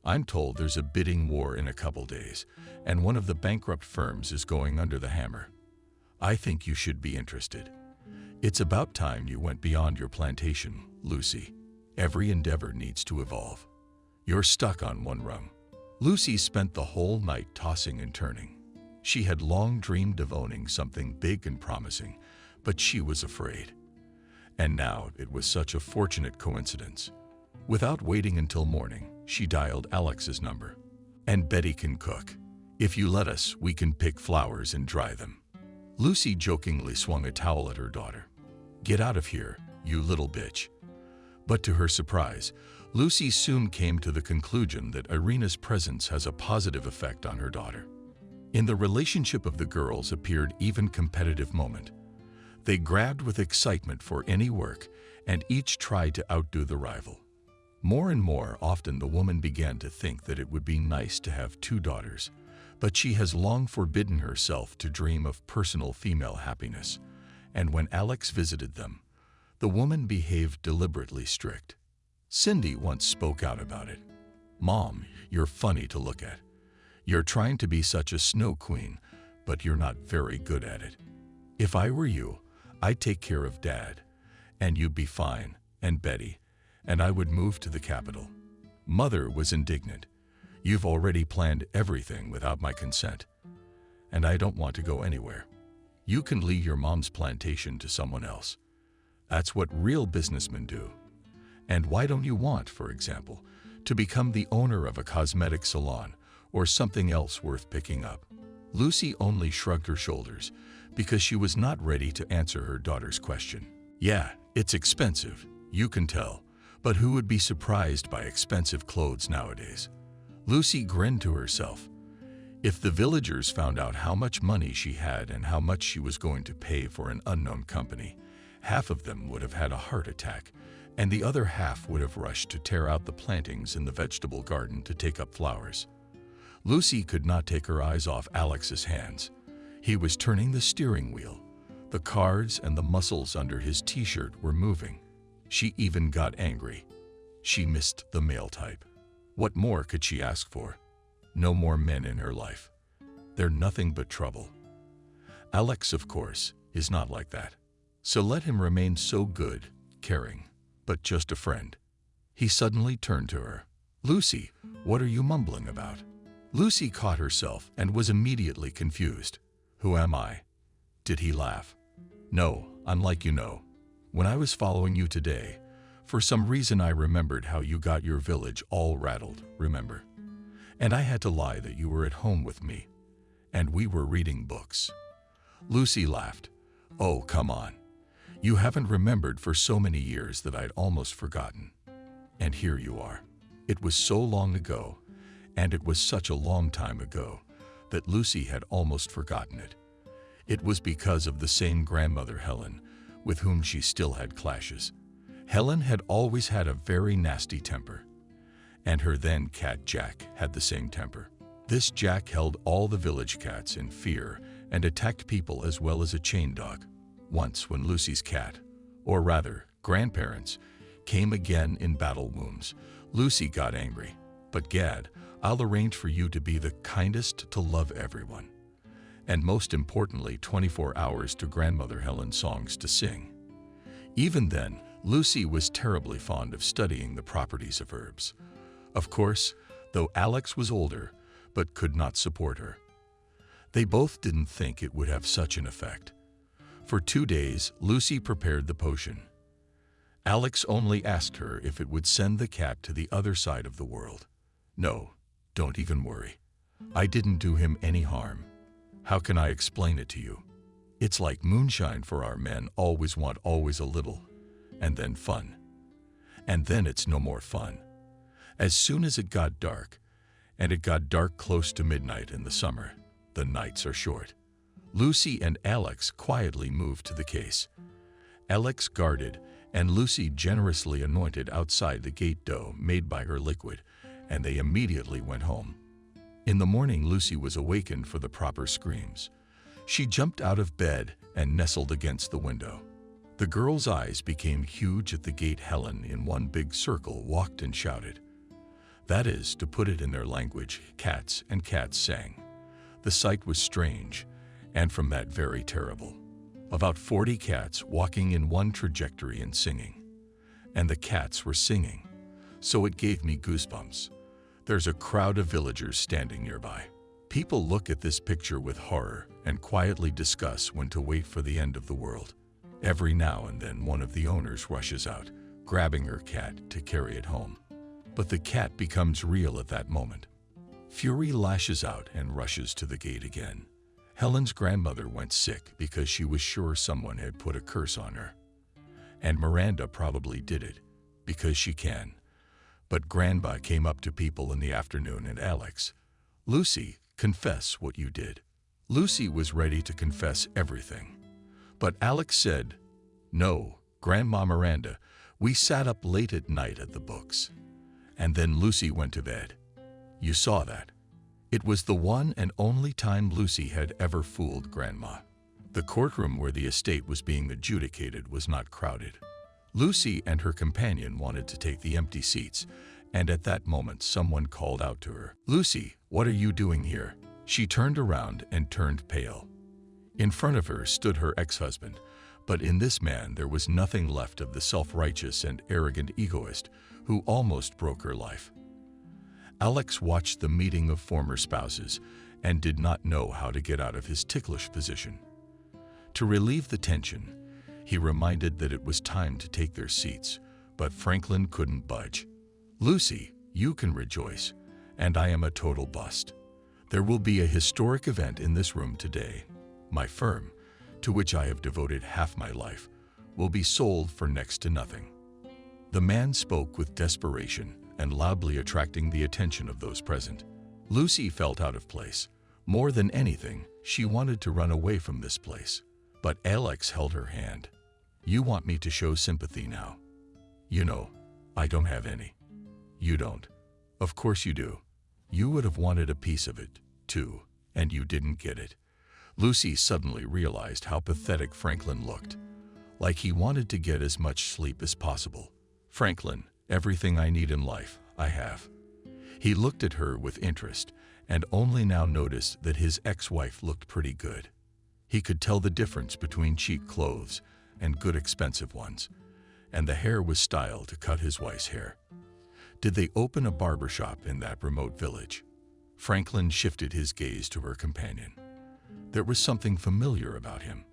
I'm told there's a bidding war in a couple days, and one of the bankrupt firms is going under the hammer. I think you should be interested. It's about time you went beyond your plantation, Lucy. Every endeavor needs to evolve. You're stuck on one rung." Lucy spent the whole night tossing and turning. She had long dreamed of owning something big and promising, but she was afraid. And now it was such a fortunate coincidence. Without waiting until morning, she dialed Alex's number. "And Betty can cook. If you let us, we can pick flowers and dry them." Lucy jokingly swung a towel at her daughter. "Get out of here, you little bitch." But to her surprise, Lucy soon came to the conclusion that Irina's presence has a positive effect on her daughter. In the relationship of the girls appeared even competitive moment. They grabbed with excitement for any work, and each tried to outdo the rival. More and more often the woman began to think that it would be nice to have two daughters, but she has long forbidden herself to dream of personal female happiness, and when Alex visited them, the woman behaved deliberately strict. Cindy once spoke out about it. "Mom, you're funny to look at. You're trying to be such a snow queen, but you're not very good at it. If I were you, I'd take care of Dad, and you'd be fine, and Betty, and I would move to the capital." Mother was indignant. "You've already planned everything without my consent, and I don't want to go anywhere. You can leave your mom's plantation to someone else. That's what real businessmen do. And why don't you want, for example, to become the owner of a cosmetic salon or something else worth picking up?" Lucy only shrugged her shoulders because she was not ready to answer her daughter's question. "Yeah, it's expensive, you can tell, but who would be surprised by expensive clothes nowadays?" Lucy grinned to herself. If the villagers found out how much money she had and how much she was going to pay for an unknown company, half of them would have had a heart attack, and the other half would have rushed to tear out the plantings in the vegetable garden to take up flowers. Lucy could not take her eyes off Alex's hands. He was turning the steering wheel. The cards and the muscles under his t-shirt were moving. She even got angry. She missed the male type. What more could she ask for? No more men in her life. They're nothing but trouble. Alex, of course, is not like that. So let him remain so good, caring, but just a friend. He suddenly turned to her. "Lucy, what are you mumbling about?" Lucy caught herself and was immediately confused. "Who am I?" Did he laugh? "No, unlike you know. When I was following you today, for some reason I remembered how you got your village all rattled, remember? And I had to lie that you were at home with me, and we were reading books." Lucy laughed. "Oh, come on. You haven't remembered for so many years that I'd almost forgotten. And here you are. It was so long ago, and it was such a long time ago, that Lucy had almost forgotten it. It was because of the same grandmother, Helen, with whom she still had clashes. Helen had always had a very nasty temper, and her then cat Jack had the same temper. This Jack held all the village cats in fear and attacked people as well as a chain dog. Once when Lucy's cat, or rather grandparents, came again in battle wounds, Lucy got angry. But Gad, I'll arrange for you to be the kindest, to love everyone, and most importantly 24 hours to grandmother Helen songs to sing. Even then, Lucy was terribly fond of studying the properties of herbs. Of course, though Alex was older, but could not support her. They both didn't think it would have such an effect. For 2 days, Lucy prepared the potion. Alex only asked her if it would send the cat to the other side of the world. No, don't even worry. I didn't do him any harm. How can I explain it to you? It's like moonshine for our men always want always a little, and then fun. And then it's no more fun. As soon as it got dark, and it got dark close to midnight in the summer, the nights are short, Lucy and Alex quietly moved to the case. Alex guarded, and Lucy generously anointed outside the gate dough made by her liquid, and they immediately went home. In the morning, Lucy was awakened for the proper screams. She jumped out of bed and nestled against the window. The girl's eyes became huge at the gate. Helen, in one big circle, walked and shouted. That is, to put it in their language, cats and cats sang. The sight was strange, and from that very terrible. About 40 cats walking in one trajectory and singing. And the cats were singing, so it gave me goosebumps. There's a crowd of villagers standing nearby. People look at this picture with horror and quietly discuss when to wait for the end of the world. Every now and then one of the owners rushes out, grabbing her cat to carry it home. But the cat becomes real at that moment. Fury lashes out and rushes to the gate again. Helen's grandmother went sick because she was sure someone had put a curse on her. And Miranda probably did it, because she can. But Grandpa came up to people in the afternoon and Alex, Lucy, confess what you did. Lucy was ready to confess everything. But Alex said, no, Grandma Miranda, we sat up late at night at the books. And then Lucy went to bed. You saw that. It was the one and only time Lucy had ever fooled Grandma. The courtroom where the estate was being adjudicated was not crowded. Lucy and her companion wanted to take the empty seats, and at that moment someone called out to her, Lucy, what are you doing here? She turned around and turned pale. In front of her stood her ex-husband, but in this man there was nothing left of the self-righteous and arrogant egoist who almost broke her life. Alex watched the meeting of former spouses and did not know how to get out of his ticklish position. To relieve the tension, he reminded that it was time to take their seats, but Franklin couldn't budge. Lucy, you can rejoice, and I am a total bust. There will be a historic event in this room today. My firm, to which I have devoted half my life, will be sold for next to nothing. The man spoke with desperation and loudly, attracting the attention of those present. Lucy felt out of place. More than anything, she wanted to run away from this place. But Alex held her hand. You want me to show sympathy now? You know, I don't have any. You don't. Of course you do. You would have wanted a piece of it, too, and you didn't get it. Lucy suddenly realized how pathetic Franklin looked, like he wanted to get as much sleep as possible. Franklin, everything I need in life, I have. He looked at her with interest and only now noticed that his ex-wife looked pretty good. He could tell the difference between cheap clothes and good expensive ones, and the hair was styled to cut his wife's hair. Did they open a barber shop in that remote village? Franklin shifted his gaze to her companion. There was something familiar about him.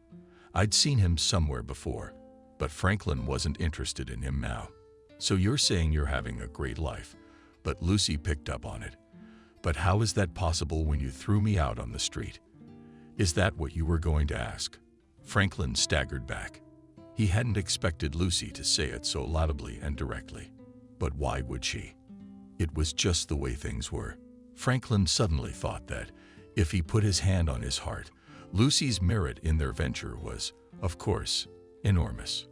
I'd seen him somewhere before, but Franklin wasn't interested in him now. So you're saying you're having a great life, but Lucy picked up on it. But how is that possible when you threw me out on the street? Is that what you were going to ask? Franklin staggered back. He hadn't expected Lucy to say it so laudably and directly. But why would she? It was just the way things were. Franklin suddenly thought that, If he put his hand on his heart, Lucy's merit in their venture was, of course, enormous.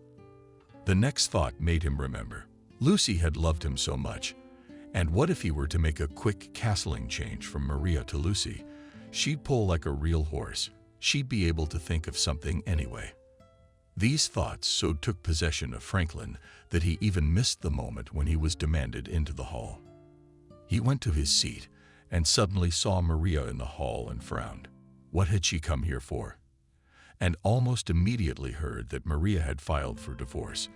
The next thought made him remember. Lucy had loved him so much, and what if he were to make a quick castling change from Maria to Lucy? She'd pull like a real horse. She'd be able to think of something anyway. These thoughts so took possession of Franklin that he even missed the moment when he was demanded into the hall. He went to his seat and suddenly saw Maria in the hall and frowned. What had she come here for? And almost immediately heard that Maria had filed for divorce,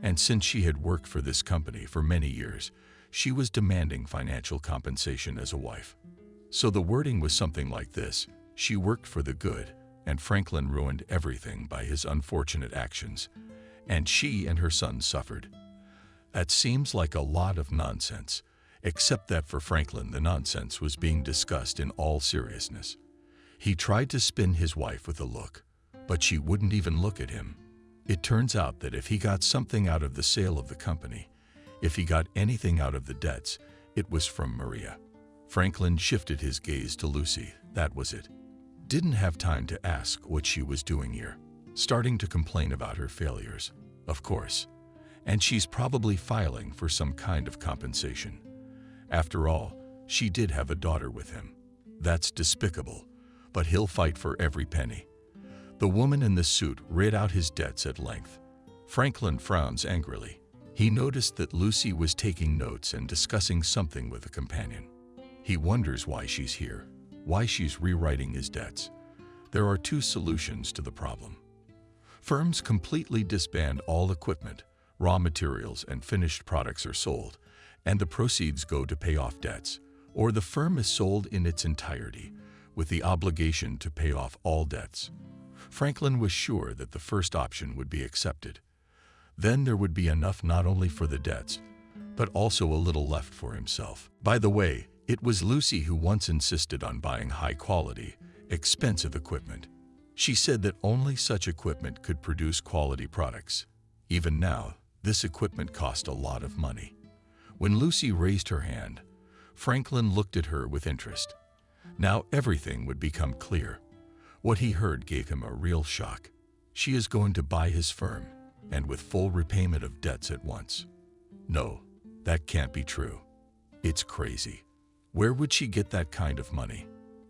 and since she had worked for this company for many years, she was demanding financial compensation as a wife. So the wording was something like this: she worked for the good, and Franklin ruined everything by his unfortunate actions, and she and her son suffered. That seems like a lot of nonsense, except that for Franklin the nonsense was being discussed in all seriousness. He tried to spin his wife with a look, but she wouldn't even look at him. It turns out that if he got something out of the sale of the company, if he got anything out of the debts, it was from Maria. Franklin shifted his gaze to Lucy. That was it. Didn't have time to ask what she was doing here. Starting to complain about her failures, of course. And she's probably filing for some kind of compensation. After all, she did have a daughter with him. That's despicable, but he'll fight for every penny. The woman in the suit read out his debts at length. Franklin frowns angrily. He noticed that Lucy was taking notes and discussing something with a companion. He wonders why she's here, why she's rewriting his debts. There are two solutions to the problem. Firms completely disband all equipment, raw materials, and finished products are sold, and the proceeds go to pay off debts, or the firm is sold in its entirety, with the obligation to pay off all debts. Franklin was sure that the first option would be accepted. Then there would be enough not only for the debts, but also a little left for himself. By the way, it was Lucy who once insisted on buying high-quality, expensive equipment. She said that only such equipment could produce quality products. Even now, this equipment cost a lot of money. When Lucy raised her hand, Franklin looked at her with interest. Now everything would become clear. What he heard gave him a real shock. She is going to buy his firm, and with full repayment of debts at once. No, that can't be true. It's crazy. Where would she get that kind of money?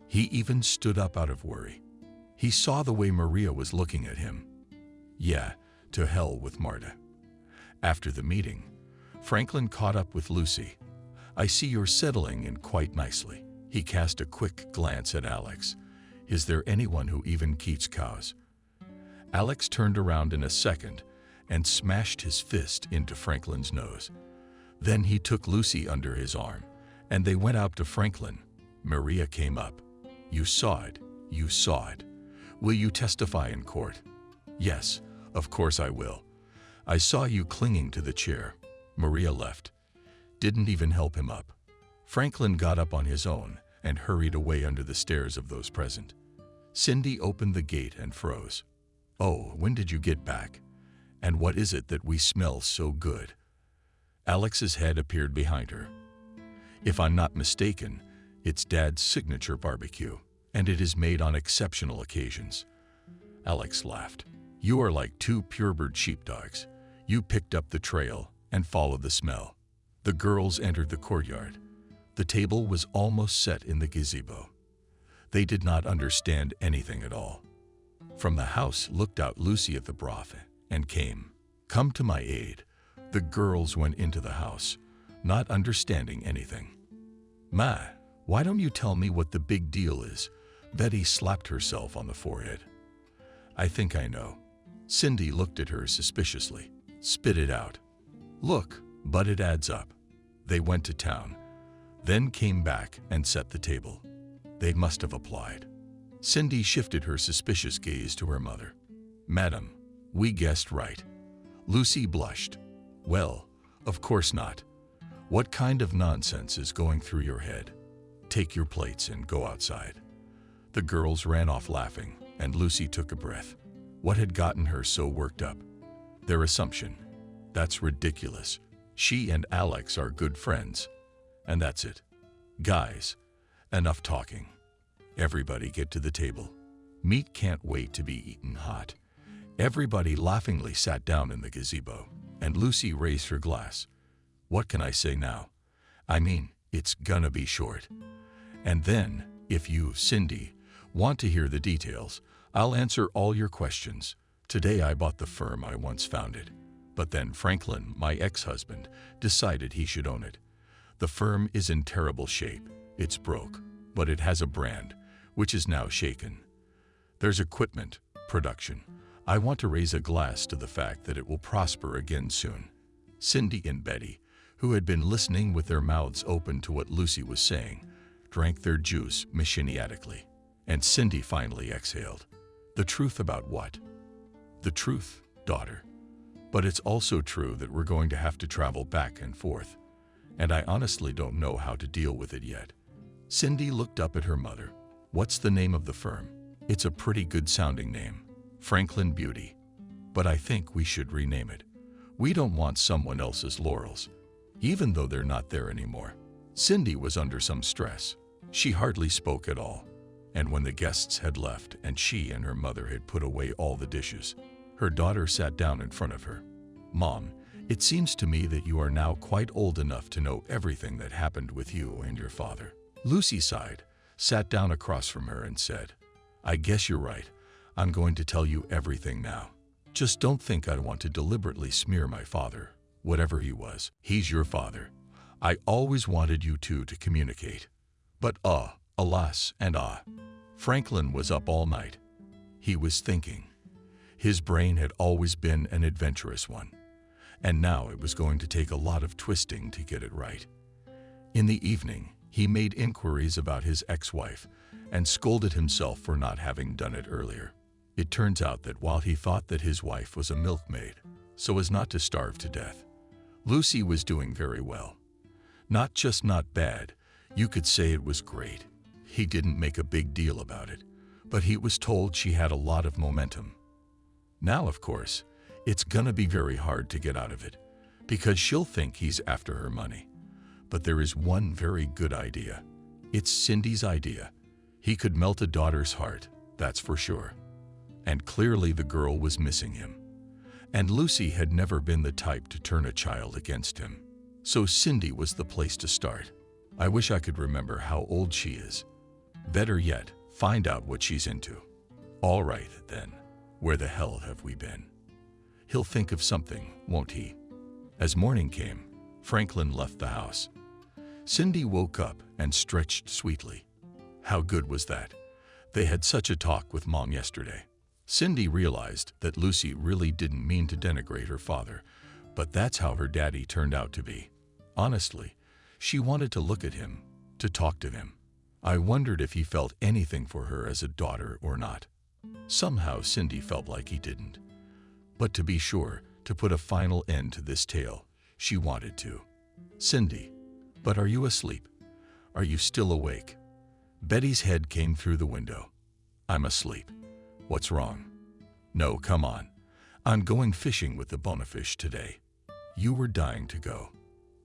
He even stood up out of worry. He saw the way Maria was looking at him. Yeah, to hell with Marta. After the meeting, Franklin caught up with Lucy. I see you're settling in quite nicely. He cast a quick glance at Alex. Is there anyone who even keeps cows? Alex turned around in a second and smashed his fist into Franklin's nose. Then he took Lucy under his arm, and they went out to Franklin. Maria came up. You saw it. You saw it. Will you testify in court? Yes, of course I will. I saw you clinging to the chair. Maria left. Didn't even help him up. Franklin got up on his own and hurried away under the stares of those present. Cindy opened the gate and froze. Oh, when did you get back? And what is it that we smell so good? Alex's head appeared behind her. If I'm not mistaken, it's Dad's signature barbecue, and it is made on exceptional occasions. Alex laughed. You are like two purebred sheepdogs. You picked up the trail and followed the smell. The girls entered the courtyard. The table was almost set in the gazebo. They did not understand anything at all. From the house looked out Lucy at the broth and came. Come to my aid. The girls went into the house, not understanding anything. Ma, why don't you tell me what the big deal is? Betty slapped herself on the forehead. I think I know. Cindy looked at her suspiciously. Spit it out. Look, but it adds up. They went to town, then came back and set the table. They must have applied. Cindy shifted her suspicious gaze to her mother. Madam, we guessed right. Lucy blushed. Well, of course not. What kind of nonsense is going through your head? Take your plates and go outside. The girls ran off laughing, and Lucy took a breath. What had gotten her so worked up? Their assumption. That's ridiculous. She and Alex are good friends. And that's it. Guys, enough talking. Everybody get to the table. Meat can't wait to be eaten hot. Everybody laughingly sat down in the gazebo, and Lucy raised her glass. What can I say now? I mean, it's gonna be short. And then, if you, Cindy, want to hear the details, I'll answer all your questions. Today I bought the firm I once founded. But then Franklin, my ex-husband, decided he should own it. The firm is in terrible shape. It's broke, but it has a brand, which is now shaken. There's equipment, production. I want to raise a glass to the fact that it will prosper again soon. Cindy and Betty, who had been listening with their mouths open to what Lucy was saying, drank their juice machiniatically. And Cindy finally exhaled. The truth about what? The truth, daughter. But it's also true that we're going to have to travel back and forth. And I honestly don't know how to deal with it yet. Cindy looked up at her mother. What's the name of the firm? It's a pretty good sounding name. Franklin Beauty. But I think we should rename it. We don't want someone else's laurels, even though they're not there anymore. Cindy was under some stress. She hardly spoke at all. And when the guests had left and she and her mother had put away all the dishes, her daughter sat down in front of her. Mom, it seems to me that you are now quite old enough to know everything that happened with you and your father. Lucy sighed, sat down across from her and said, I guess you're right. I'm going to tell you everything now. Just don't think I want to deliberately smear my father, whatever he was. He's your father. I always wanted you two to communicate. But alas and Franklin was up all night. He was thinking. His brain had always been an adventurous one, and now it was going to take a lot of twisting to get it right. In the evening, he made inquiries about his ex-wife and scolded himself for not having done it earlier. It turns out that while he thought that his wife was a milkmaid, so as not to starve to death, Lucy was doing very well. Not just not bad, you could say it was great. He didn't make a big deal about it, but he was told she had a lot of momentum. Now, of course, it's gonna be very hard to get out of it, because she'll think he's after her money. But there is one very good idea. It's Cindy's idea. He could melt a daughter's heart, that's for sure. And clearly the girl was missing him. And Lucy had never been the type to turn a child against him. So Cindy was the place to start. I wish I could remember how old she is. Better yet, find out what she's into. All right, then. Where the hell have we been? He'll think of something, won't he? As morning came, Franklin left the house. Cindy woke up and stretched sweetly. How good was that? They had such a talk with Mom yesterday. Cindy realized that Lucy really didn't mean to denigrate her father, but that's how her daddy turned out to be. Honestly, she wanted to look at him, to talk to him. I wondered if he felt anything for her as a daughter or not. Somehow Cindy felt like he didn't. But to be sure, to put a final end to this tale, she wanted to. Cindy, but are you asleep? Are you still awake? Betty's head came through the window. I'm asleep. What's wrong? No, come on. I'm going fishing with the bonefish today. You were dying to go.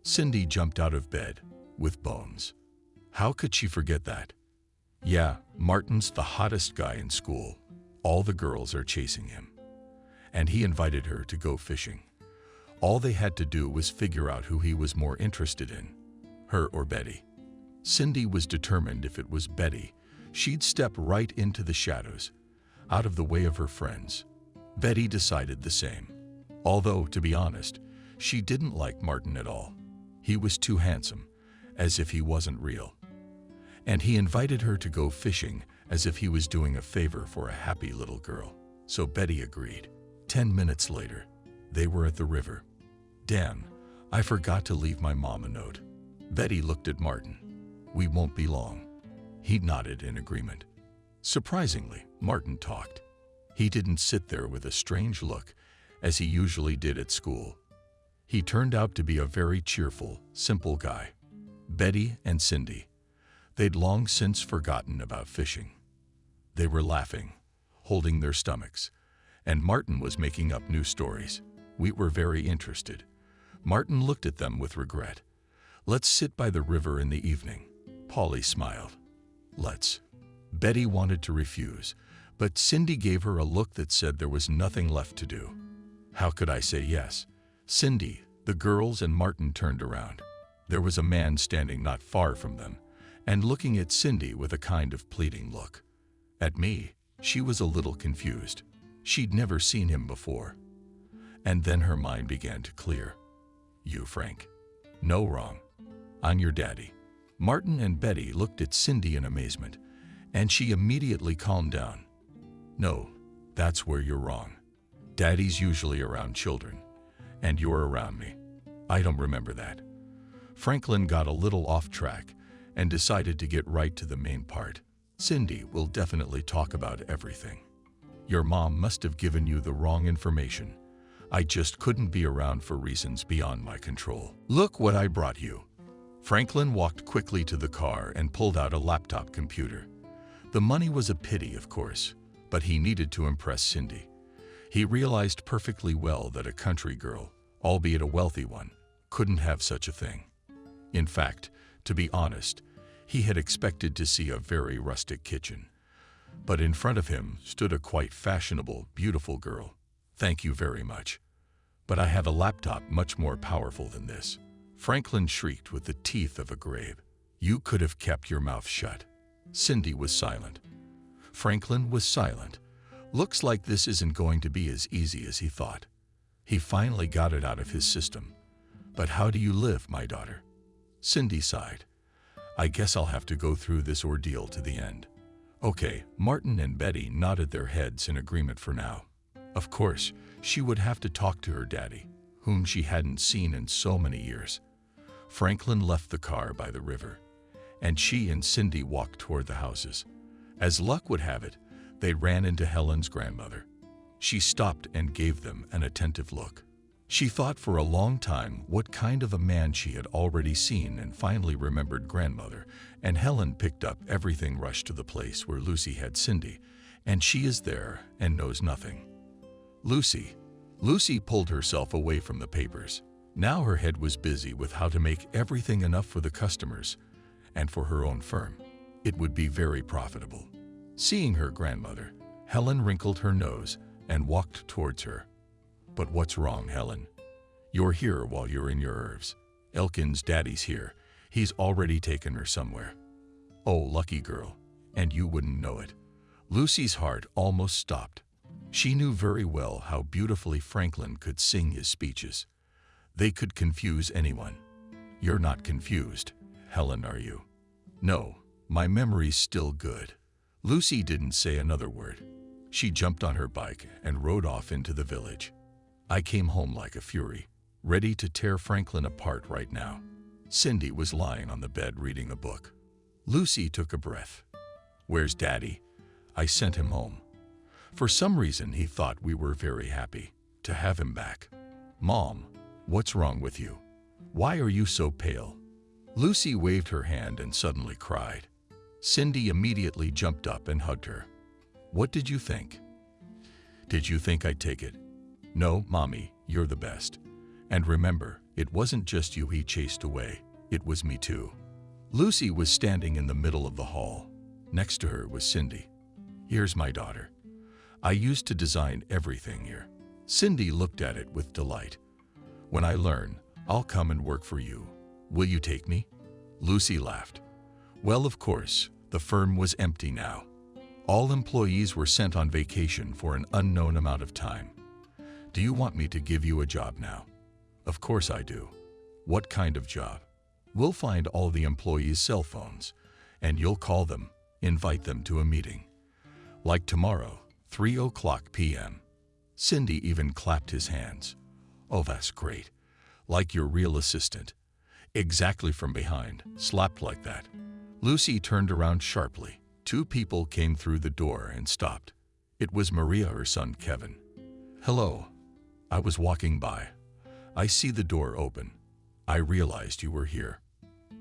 Cindy jumped out of bed, with Bones. How could she forget that? Yeah, Martin's the hottest guy in school. All the girls are chasing him. And he invited her to go fishing. All they had to do was figure out who he was more interested in, her or Betty. Cindy was determined if it was Betty, she'd step right into the shadows, out of the way of her friends. Betty decided the same. Although, to be honest, she didn't like Martin at all. He was too handsome, as if he wasn't real. And he invited her to go fishing as if he was doing a favor for a happy little girl. So Betty agreed. 10 minutes later, they were at the river. Damn, I forgot to leave my mom a note. Betty looked at Martin. We won't be long. He nodded in agreement. Surprisingly, Martin talked. He didn't sit there with a strange look, as he usually did at school. He turned out to be a very cheerful, simple guy. Betty and Cindy, they'd long since forgotten about fishing. They were laughing, holding their stomachs, and Martin was making up new stories. We were very interested. Martin looked at them with regret. Let's sit by the river in the evening. Polly smiled. Let's. Betty wanted to refuse, but Cindy gave her a look that said there was nothing left to do. How could I say yes? Cindy, the girls, and Martin turned around. There was a man standing not far from them and looking at Cindy with a kind of pleading look. At me, she was a little confused. She'd never seen him before. And then her mind began to clear. You, Frank? No, wrong. I'm your daddy. Martin and Betty looked at Cindy in amazement, and she immediately calmed down. No, that's where you're wrong. Daddy's usually around children, and you're around me. I don't remember that. Franklin got a little off track and decided to get right to the main part. Cindy will definitely talk about everything. Your mom must have given you the wrong information. I just couldn't be around for reasons beyond my control. Look what I brought you. Franklin walked quickly to the car and pulled out a laptop computer. The money was a pity, of course, but he needed to impress Cindy. He realized perfectly well that a country girl, albeit a wealthy one, couldn't have such a thing. In fact, to be honest, he had expected to see a very rustic kitchen. But in front of him stood a quite fashionable, beautiful girl. Thank you very much. But I have a laptop much more powerful than this. Franklin shrieked with the teeth of a grave. You could have kept your mouth shut. Cindy was silent. Franklin was silent. Looks like this isn't going to be as easy as he thought. He finally got it out of his system. But how do you live, my daughter? Cindy sighed. I guess I'll have to go through this ordeal to the end. Okay, Martin and Betty nodded their heads in agreement for now. Of course, she would have to talk to her daddy, whom she hadn't seen in so many years. Franklin left the car by the river, and she and Cindy walked toward the houses. As luck would have it, they ran into Helen's grandmother. She stopped and gave them an attentive look. She thought for a long time what kind of a man she had already seen and finally remembered grandmother, and Helen picked up everything, rushed to the place where Lucy had Cindy, and she is there and knows nothing. Lucy pulled herself away from the papers. Now her head was busy with how to make everything enough for the customers and for her own firm. It would be very profitable. Seeing her grandmother, Helen wrinkled her nose and walked towards her. But what's wrong, Helen? You're here while you're in your herbs. Elkin's daddy's here. He's already taken her somewhere. Oh, lucky girl. And you wouldn't know it. Lucy's heart almost stopped. She knew very well how beautifully Franklin could sing his speeches. They could confuse anyone. You're not confused, Helen, are you? No, my memory's still good. Lucy didn't say another word. She jumped on her bike and rode off into the village. I came home like a fury, ready to tear Franklin apart right now. Cindy was lying on the bed reading a book. Lucy took a breath. Where's Daddy? I sent him home. For some reason, he thought we were very happy to have him back. Mom, what's wrong with you? Why are you so pale? Lucy waved her hand and suddenly cried. Cindy immediately jumped up and hugged her. What did you think? Did you think I'd take it? No, Mommy, you're the best. And remember, it wasn't just you he chased away. It was me too. Lucy was standing in the middle of the hall. Next to her was Cindy. Here's my daughter. I used to design everything here. Cindy looked at it with delight. When I learn, I'll come and work for you. Will you take me? Lucy laughed. Well, of course, the firm was empty now. All employees were sent on vacation for an unknown amount of time. Do you want me to give you a job now? Of course I do. What kind of job? We'll find all the employees' cell phones, and you'll call them, invite them to a meeting. Like tomorrow, 3:00 p.m. Cindy even clapped his hands. Oh, that's great. Like your real assistant. Exactly, from behind, slapped like that. Lucy turned around sharply. Two people came through the door and stopped. It was Maria, her son Kevin. Hello. I was walking by. I see the door open. I realized you were here.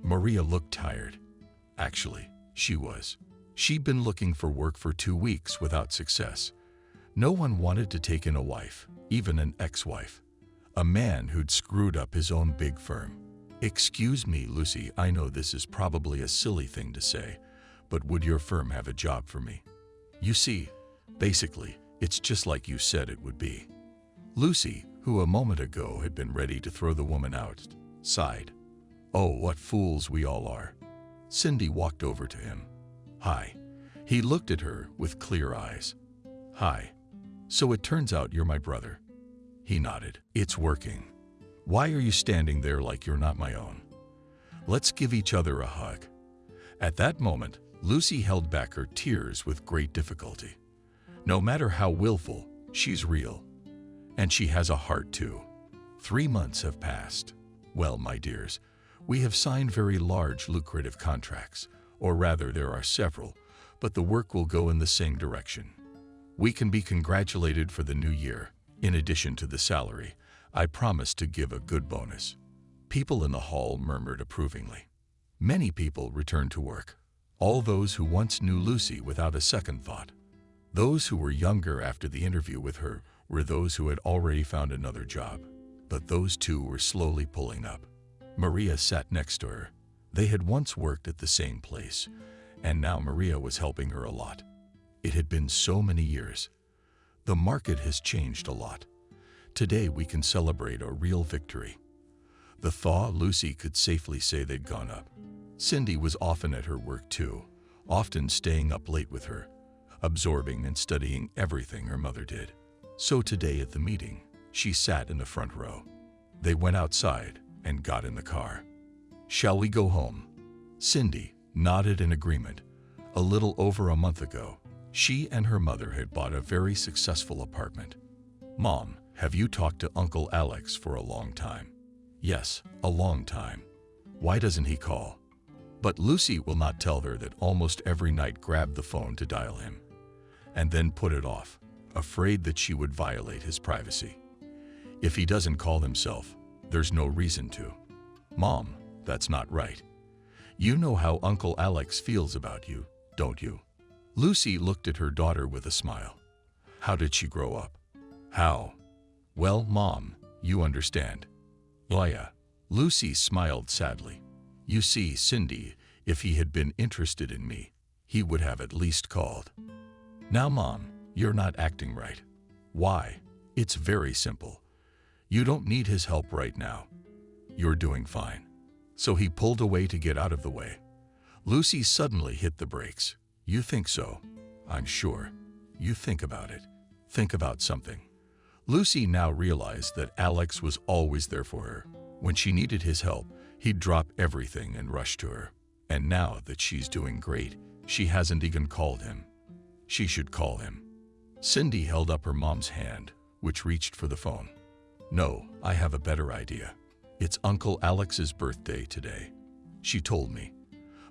Maria looked tired. Actually, she was. She'd been looking for work for 2 weeks without success. No one wanted to take in a wife, even an ex-wife. A man who'd screwed up his own big firm. Excuse me, Lucy, I know this is probably a silly thing to say, But would your firm have a job for me? You see, basically, it's just like you said it would be. Lucy, who a moment ago had been ready to throw the woman out, sighed. Oh, what fools we all are. Cindy walked over to him. Hi. He looked at her with clear eyes. Hi. So it turns out you're my brother. He nodded. It's working. Why are you standing there like you're not my own? Let's give each other a hug. At that moment, Lucy held back her tears with great difficulty. No matter how willful, she's real. And she has a heart too. 3 months have passed. Well, my dears, we have signed very large, lucrative contracts, or rather there are several, but the work will go in the same direction. We can be congratulated for the new year. In addition to the salary, I promise to give a good bonus. People in the hall murmured approvingly. Many people returned to work. All those who once knew Lucy without a second thought. Those who were younger after the interview with her were those who had already found another job. But those two were slowly pulling up. Maria sat next to her. They had once worked at the same place, and now Maria was helping her a lot. It had been so many years. The market has changed a lot. Today we can celebrate a real victory. The thought Lucy could safely say they'd gone up. Cindy was often at her work too, often staying up late with her, absorbing and studying everything her mother did. So today at the meeting, she sat in the front row. They went outside and got in the car. Shall we go home? Cindy nodded in agreement. A little over a month ago, she and her mother had bought a very successful apartment. Mom, have you talked to Uncle Alex for a long time? Yes, a long time. Why doesn't he call? But Lucy will not tell her that almost every night grabbed the phone to dial him, and then put it off, afraid that she would violate his privacy. If he doesn't call himself, there's no reason to. Mom, that's not right. You know how Uncle Alex feels about you, don't you? Lucy looked at her daughter with a smile. How did she grow up? How? Well, Mom, you understand. Oh yeah. Lucy smiled sadly. You see, Cindy, if he had been interested in me, he would have at least called. Now, Mom, you're not acting right. Why? It's very simple. You don't need his help right now. You're doing fine. So he pulled away to get out of the way. Lucy suddenly hit the brakes. You think so? I'm sure. You think about it. Think about something. Lucy now realized that Alex was always there for her. When she needed his help, he'd drop everything and rush to her. And now that she's doing great, she hasn't even called him. She should call him. Cindy held up her mom's hand, which reached for the phone. No, I have a better idea. It's Uncle Alex's birthday today. She told me.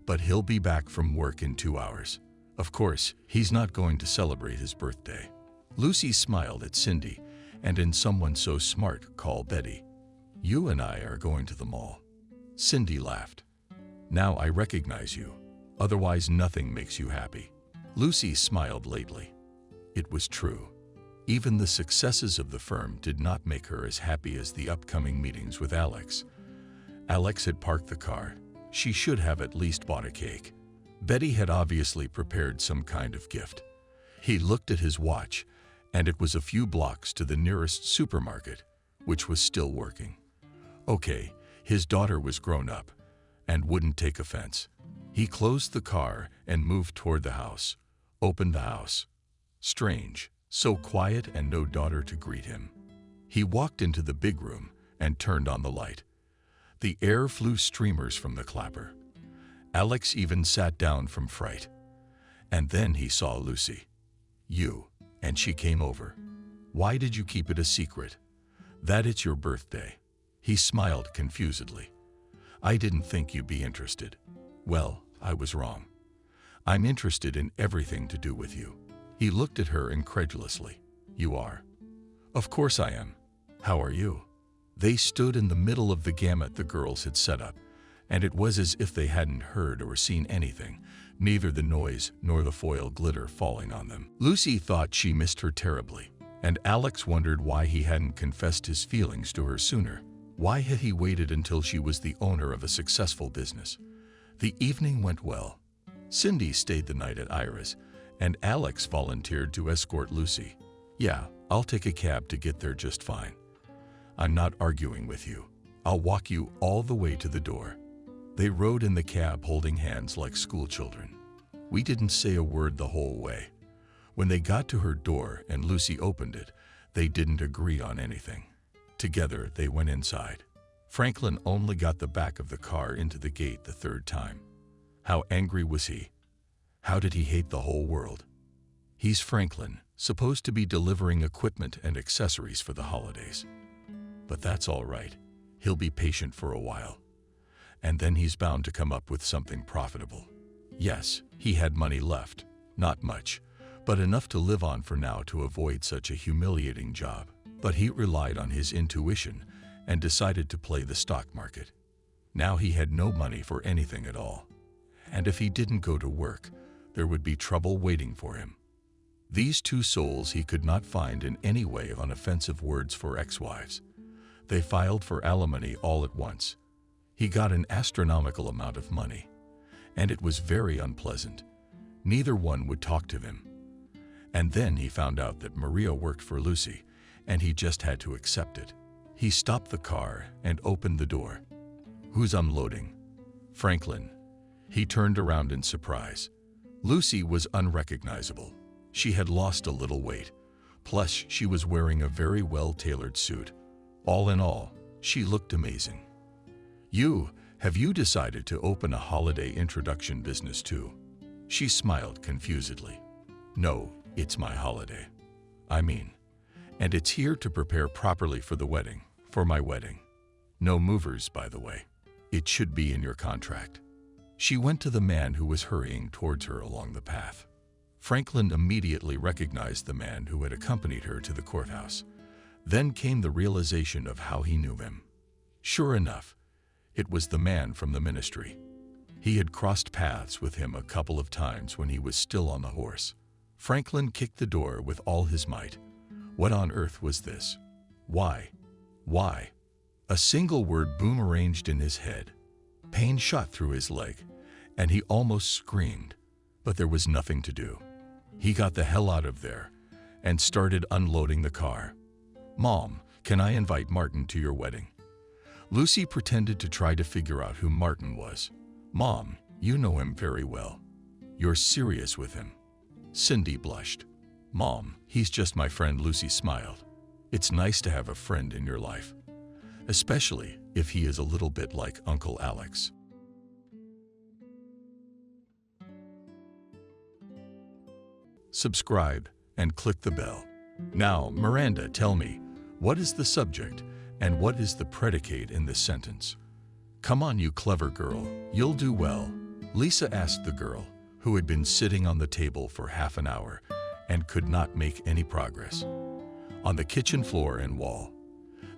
But he'll be back from work in 2 hours. Of course, he's not going to celebrate his birthday. Lucy smiled at Cindy, and in someone so smart, call Betty. You and I are going to the mall. Cindy laughed. Now I recognize you. Otherwise nothing makes you happy. Lucy smiled lately. It was true. Even the successes of the firm did not make her as happy as the upcoming meetings with Alex. Alex had parked the car. She should have at least bought a cake. Betty had obviously prepared some kind of gift. He looked at his watch, and it was a few blocks to the nearest supermarket, which was still working. Okay, his daughter was grown up and wouldn't take offense. He closed the car and moved toward the house, opened the house. Strange, so quiet and no daughter to greet him. He walked into the big room and turned on the light. The air flew streamers from the clapper. Alex even sat down from fright. And then he saw Lucy. You, and she came over. Why did you keep it a secret? That it's your birthday. He smiled confusedly. I didn't think you'd be interested. Well, I was wrong. I'm interested in everything to do with you. He looked at her incredulously. You are? Of course I am. How are you? They stood in the middle of the gamut the girls had set up, and it was as if they hadn't heard or seen anything, neither the noise nor the foil glitter falling on them. Lucy thought she missed her terribly, and Alex wondered why he hadn't confessed his feelings to her sooner. Why had he waited until she was the owner of a successful business? The evening went well. Cindy stayed the night at Ira's, and Alex volunteered to escort Lucy. Yeah, I'll take a cab to get there just fine. I'm not arguing with you. I'll walk you all the way to the door. They rode in the cab holding hands like schoolchildren. We didn't say a word the whole way. When they got to her door and Lucy opened it, they didn't agree on anything. Together, they went inside. Franklin only got the back of the car into the gate the third time. How angry was he? How did he hate the whole world? He's Franklin, supposed to be delivering equipment and accessories for the holidays. But that's all right. He'll be patient for a while. And then he's bound to come up with something profitable. Yes, he had money left. Not much, but enough to live on for now to avoid such a humiliating job. But he relied on his intuition and decided to play the stock market. Now he had no money for anything at all. And if he didn't go to work, there would be trouble waiting for him. These two souls he could not find in any way on offensive words for ex-wives. They filed for alimony all at once. He got an astronomical amount of money, and it was very unpleasant. Neither one would talk to him. And then he found out that Maria worked for Lucy, and he just had to accept it. He stopped the car and opened the door. Who's unloading? Franklin. He turned around in surprise. Lucy was unrecognizable. She had lost a little weight. Plus, she was wearing a very well-tailored suit. All in all, she looked amazing. Have you decided to open a holiday introduction business too? She smiled confusedly. No, it's my holiday. And it's here to prepare properly for the wedding, for my wedding. No movers, by the way. It should be in your contract. She went to the man who was hurrying towards her along the path. Franklin immediately recognized the man who had accompanied her to the courthouse. Then came the realization of how he knew him. Sure enough, it was the man from the ministry. He had crossed paths with him a couple of times when he was still on the horse. Franklin kicked the door with all his might. What on earth was this? Why? A single word boomeranged in his head. Pain shot through his leg, and he almost screamed, but there was nothing to do. He got the hell out of there and started unloading the car. Mom, can I invite Martin to your wedding? Lucy pretended to try to figure out who Martin was. Mom, you know him very well. You're serious with him. Cindy blushed. Mom, he's just my friend. Lucy smiled. It's nice to have a friend in your life, especially if he is a little bit like Uncle Alex. Subscribe and click the bell. Now, Miranda, tell me, what is the subject and what is the predicate in this sentence? Come on, you clever girl, you'll do well. Lisa asked the girl, who had been sitting on the table for half an hour and could not make any progress. On the kitchen floor and wall,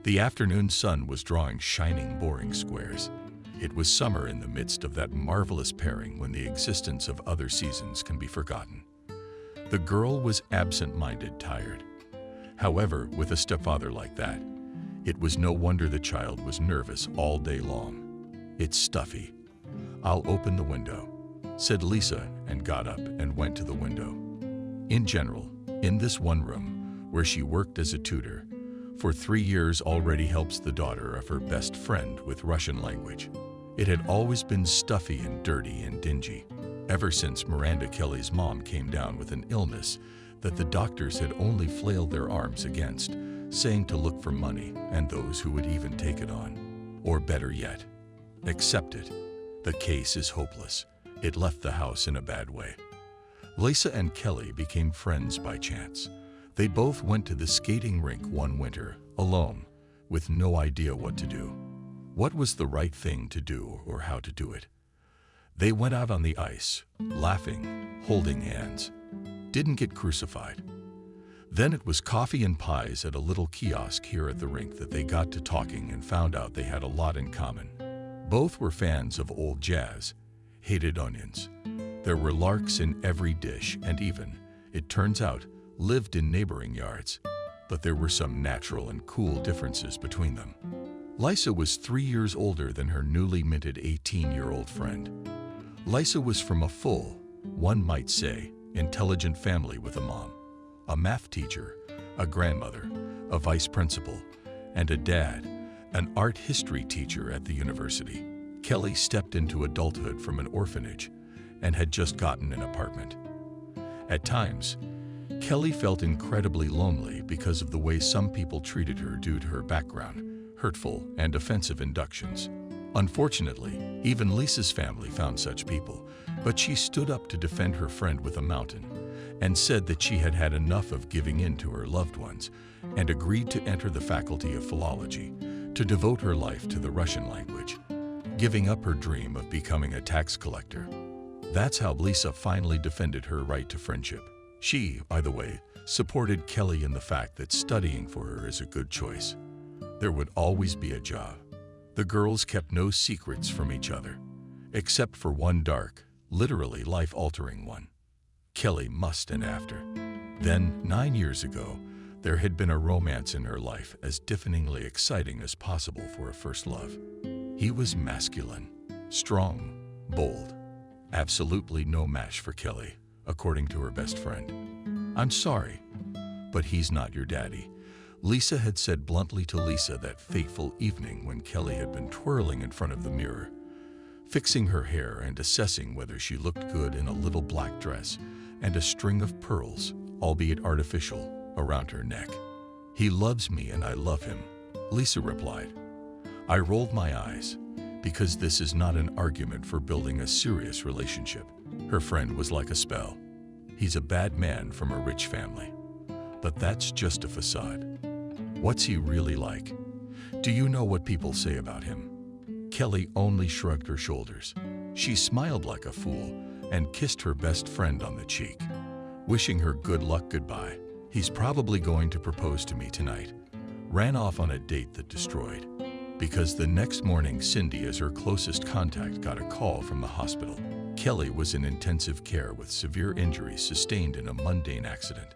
the afternoon sun was drawing shining, boring squares. It was summer in the midst of that marvelous pairing when the existence of other seasons can be forgotten. The girl was absent-minded, tired. However, with a stepfather like that, it was no wonder the child was nervous all day long. It's stuffy. I'll open the window, said Lisa, and got up and went to the window. In general, in this one room, where she worked as a tutor, for 3 years already helps the daughter of her best friend with Russian language. It had always been stuffy and dirty and dingy, ever since Miranda Kelly's mom came down with an illness that the doctors had only flailed their arms against, saying to look for money and those who would even take it on. Or better yet, accept it. The case is hopeless. It left the house in a bad way. Lisa and Kelly became friends by chance. They both went to the skating rink one winter, alone, with no idea what to do. What was the right thing to do or how to do it? They went out on the ice, laughing, holding hands. Didn't get crucified. Then it was coffee and pies at a little kiosk here at the rink that they got to talking and found out they had a lot in common. Both were fans of old jazz, hated onions. There were larks in every dish and even, it turns out, lived in neighboring yards. But there were some natural and cool differences between them. Lisa was 3 years older than her newly minted 18-year-old friend. Lisa was from a full, One might say, intelligent family with a mom, a math teacher, a grandmother, a vice principal, and a dad, an art history teacher at the university. Kelly stepped into adulthood from an orphanage and had just gotten an apartment. At times, Kelly felt incredibly lonely because of the way some people treated her due to her background, hurtful and offensive inductions. Unfortunately, even Lisa's family found such people, but she stood up to defend her friend with a mountain and said that she had had enough of giving in to her loved ones and agreed to enter the faculty of philology to devote her life to the Russian language, giving up her dream of becoming a tax collector. That's how Lisa finally defended her right to friendship. She, by the way, supported Kelly in the fact that studying for her is a good choice. There would always be a job. The girls kept no secrets from each other, except for one dark, literally life-altering one. Kelly must and after. Then, 9 years ago, there had been a romance in her life as deafeningly exciting as possible for a first love. He was masculine, strong, bold. Absolutely no match for Kelly, according to her best friend. "I'm sorry, but he's not your daddy," Lisa had said bluntly to Lisa that fateful evening when Kelly had been twirling in front of the mirror, fixing her hair and assessing whether she looked good in a little black dress and a string of pearls, albeit artificial, around her neck. "He loves me and I love him," Lisa replied. I rolled my eyes, because this is not an argument for building a serious relationship. Her friend was like a spell. "He's a bad man from a rich family. But that's just a facade. What's he really like? Do you know what people say about him?" Kelly only shrugged her shoulders. She smiled like a fool and kissed her best friend on the cheek, wishing her good luck goodbye. "He's probably going to propose to me tonight." Ran off on a date that destroyed. Because the next morning, Cindy, as her closest contact, got a call from the hospital. Kelly was in intensive care with severe injuries sustained in a mundane accident.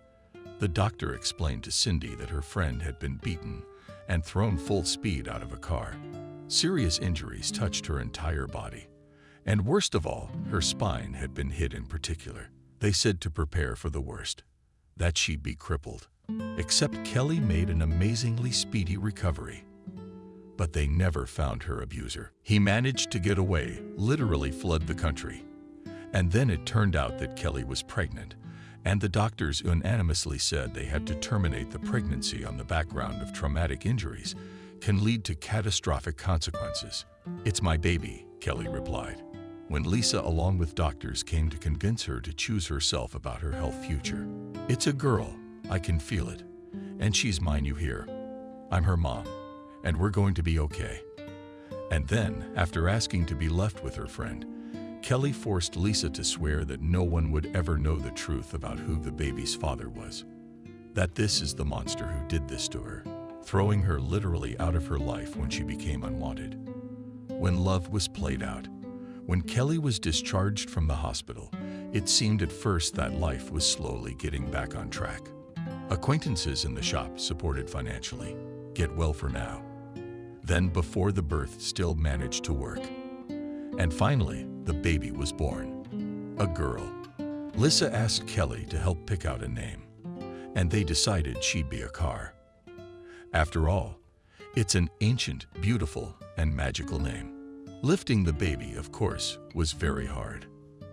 The doctor explained to Cindy that her friend had been beaten and thrown full speed out of a car. Serious injuries touched her entire body. And worst of all, her spine had been hit in particular. They said to prepare for the worst, that she'd be crippled. Except Kelly made an amazingly speedy recovery. But they never found her abuser. He managed to get away, literally fled the country. And then it turned out that Kelly was pregnant, and the doctors unanimously said they had to terminate the pregnancy on the background of traumatic injuries can lead to catastrophic consequences. "It's my baby," Kelly replied, when Lisa, along with doctors, came to convince her to choose herself about her health future. "It's a girl, I can feel it, and she's mine, you hear? I'm her mom, and we're going to be okay." And then, after asking to be left with her friend, Kelly forced Lisa to swear that no one would ever know the truth about who the baby's father was. That this is the monster who did this to her, throwing her literally out of her life when she became unwanted. When love was played out, when Kelly was discharged from the hospital, it seemed at first that life was slowly getting back on track. Acquaintances in the shop supported financially. Get well for now. Then, before the birth, still managed to work. And finally, the baby was born. A girl. Lisa asked Kelly to help pick out a name, and they decided she'd be a car. After all, it's an ancient, beautiful, and magical name. Lifting the baby, of course, was very hard.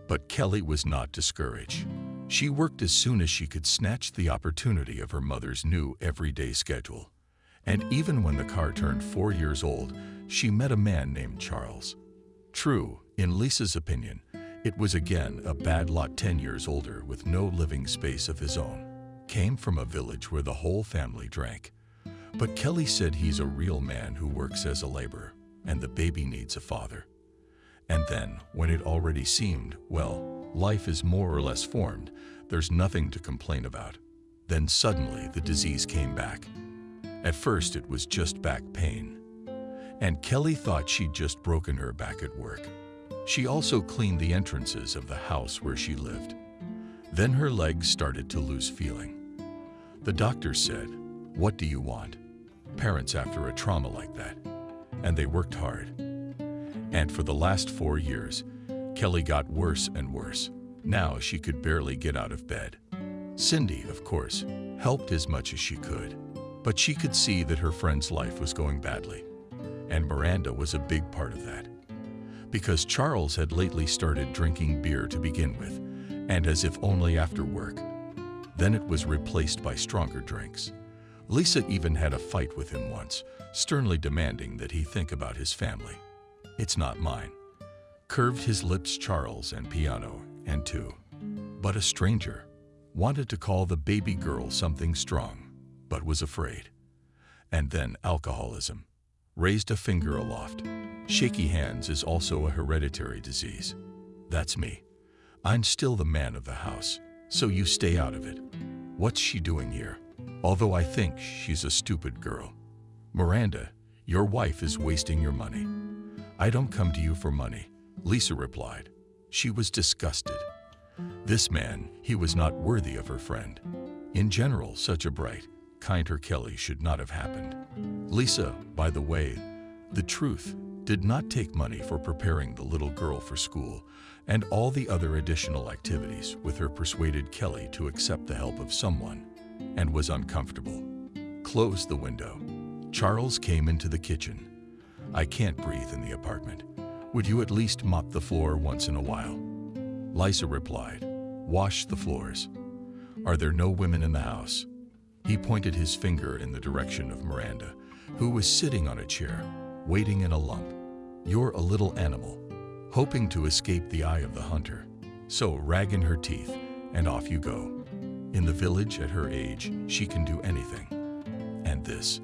But Kelly was not discouraged. She worked as soon as she could snatch the opportunity of her mother's new everyday schedule. And even when the car turned 4 years old, she met a man named Charles. True, in Lisa's opinion, it was again a bad lot 10 years older with no living space of his own. Came from a village where the whole family drank. But Kelly said he's a real man who works as a laborer, and the baby needs a father. And then, when it already seemed, well, life is more or less formed, there's nothing to complain about. Then suddenly the disease came back. At first it was just back pain. And Kelly thought she'd just broken her back at work. She also cleaned the entrances of the house where she lived. Then her legs started to lose feeling. The doctor said, "What do you want?" Parents after a trauma like that. And they worked hard. And for the last 4 years, Kelly got worse and worse. Now she could barely get out of bed. Cindy, of course, helped as much as she could, but she could see that her friend's life was going badly. And Miranda was a big part of that. Because Charles had lately started drinking beer to begin with, and as if only after work. Then it was replaced by stronger drinks. Lisa even had a fight with him once, sternly demanding that he think about his family. "It's not mine," curved his lips Charles and piano, and too. But a stranger wanted to call the baby girl something strong, but was afraid. And then alcoholism. Raised a finger aloft. Shaky hands is also a hereditary disease. That's me. I'm still the man of the house, so you stay out of it. What's she doing here? Although I think she's a stupid girl. Miranda, your wife is wasting your money. I don't come to you for money, Lisa replied. She was disgusted. This man, he was not worthy of her friend. In general, such a bright, kinder Kelly should not have happened. Lisa, by the way, the truth, did not take money for preparing the little girl for school and all the other additional activities with her persuaded Kelly to accept the help of someone, and was uncomfortable. Close the window. Charles came into the kitchen. I can't breathe in the apartment. Would you at least mop the floor once in a while? Lisa replied, wash the floors. Are there no women in the house? He pointed his finger in the direction of Miranda, who was sitting on a chair, waiting in a lump. You're a little animal, hoping to escape the eye of the hunter. So rag in her teeth, and off you go. In the village at her age, she can do anything. And this.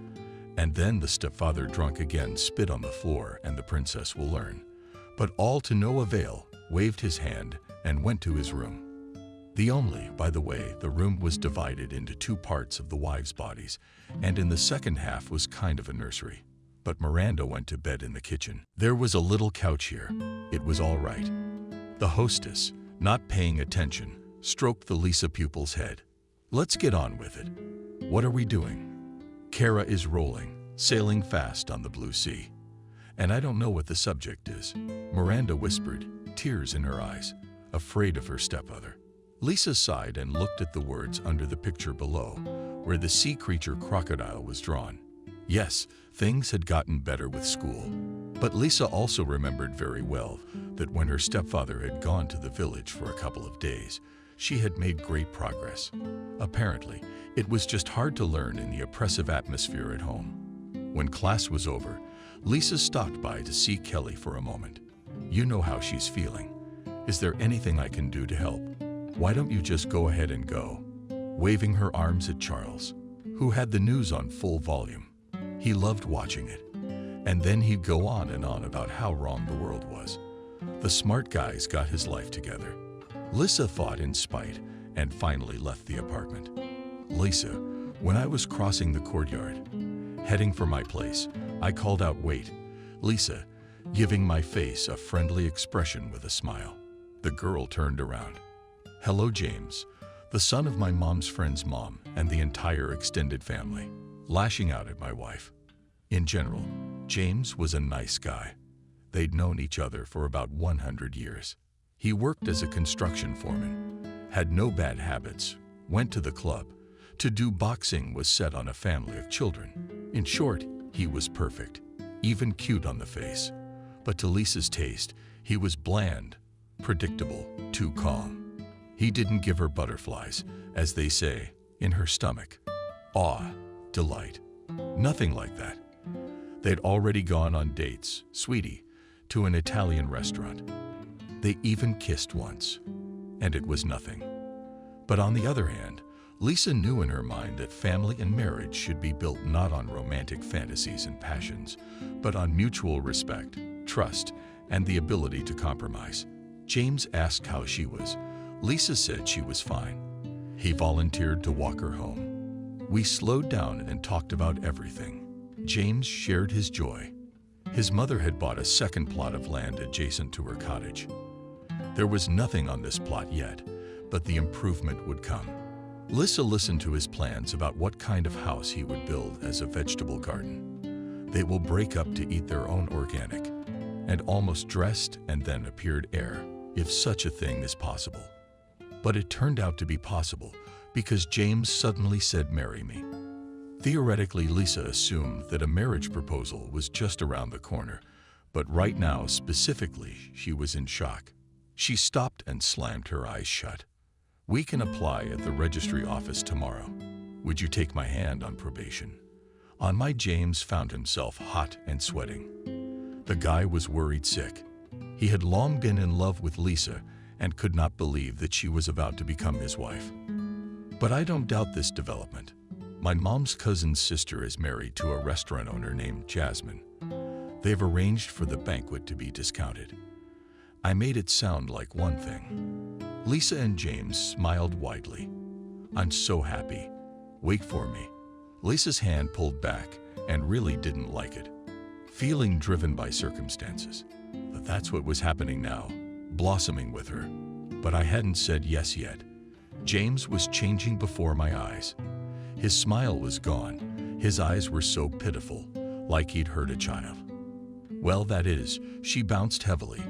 And then the stepfather, drunk again, spit on the floor, and the princess will learn. But all to no avail, waved his hand, and went to his room. By the way, the room was divided into two parts of the wives' bodies, and in the second half was kind of a nursery. But Miranda went to bed in the kitchen. There was a little couch here. It was all right. The hostess, not paying attention, stroked the Lisa pupil's head. Let's get on with it. What are we doing? Kara is rolling, sailing fast on the blue sea. And I don't know what the subject is, Miranda whispered, tears in her eyes, afraid of her stepmother. Lisa sighed and looked at the words under the picture below, where the sea creature crocodile was drawn. Yes, things had gotten better with school. But Lisa also remembered very well that when her stepfather had gone to the village for a couple of days, she had made great progress. Apparently, it was just hard to learn in the oppressive atmosphere at home. When class was over, Lisa stopped by to see Kelly for a moment. You know how she's feeling. Is there anything I can do to help? Why don't you just go ahead and go? Waving her arms at Charles, who had the news on full volume. He loved watching it. And then he'd go on and on about how wrong the world was. The smart guy's got his life together. Lisa thought in spite and finally left the apartment. Lisa, when I was crossing the courtyard, heading for my place, I called out, "Wait." Lisa, giving my face a friendly expression with a smile. The girl turned around. Hello, James, the son of my mom's friend's mom and the entire extended family, lashing out at my wife. In general, James was a nice guy. They'd known each other for about 100 years. He worked as a construction foreman, had no bad habits, went to the club. To do boxing was set on a family of children. In short, he was perfect, even cute on the face. But to Lisa's taste, he was bland, predictable, too calm. He didn't give her butterflies, as they say, in her stomach. Awe, delight. Nothing like that. They'd already gone on dates, sweetie, to an Italian restaurant. They even kissed once, and it was nothing. But on the other hand, Lisa knew in her mind that family and marriage should be built not on romantic fantasies and passions, but on mutual respect, trust, and the ability to compromise. James asked how she was. Lisa said she was fine. He volunteered to walk her home. We slowed down and talked about everything. James shared his joy. His mother had bought a second plot of land adjacent to her cottage. There was nothing on this plot yet, but the improvement would come. Lisa listened to his plans about what kind of house he would build as a vegetable garden. They will break up to eat their own organic, and almost dressed and then appeared heir, if such a thing is possible. But it turned out to be possible because James suddenly said, "Marry me." Theoretically, Lisa assumed that a marriage proposal was just around the corner, but right now, specifically, she was in shock. She stopped and slammed her eyes shut. "We can apply at the registry office tomorrow. Would you take my hand on probation?" On my James found himself hot and sweating. The guy was worried sick. He had long been in love with Lisa and could not believe that she was about to become his wife. But I don't doubt this development. My mom's cousin's sister is married to a restaurant owner named Jasmine. They've arranged for the banquet to be discounted. I made it sound like one thing. Lisa and James smiled widely. "I'm so happy. Wait for me." Lisa's hand pulled back and really didn't like it. Feeling driven by circumstances. But that's what was happening now, blossoming with her. But I hadn't said yes yet. James was changing before my eyes. His smile was gone. His eyes were so pitiful, like he'd hurt a child. "Well, that is," she bounced heavily,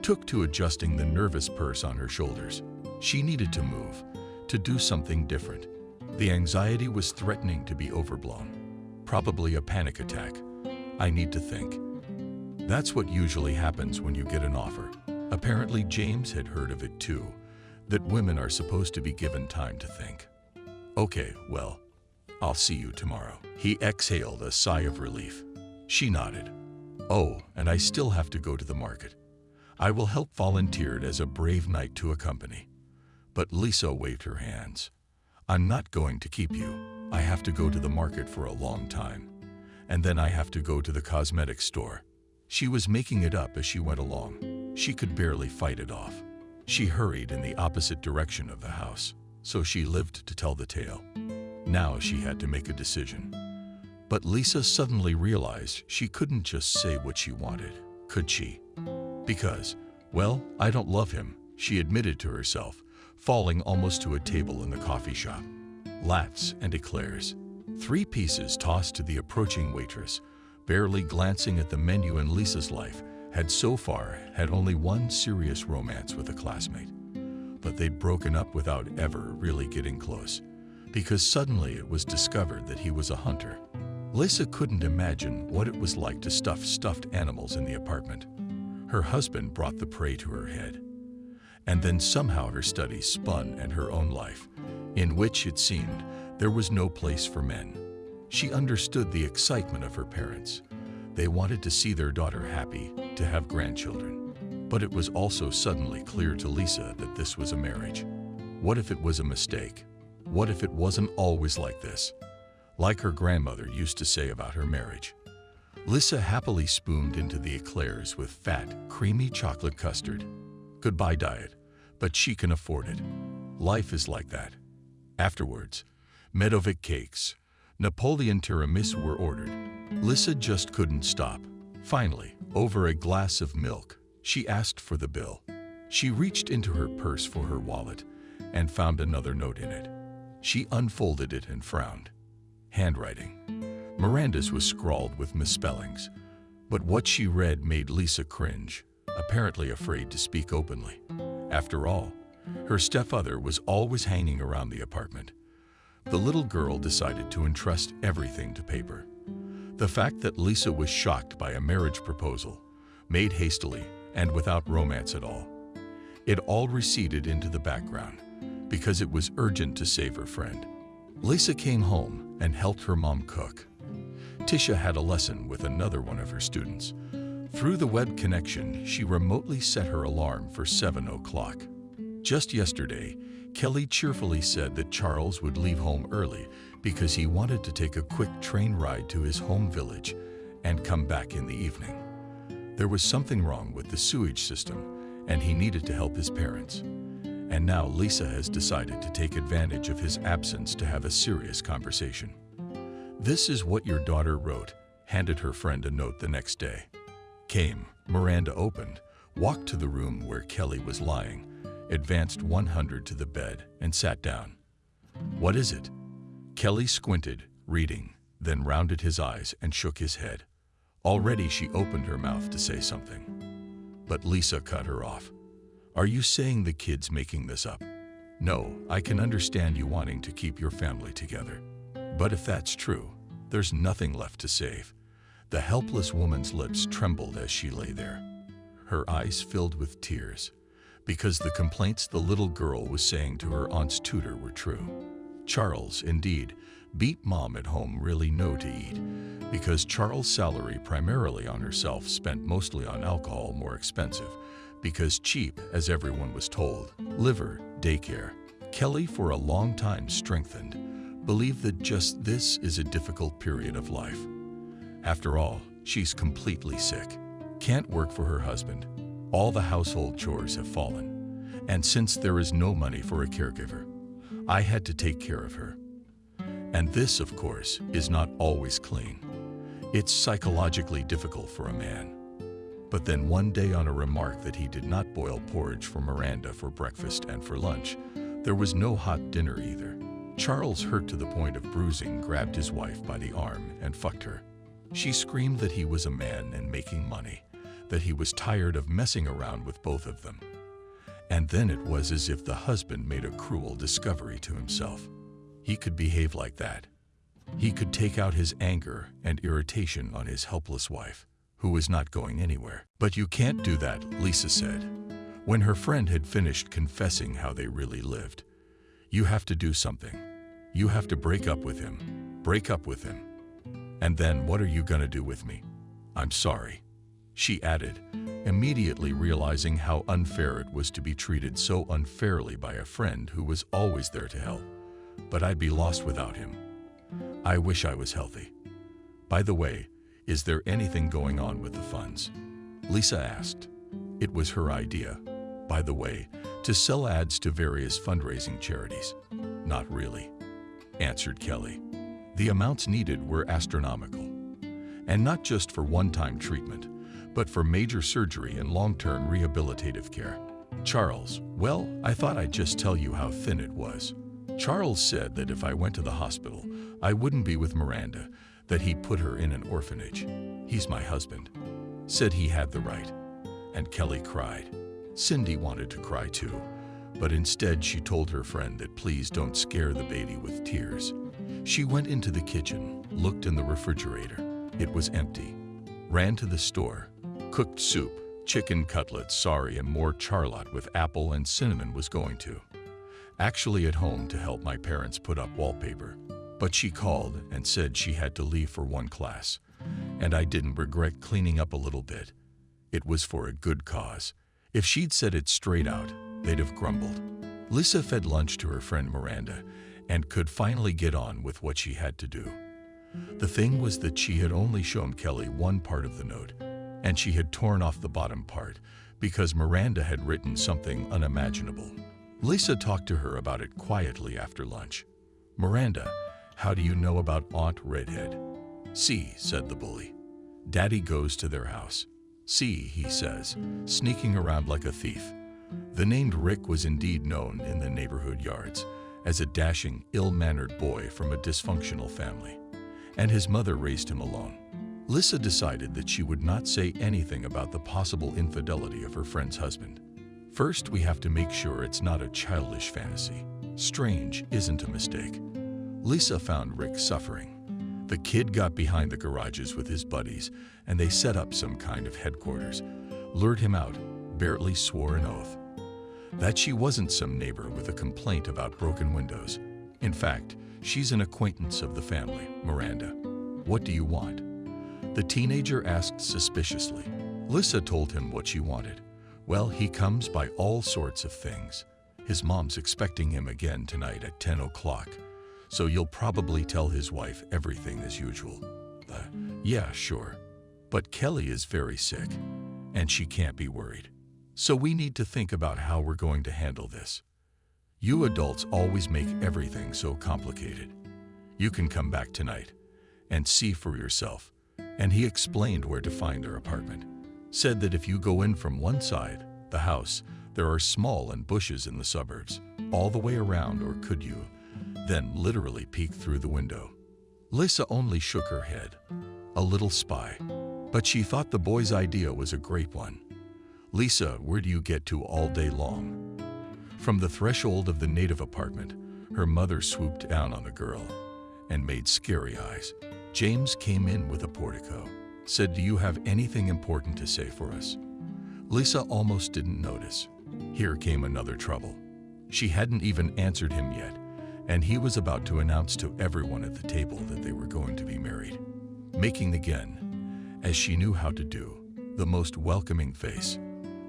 took to adjusting the nervous purse on her shoulders. She needed to move, to do something different. The anxiety was threatening to be overblown. Probably a panic attack. I need to think. That's what usually happens when you get an offer. Apparently James had heard of it too, that women are supposed to be given time to think. "Okay, well, I'll see you tomorrow." He exhaled a sigh of relief. She nodded. "Oh, and I still have to go to the market. I will help volunteered as a brave knight to accompany." But Lisa waved her hands. "I'm not going to keep you. I have to go to the market for a long time. And then I have to go to the cosmetics store." She was making it up as she went along. She could barely fight it off. She hurried in the opposite direction of the house, so she lived to tell the tale. Now she had to make a decision. But Lisa suddenly realized she couldn't just say what she wanted, could she? Because, well, I don't love him, she admitted to herself, falling almost to a table in the coffee shop. Laughs and eclairs. 3 pieces tossed to the approaching waitress, barely glancing at the menu. In Lisa's life had so far had only one serious romance with a classmate. But they'd broken up without ever really getting close, because suddenly it was discovered that he was a hunter. Lisa couldn't imagine what it was like to stuff stuffed animals in the apartment. Her husband brought the prey to her head. And then somehow her studies spun and her own life, in which it seemed there was no place for men. She understood the excitement of her parents. They wanted to see their daughter happy, to have grandchildren. But it was also suddenly clear to Lisa that this was a marriage. What if it was a mistake? What if it wasn't always like this? Like her grandmother used to say about her marriage. Lisa happily spooned into the eclairs with fat, creamy chocolate custard. Goodbye diet, but she can afford it. Life is like that. Afterwards, Medovic cakes, Napoleon tiramisu were ordered. Lisa just couldn't stop. Finally, over a glass of milk, she asked for the bill. She reached into her purse for her wallet and found another note in it. She unfolded it and frowned. Handwriting. Miranda's was scrawled with misspellings, but what she read made Lisa cringe, apparently afraid to speak openly. After all, her stepfather was always hanging around the apartment. The little girl decided to entrust everything to paper. The fact that Lisa was shocked by a marriage proposal, made hastily and without romance at all. It all receded into the background because it was urgent to save her friend. Lisa came home and helped her mom cook. Tisha had a lesson with another one of her students. Through the web connection, she remotely set her alarm for 7 o'clock. Just yesterday, Kelly cheerfully said that Charles would leave home early because he wanted to take a quick train ride to his home village and come back in the evening. There was something wrong with the sewage system, and he needed to help his parents. And now Lisa has decided to take advantage of his absence to have a serious conversation. "This is what your daughter wrote," handed her friend a note the next day. Came, Miranda opened, walked to the room where Kelly was lying, advanced 100 to the bed, and sat down. "What is it?" Kelly squinted, reading, then rounded his eyes and shook his head. Already she opened her mouth to say something. But Lisa cut her off. "Are you saying the kid's making this up?" No, I can understand you wanting to keep your family together. But if that's true, there's nothing left to save. The helpless woman's lips trembled as she lay there. Her eyes filled with tears, because the complaints the little girl was saying to her aunt's tutor were true. Charles, indeed, beat Mom at home really no to eat, because Charles' salary primarily on herself spent mostly on alcohol more expensive, because cheap, as everyone was told, liver, daycare. Kelly for a long time strengthened, believed that just this is a difficult period of life. After all, she's completely sick, can't work for her husband, all the household chores have fallen, and since there is no money for a caregiver, I had to take care of her. And this, of course, is not always clean. It's psychologically difficult for a man. But then one day, on a remark that he did not boil porridge for Miranda for breakfast and for lunch, there was no hot dinner either. Charles, hurt to the point of bruising, grabbed his wife by the arm and fucked her. She screamed that he was a man and making money, that he was tired of messing around with both of them. And then it was as if the husband made a cruel discovery to himself. He could behave like that. He could take out his anger and irritation on his helpless wife, who was not going anywhere. But you can't do that, Lisa said, when her friend had finished confessing how they really lived. You have to do something. You have to break up with him. Break up with him. And then what are you gonna do with me? I'm sorry, she added, immediately realizing how unfair it was to be treated so unfairly by a friend who was always there to help. But I'd be lost without him. I wish I was healthy. By the way, is there anything going on with the funds? Lisa asked. It was her idea, by the way, to sell ads to various fundraising charities. Not really, answered Kelly. The amounts needed were astronomical. And not just for one-time treatment, but for major surgery and long-term rehabilitative care. Charles, well, I thought I'd just tell you how thin it was. Charles said that if I went to the hospital, I wouldn't be with Miranda, that he'd put her in an orphanage. He's my husband. Said he had the right. And Kelly cried. Cindy wanted to cry too, but instead she told her friend that please don't scare the baby with tears. She went into the kitchen, looked in the refrigerator. It was empty. Ran to the store, cooked soup, chicken cutlets, and more charlotte with apple and cinnamon was going to. Actually at home to help my parents put up wallpaper. But she called and said she had to leave for one class. And I didn't regret cleaning up a little bit. It was for a good cause. If she'd said it straight out, they'd have grumbled. Lisa fed lunch to her friend Miranda and could finally get on with what she had to do. The thing was that she had only shown Kelly one part of the note, and she had torn off the bottom part because Miranda had written something unimaginable. Lisa talked to her about it quietly after lunch. Miranda, how do you know about Aunt Redhead? See, said the bully. Daddy goes to their house. See, he says, sneaking around like a thief. The named Rick was indeed known in the neighborhood yards as a dashing, ill-mannered boy from a dysfunctional family, and his mother raised him alone. Lisa decided that she would not say anything about the possible infidelity of her friend's husband. First, we have to make sure it's not a childish fantasy. Strange isn't a mistake. Lisa found Rick suffering. The kid got behind the garages with his buddies, and they set up some kind of headquarters, lured him out, barely swore an oath. That she wasn't some neighbor with a complaint about broken windows. In fact, she's an acquaintance of the family, Miranda. What do you want? The teenager asked suspiciously. Lisa told him what she wanted. Well, he comes by all sorts of things. His mom's expecting him again tonight at 10 o'clock. So you'll probably tell his wife everything as usual. Yeah, sure. But Kelly is very sick, and she can't be worried. So we need to think about how we're going to handle this. You adults always make everything so complicated. You can come back tonight and see for yourself. And he explained where to find their apartment. Said that if you go in from one side, the house, there are small and bushes in the suburbs, all the way around, or could you then literally peek through the window? Lisa only shook her head. A little spy. But she thought the boy's idea was a great one. Lisa, where do you get to all day long? From the threshold of the native apartment, her mother swooped down on the girl and made scary eyes. James came in with a portico, said, "Do you have anything important to say for us?" Lisa almost didn't notice. Here came another trouble. She hadn't even answered him yet, and he was about to announce to everyone at the table that they were going to be married, making again, as she knew how to do, the most welcoming face.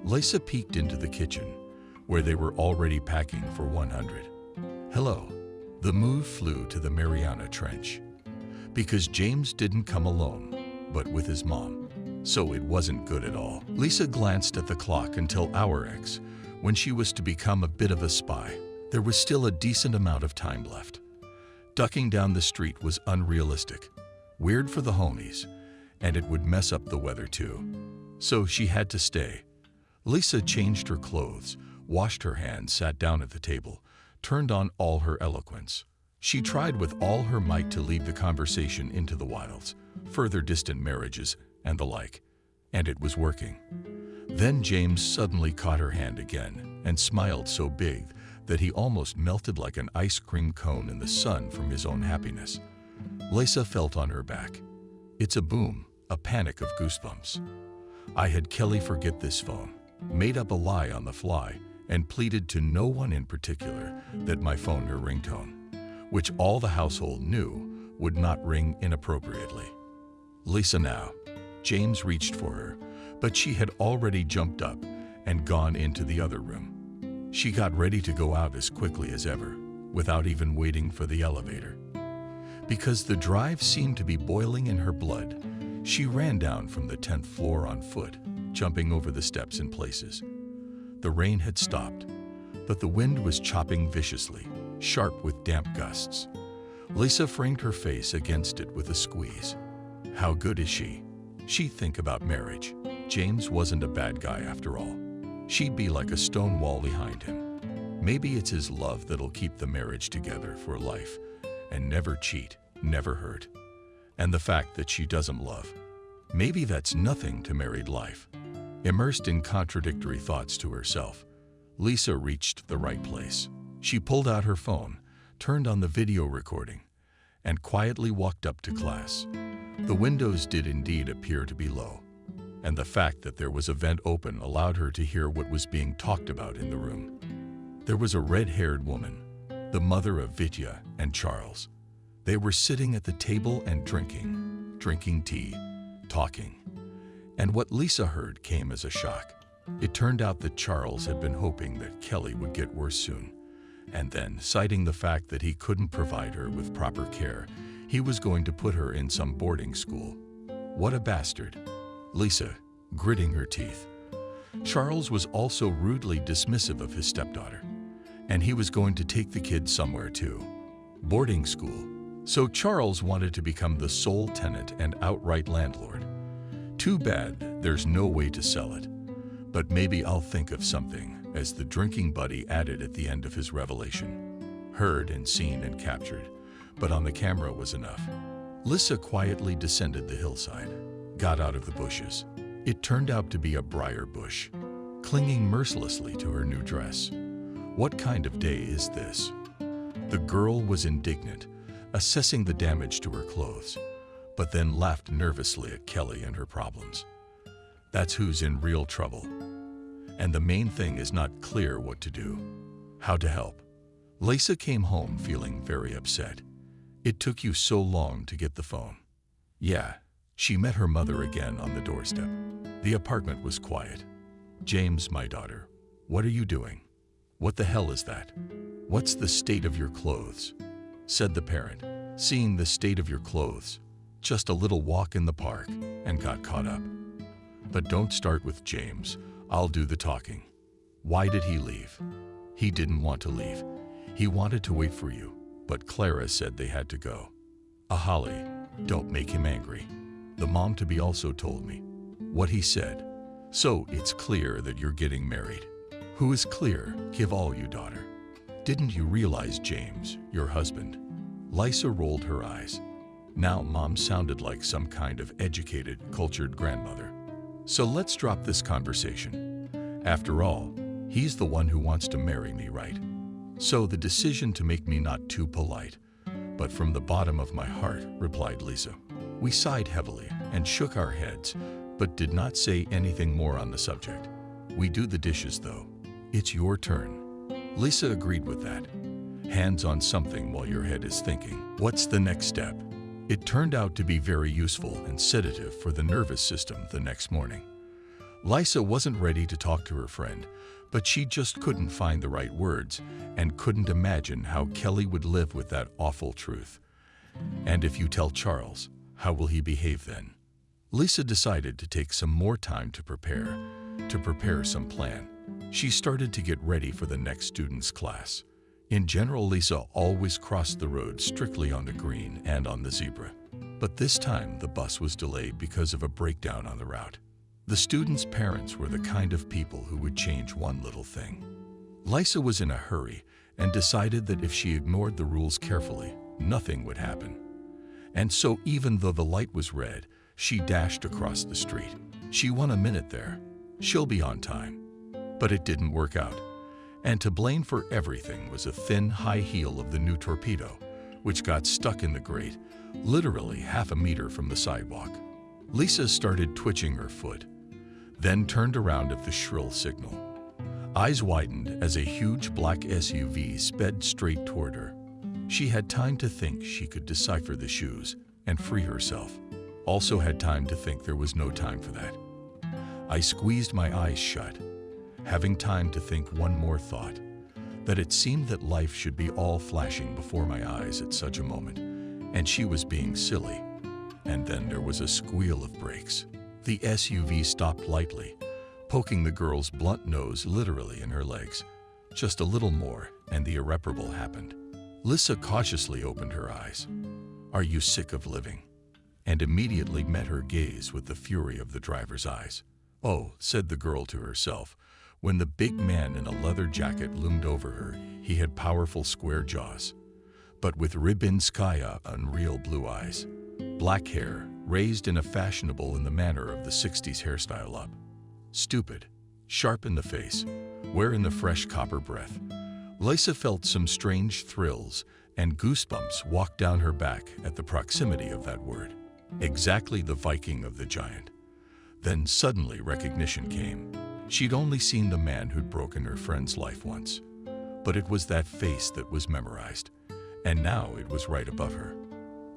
Lisa peeked into the kitchen, where they were already packing for 100. Hello. The move flew to the Mariana Trench, because James didn't come alone, but with his mom. So it wasn't good at all. Lisa glanced at the clock until hour X, when she was to become a bit of a spy. There was still a decent amount of time left. Ducking down the street was unrealistic, weird for the homies, and it would mess up the weather too. So she had to stay. Lisa changed her clothes, washed her hands, sat down at the table, turned on all her eloquence. She tried with all her might to lead the conversation into the wilds, further distant marriages, and the like, and it was working. Then James suddenly caught her hand again and smiled so big that he almost melted like an ice cream cone in the sun from his own happiness. Lisa felt on her back. It's a boom, a panic of goosebumps. I had Kelly forget this phone, made up a lie on the fly, and pleaded to no one in particular that my phone her ringtone, which all the household knew would not ring inappropriately. Lisa now. James reached for her, but she had already jumped up and gone into the other room. She got ready to go out as quickly as ever, without even waiting for the elevator. Because the drive seemed to be boiling in her blood, she ran down from the 10th floor on foot, jumping over the steps in places. The rain had stopped, but the wind was chopping viciously, sharp with damp gusts. Lisa framed her face against it with a squeeze. How good is she? She'd think about marriage. James wasn't a bad guy after all. She'd be like a stone wall behind him. Maybe it's his love that'll keep the marriage together for life and never cheat, never hurt. And the fact that she doesn't love. Maybe that's nothing to married life. Immersed in contradictory thoughts to herself, Lisa reached the right place. She pulled out her phone, turned on the video recording, and quietly walked up to class. The windows did indeed appear to be low, and the fact that there was a vent open allowed her to hear what was being talked about in the room. There was a red-haired woman, the mother of Vitya and Charles. They were sitting at the table and drinking tea, talking. And what Lisa heard came as a shock. It turned out that Charles had been hoping that Kelly would get worse soon, and then, citing the fact that he couldn't provide her with proper care, he was going to put her in some boarding school. What a bastard. Lisa, gritting her teeth. Charles was also rudely dismissive of his stepdaughter, and he was going to take the kid somewhere too. Boarding school. So Charles wanted to become the sole tenant and outright landlord. Too bad there's no way to sell it. But maybe I'll think of something, as the drinking buddy added at the end of his revelation. Heard and seen and captured, but on the camera was enough. Lisa quietly descended the hillside, got out of the bushes. It turned out to be a briar bush, clinging mercilessly to her new dress. What kind of day is this? The girl was indignant, assessing the damage to her clothes, but then laughed nervously at Kelly and her problems. That's who's in real trouble. And the main thing is not clear what to do, how to help. Lisa came home feeling very upset. It took you so long to get the phone. Yeah, she met her mother again on the doorstep. The apartment was quiet. James, my daughter, what are you doing? What the hell is that? What's the state of your clothes? Said the parent, seeing the state of your clothes. Just a little walk in the park, and got caught up. But don't start with James. I'll do the talking. Why did he leave? He didn't want to leave. He wanted to wait for you, but Clara said they had to go. Holly, don't make him angry. The mom-to-be also told me what he said. So it's clear that you're getting married. Who is clear? Give all you, daughter. Didn't you realize James, your husband? Lisa rolled her eyes. Now Mom sounded like some kind of educated, cultured grandmother. So let's drop this conversation. After all, He's the one who wants to marry me, right? So the decision to make me not too polite, but from the bottom of my heart, replied Lisa. We sighed heavily and shook our heads, but did not say anything more on the subject. We do the dishes, though. It's your turn. Lisa agreed with that. Hands on something while your head is thinking, what's the next step? It turned out to be very useful and sedative for the nervous system the next morning. Lisa wasn't ready to talk to her friend, but she just couldn't find the right words and couldn't imagine how Kelly would live with that awful truth. And if you tell Charles, how will he behave then? Lisa decided to take some more time to prepare some plan. She started to get ready for the next student's class. In general, Lisa always crossed the road strictly on the green and on the zebra. But this time, the bus was delayed because of a breakdown on the route. The students' parents were the kind of people who would change one little thing. Lisa was in a hurry and decided that if she ignored the rules carefully, nothing would happen. And so even though the light was red, she dashed across the street. She won a minute there. She'll be on time. But it didn't work out. And to blame for everything was a thin, high heel of the new torpedo, which got stuck in the grate, literally half a meter from the sidewalk. Lisa started twitching her foot, then turned around at the shrill signal. Eyes widened as a huge black SUV sped straight toward her. She had time to think she could decipher the shoes and free herself. Also had time to think there was no time for that. I squeezed my eyes shut, having time to think one more thought, that it seemed that life should be all flashing before my eyes at such a moment, and she was being silly. And then there was a squeal of brakes. The SUV stopped lightly, poking the girl's blunt nose literally in her legs. Just a little more, and the irreparable happened. Lisa cautiously opened her eyes. Are you sick of living? And immediately met her gaze with the fury of the driver's eyes. Oh, said the girl to herself. When the big man in a leather jacket loomed over her, he had powerful square jaws, but with Rybinskaya unreal blue eyes. Black hair, raised in a fashionable in the manner of the 60s hairstyle up. Stupid, sharp in the face, wearing the fresh copper breath. Lisa felt some strange thrills and goosebumps walk down her back at the proximity of that word. Exactly the Viking of the giant. Then suddenly recognition came. She'd only seen the man who'd broken her friend's life once. But it was that face that was memorized, and now it was right above her.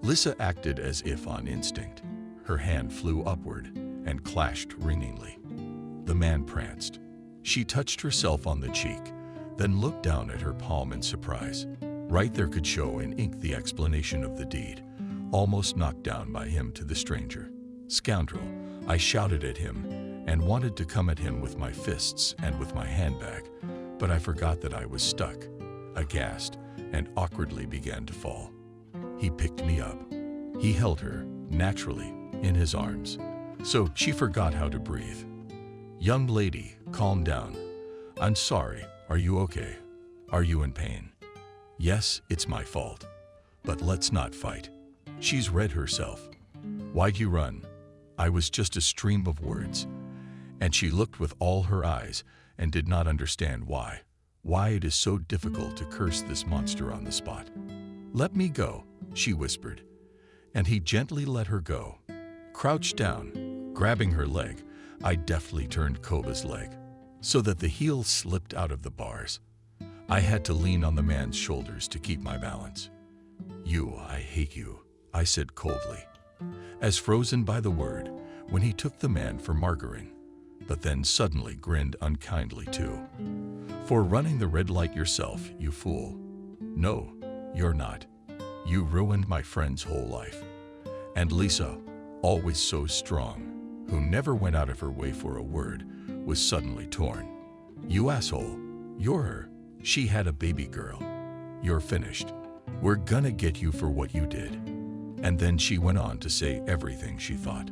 Lisa acted as if on instinct. Her hand flew upward and clashed ringingly. The man pranced. She touched herself on the cheek, then looked down at her palm in surprise. Right there could show in ink the explanation of the deed, almost knocked down by him to the stranger. Scoundrel, I shouted at him and wanted to come at him with my fists and with my handbag, but I forgot that I was stuck, aghast, and awkwardly began to fall. He picked me up. He held her, naturally, in his arms, so she forgot how to breathe. Young lady, calm down. I'm sorry, are you okay? Are you in pain? Yes, it's my fault, but let's not fight. She's read herself. Why'd you run? I was just a stream of words. And she looked with all her eyes and did not understand why it is so difficult to curse this monster on the spot. Let me go, she whispered, and he gently let her go. Crouched down, grabbing her leg, I deftly turned Kova's leg, so that the heel slipped out of the bars. I had to lean on the man's shoulders to keep my balance. I hate you, I said coldly, as frozen by the word when he took the man for margarine, but then suddenly grinned unkindly too. For running the red light yourself, you fool. No, you're not. You ruined my friend's whole life. And Lisa, always so strong, who never went out of her way for a word, was suddenly torn. You asshole, you're her. She had a baby girl. You're finished. We're gonna get you for what you did. And then she went on to say everything she thought.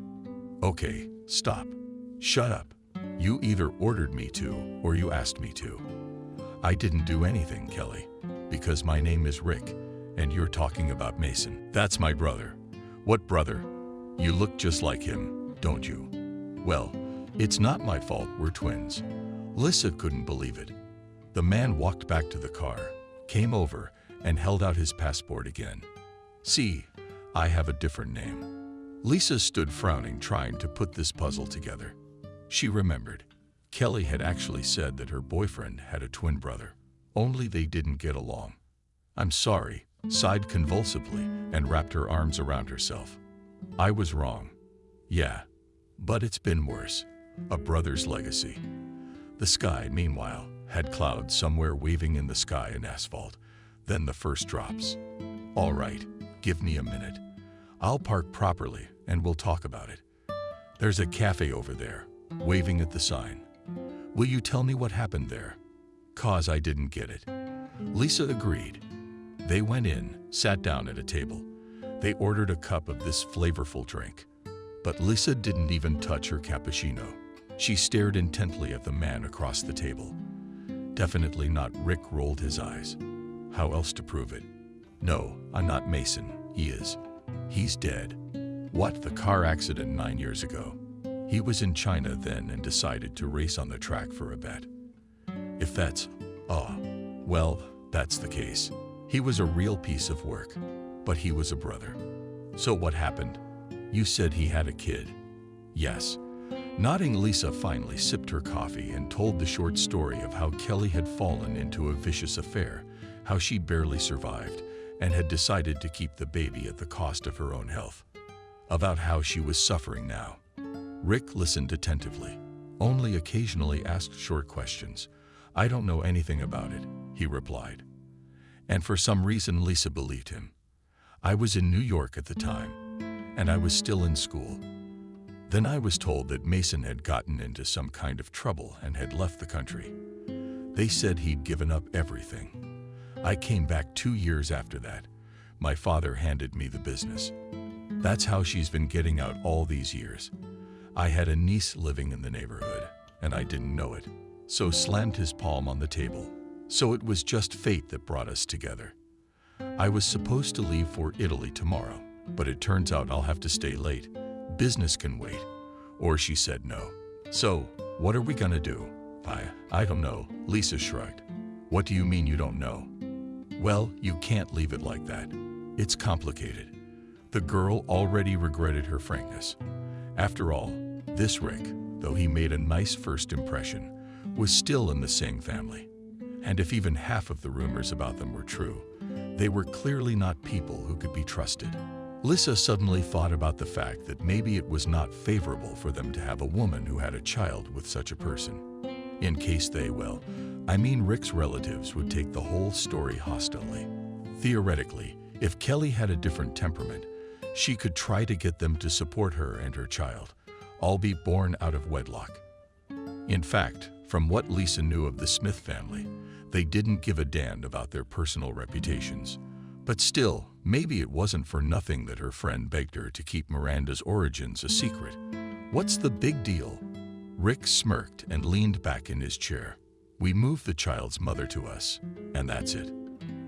Okay, stop. Shut up. You either ordered me to or you asked me to. I didn't do anything, Kelly, because my name is Rick, and you're talking about Mason. That's my brother. What brother? You look just like him, don't you? Well, it's not my fault we're twins. Lisa couldn't believe it. The man walked back to the car, came over, and held out his passport again. "See, I have a different name." Lisa stood frowning, trying to put this puzzle together. She remembered. Kelly had actually said that her boyfriend had a twin brother, only they didn't get along. "I'm sorry," sighed convulsively and wrapped her arms around herself. "I was wrong. Yeah, but it's been worse. A brother's legacy." The sky, meanwhile, had clouds somewhere waving in the sky and asphalt. Then the first drops. "All right, give me a minute. I'll park properly and we'll talk about it. There's a cafe over there," waving at the sign. "Will you tell me what happened there? 'Cause I didn't get it." Lisa agreed. They went in, sat down at a table. They ordered a cup of this flavorful drink. But Lisa didn't even touch her cappuccino. She stared intently at the man across the table. Definitely not. Rick rolled his eyes. How else to prove it? "No, I'm not Mason. He is. He's dead." "What? The car accident 9 years ago?" "He was in China then and decided to race on the track for a bet." "If that's... well, that's the case. He was a real piece of work, but he was a brother." "So what happened?" "You said he had a kid." "Yes." Nodding, Lisa finally sipped her coffee and told the short story of how Kelly had fallen into a vicious affair, how she barely survived, and had decided to keep the baby at the cost of her own health. About how she was suffering now. Rick listened attentively, only occasionally asked short questions. "I don't know anything about it," he replied. And for some reason Lisa believed him. "I was in New York at the time, and I was still in school. Then I was told that Mason had gotten into some kind of trouble and had left the country. They said he'd given up everything. I came back 2 years after that. My father handed me the business. That's how she's been getting out all these years. I had a niece living in the neighborhood, and I didn't know it." So slammed his palm on the table. "So it was just fate that brought us together. I was supposed to leave for Italy tomorrow, but it turns out I'll have to stay late. Business can wait." Or she said no. "So, what are we gonna do?" I don't know," Lisa shrugged. "What do you mean you don't know?" "Well, you can't leave it like that. It's complicated." The girl already regretted her frankness. After all, this Rick, though he made a nice first impression, was still in the Singh family. And if even half of the rumors about them were true, they were clearly not people who could be trusted. Lisa suddenly thought about the fact that maybe it was not favorable for them to have a woman who had a child with such a person. In case they, Rick's relatives would take the whole story hostilely. Theoretically, if Kelly had a different temperament, she could try to get them to support her and her child, all be born out of wedlock. In fact, from what Lisa knew of the Smith family, they didn't give a damn about their personal reputations. But still, maybe it wasn't for nothing that her friend begged her to keep Miranda's origins a secret. What's the big deal? Rick smirked and leaned back in his chair. "We moved the child's mother to us, and that's it."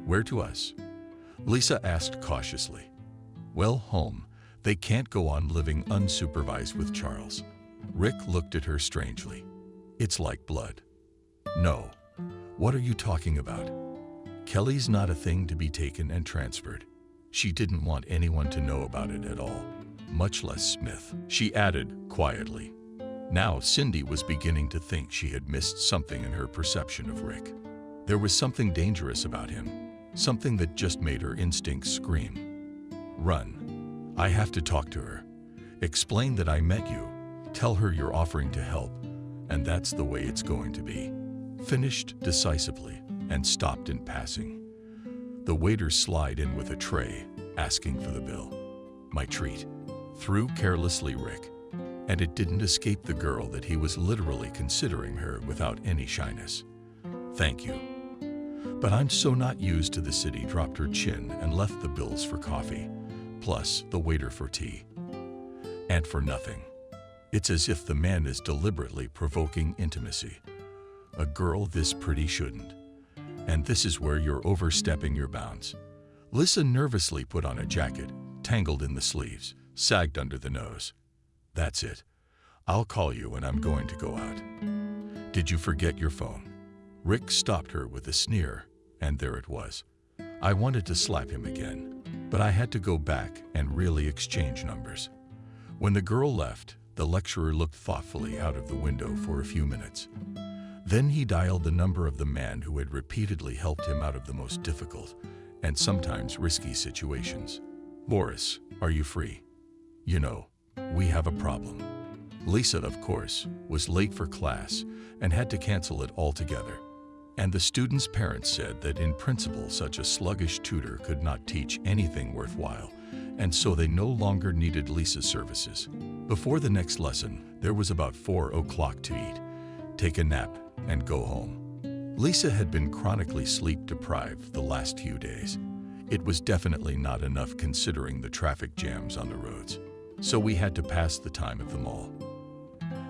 "Where to us?" Lisa asked cautiously. "Well, home. They can't go on living unsupervised with Charles." Rick looked at her strangely. "It's like blood." "No. What are you talking about? Kelly's not a thing to be taken and transferred. She didn't want anyone to know about it at all, much less Smith," she added quietly. Now Cindy was beginning to think she had missed something in her perception of Rick. There was something dangerous about him, something that just made her instincts scream. "Run. I have to talk to her. Explain that I met you. Tell her you're offering to help, and that's the way it's going to be." Finished decisively and stopped in passing. The waiter slid in with a tray, asking for the bill. "My treat," threw carelessly Rick, and it didn't escape the girl that he was literally considering her without any shyness. "Thank you. But I'm so not used to the city," dropped her chin and left the bills for coffee, plus the waiter for tea. And for nothing. It's as if the man is deliberately provoking intimacy. A girl this pretty shouldn't. And this is where you're overstepping your bounds. Lisa nervously put on a jacket, tangled in the sleeves, sagged under the nose. "That's it. I'll call you when I'm going to go out." Did you forget your phone? Rick stopped her with a sneer, and there it was. I wanted to slap him again, but I had to go back and really exchange numbers. When the girl left, the lecturer looked thoughtfully out of the window for a few minutes. Then he dialed the number of the man who had repeatedly helped him out of the most difficult and sometimes risky situations. Boris, are you free? You know, we have a problem. Lisa, of course, was late for class and had to cancel it altogether. And the students' parents said that in principle such a sluggish tutor could not teach anything worthwhile, and so they no longer needed Lisa's services. Before the next lesson, there was about 4 o'clock to eat, take a nap, and go home. Lisa had been chronically sleep-deprived the last few days. It was definitely not enough considering the traffic jams on the roads, so we had to pass the time at the mall.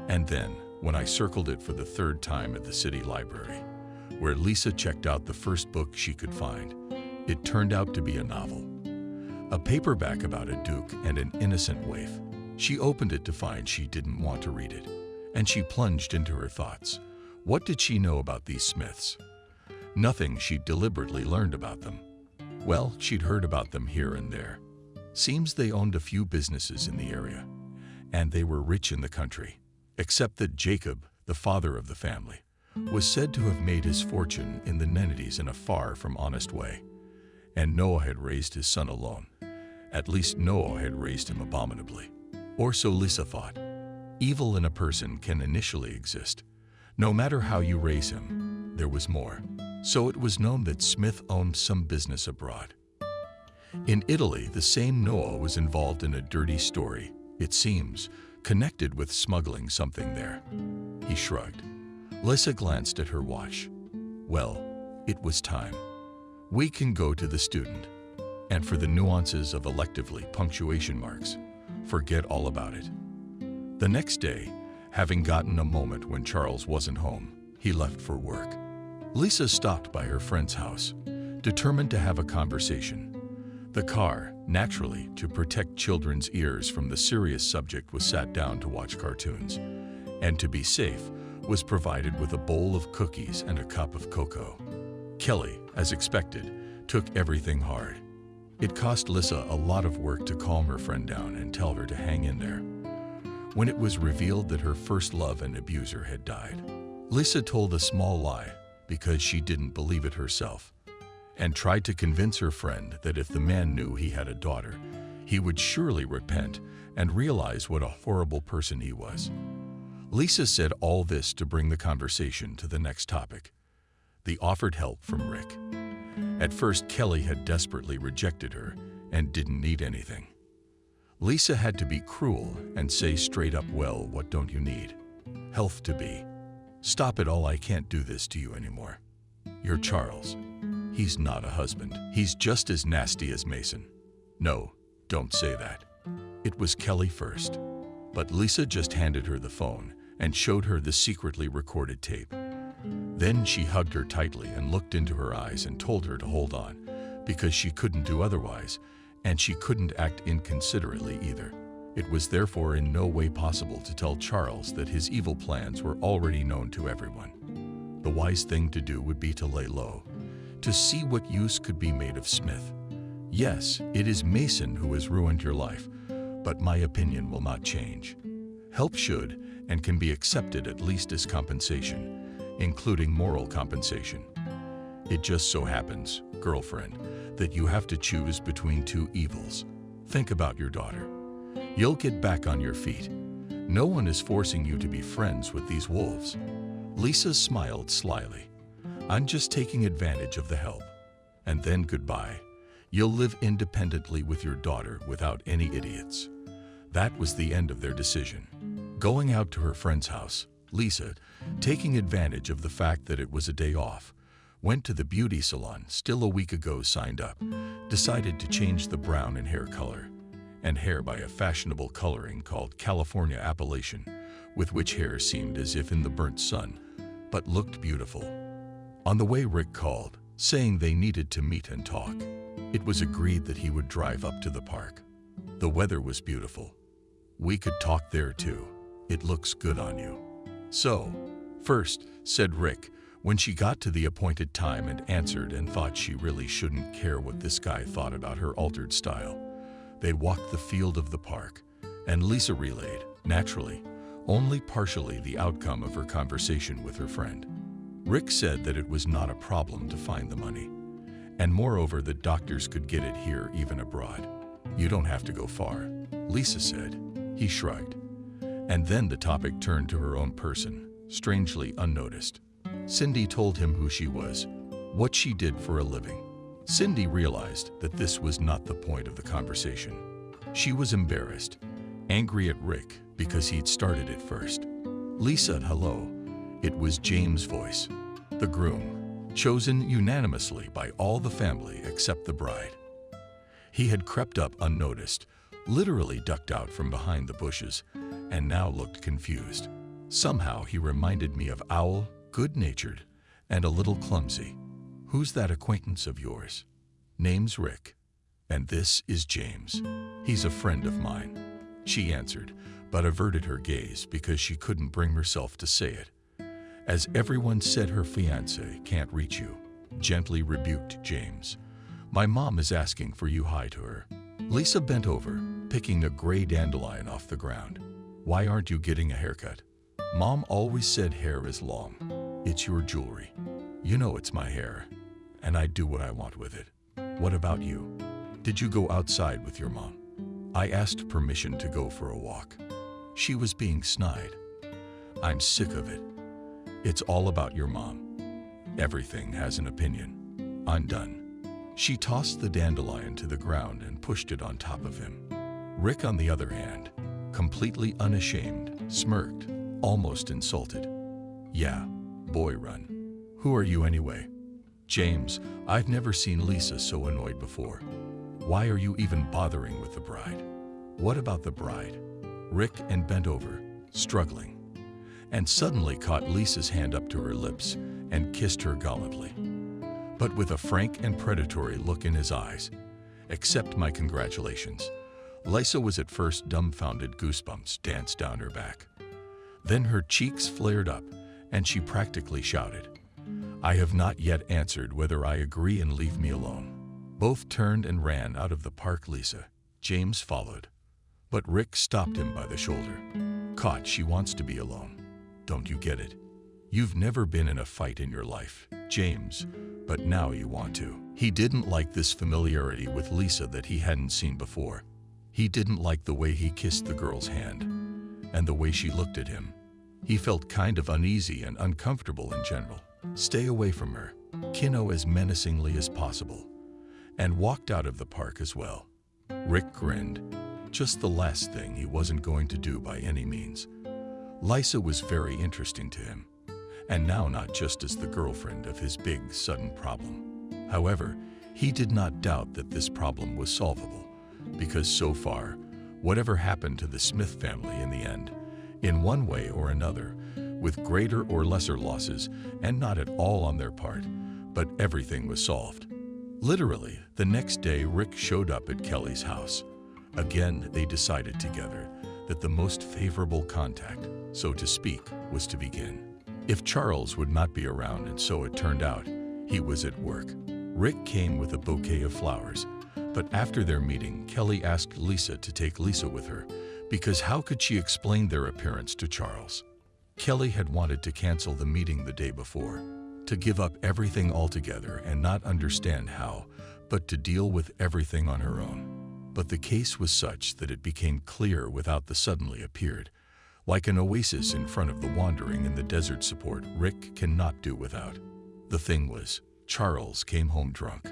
And then, when I circled it for the 3rd time at the city library, where Lisa checked out the first book she could find, it turned out to be a novel. A paperback about a duke and an innocent waif. She opened it to find she didn't want to read it, and she plunged into her thoughts. What did she know about these Smiths? Nothing she'd deliberately learned about them. Well, she'd heard about them here and there. Seems they owned a few businesses in the area, and they were rich in the country, except that Jacob, the father of the family, was said to have made his fortune in the Nennides in a far from honest way. And Noah had raised his son alone. At least Noah had raised him abominably. Or so Lisa thought. Evil in a person can initially exist. No matter how you raise him, there was more. So it was known that Smith owned some business abroad. In Italy, the same Noah was involved in a dirty story, it seems, connected with smuggling something there. He shrugged. Lisa glanced at her watch. Well, it was time. We can go to the student. And for the nuances of electively punctuation marks, forget all about it. The next day, having gotten a moment when Charles wasn't home, he left for work. Lisa stopped by her friend's house, determined to have a conversation. The car, naturally, to protect children's ears from the serious subject, was sat down to watch cartoons, and to be safe, was provided with a bowl of cookies and a cup of cocoa. Kelly, as expected, took everything hard. It cost Lisa a lot of work to calm her friend down and tell her to hang in there. When it was revealed that her first love and abuser had died, Lisa told a small lie because she didn't believe it herself, and tried to convince her friend that if the man knew he had a daughter, he would surely repent and realize what a horrible person he was. Lisa said all this to bring the conversation to the next topic, the offered help from Rick. At first, Kelly had desperately rejected her and didn't need anything. Lisa had to be cruel and say straight up, well, what don't you need? Health to be. Stop it all, I can't do this to you anymore. You're Charles. He's not a husband. He's just as nasty as Mason. No, don't say that. It was Kelly first. But Lisa just handed her the phone and showed her the secretly recorded tape. Then she hugged her tightly and looked into her eyes and told her to hold on, because she couldn't do otherwise, and she couldn't act inconsiderately either. It was therefore in no way possible to tell Charles that his evil plans were already known to everyone. The wise thing to do would be to lay low, to see what use could be made of Smith. Yes, it is Mason who has ruined your life, but my opinion will not change. Help should and can be accepted at least as compensation, including moral compensation. It just so happens, girlfriend, that you have to choose between two evils. Think about your daughter. You'll get back on your feet. No one is forcing you to be friends with these wolves. Lisa smiled slyly. I'm just taking advantage of the help. And then goodbye. You'll live independently with your daughter without any idiots. That was the end of their decision. Going out to her friend's house, Lisa, taking advantage of the fact that it was a day off, went to the beauty salon still a week ago signed up, decided to change the brown in hair color, and hair by a fashionable coloring called California Appellation, with which hair seemed as if in the burnt sun, but looked beautiful. On the way, Rick called, saying they needed to meet and talk. It was agreed that he would drive up to the park. The weather was beautiful. We could talk there too. It looks good on you. So, First, said Rick, when she got to the appointed time and answered and thought she really shouldn't care what this guy thought about her altered style. They walked the field of the park, and Lisa relayed, naturally, only partially the outcome of her conversation with her friend. Rick said that it was not a problem to find the money, and moreover that doctors could get it here even abroad. You don't have to go far, Lisa said. He shrugged. And then the topic turned to her own person, strangely unnoticed. Cindy told him who she was, what she did for a living. Cindy realized that this was not the point of the conversation. She was embarrassed, angry at Rick because he'd started it first. Lisa, hello. It was James' voice, the groom, chosen unanimously by all the family except the bride. He had crept up unnoticed, literally ducked out from behind the bushes, and now looked confused. Somehow he reminded me of Owl, good-natured, and a little clumsy. Who's that acquaintance of yours? Name's Rick, and this is James. He's a friend of mine, she answered, but averted her gaze because she couldn't bring herself to say it. As everyone said her fiancé can't reach you, gently rebuked James. My mom is asking for you hi to her. Lisa bent over, picking a gray dandelion off the ground. Why aren't you getting a haircut? Mom always said hair is long. It's your jewelry. You know it's my hair, and I do what I want with it. What about you? Did you go outside with your mom? I asked permission to go for a walk. She was being snide. I'm sick of it. It's all about your mom. Everything has an opinion. I'm done. She tossed the dandelion to the ground and pushed it on top of him. Rick, on the other hand, completely unashamed, smirked, almost insulted. Yeah, boy run. Who are you anyway? James, I've never seen Lisa so annoyed before. Why are you even bothering with the bride? What about the bride? Rick and bent over, struggling, and suddenly caught Lisa's hand up to her lips and kissed her gallantly, but with a frank and predatory look in his eyes. Accept my congratulations. Lisa was at first dumbfounded. Goosebumps danced down her back. Then her cheeks flared up, and she practically shouted, I have not yet answered whether I agree and leave me alone. Both turned and ran out of the park. Lisa, James followed, but Rick stopped him by the shoulder. Caught, she wants to be alone. Don't you get it? You've never been in a fight in your life, James, but now you want to. He didn't like this familiarity with Lisa that he hadn't seen before. He didn't like the way he kissed the girl's hand, and the way she looked at him. He felt kind of uneasy and uncomfortable in general. Stay away from her, Kino, as menacingly as possible, and walked out of the park as well. Rick grinned. Just the last thing he wasn't going to do by any means. Lisa was very interesting to him, and now not just as the girlfriend of his big, sudden problem. However, he did not doubt that this problem was solvable, because so far, whatever happened to the Smith family in the end, in one way or another, with greater or lesser losses, and not at all on their part, but everything was solved. Literally, the next day Rick showed up at Kelly's house. Again, they decided together that the most favorable contact, so to speak, was to begin. If Charles would not be around, and so it turned out, he was at work. Rick came with a bouquet of flowers, but after their meeting, Kelly asked Lisa to take Lisa with her, because how could she explain their appearance to Charles? Kelly had wanted to cancel the meeting the day before, to give up everything altogether and not understand how, but to deal with everything on her own. But the case was such that it became clear without the suddenly appeared, like an oasis in front of the wandering in the desert support Rick cannot do without. The thing was, Charles came home drunk.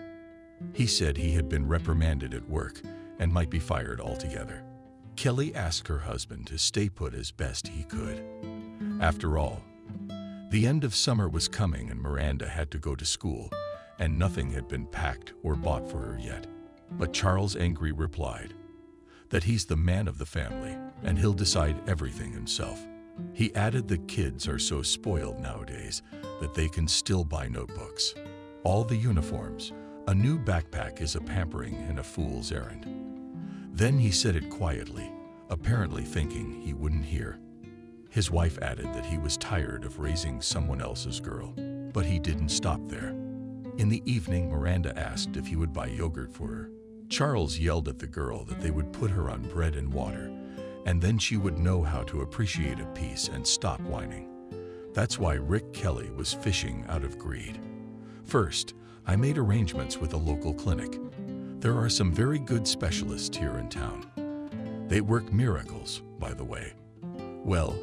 He said he had been reprimanded at work and might be fired altogether. Kelly asked her husband to stay put as best he could. After all, the end of summer was coming and Miranda had to go to school, and nothing had been packed or bought for her yet. But Charles angrily replied that he's the man of the family and he'll decide everything himself. He added the kids are so spoiled nowadays that they can still buy notebooks, all the uniforms, a new backpack is a pampering and a fool's errand. Then he said it quietly, apparently thinking he wouldn't hear. His wife added that he was tired of raising someone else's girl, but he didn't stop there. In the evening, Miranda asked if he would buy yogurt for her. Charles yelled at the girl that they would put her on bread and water, and then she would know how to appreciate a piece and stop whining. That's why Rick Kelly was fishing out of greed. First, I made arrangements with a local clinic. There are some very good specialists here in town. They work miracles, by the way. Well,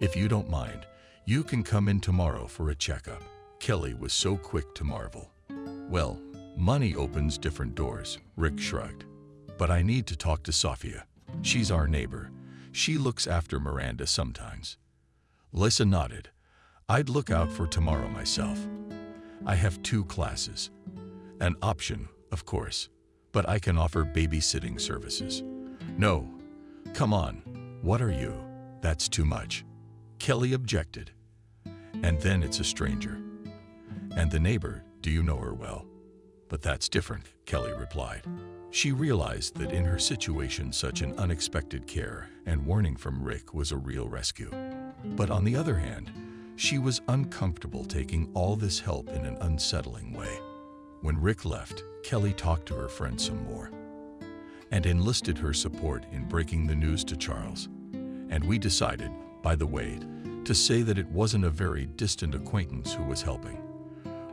if you don't mind, you can come in tomorrow for a checkup. Kelly was so quick to marvel. Well, money opens different doors, Rick shrugged. But I need to talk to Sophia. She's our neighbor. She looks after Miranda sometimes. Lisa nodded. I'd look out for tomorrow myself. I have 2 classes. An option, of course, but I can offer babysitting services. No, come on, what are you? That's too much. Kelly objected. And then it's a stranger. And the neighbor, do you know her well? But that's different, Kelly replied. She realized that in her situation such an unexpected care and warning from Rick was a real rescue. But on the other hand, she was uncomfortable taking all this help in an unsettling way. When Rick left, Kelly talked to her friend some more and enlisted her support in breaking the news to Charles. And we decided, by the way, to say that it wasn't a very distant acquaintance who was helping.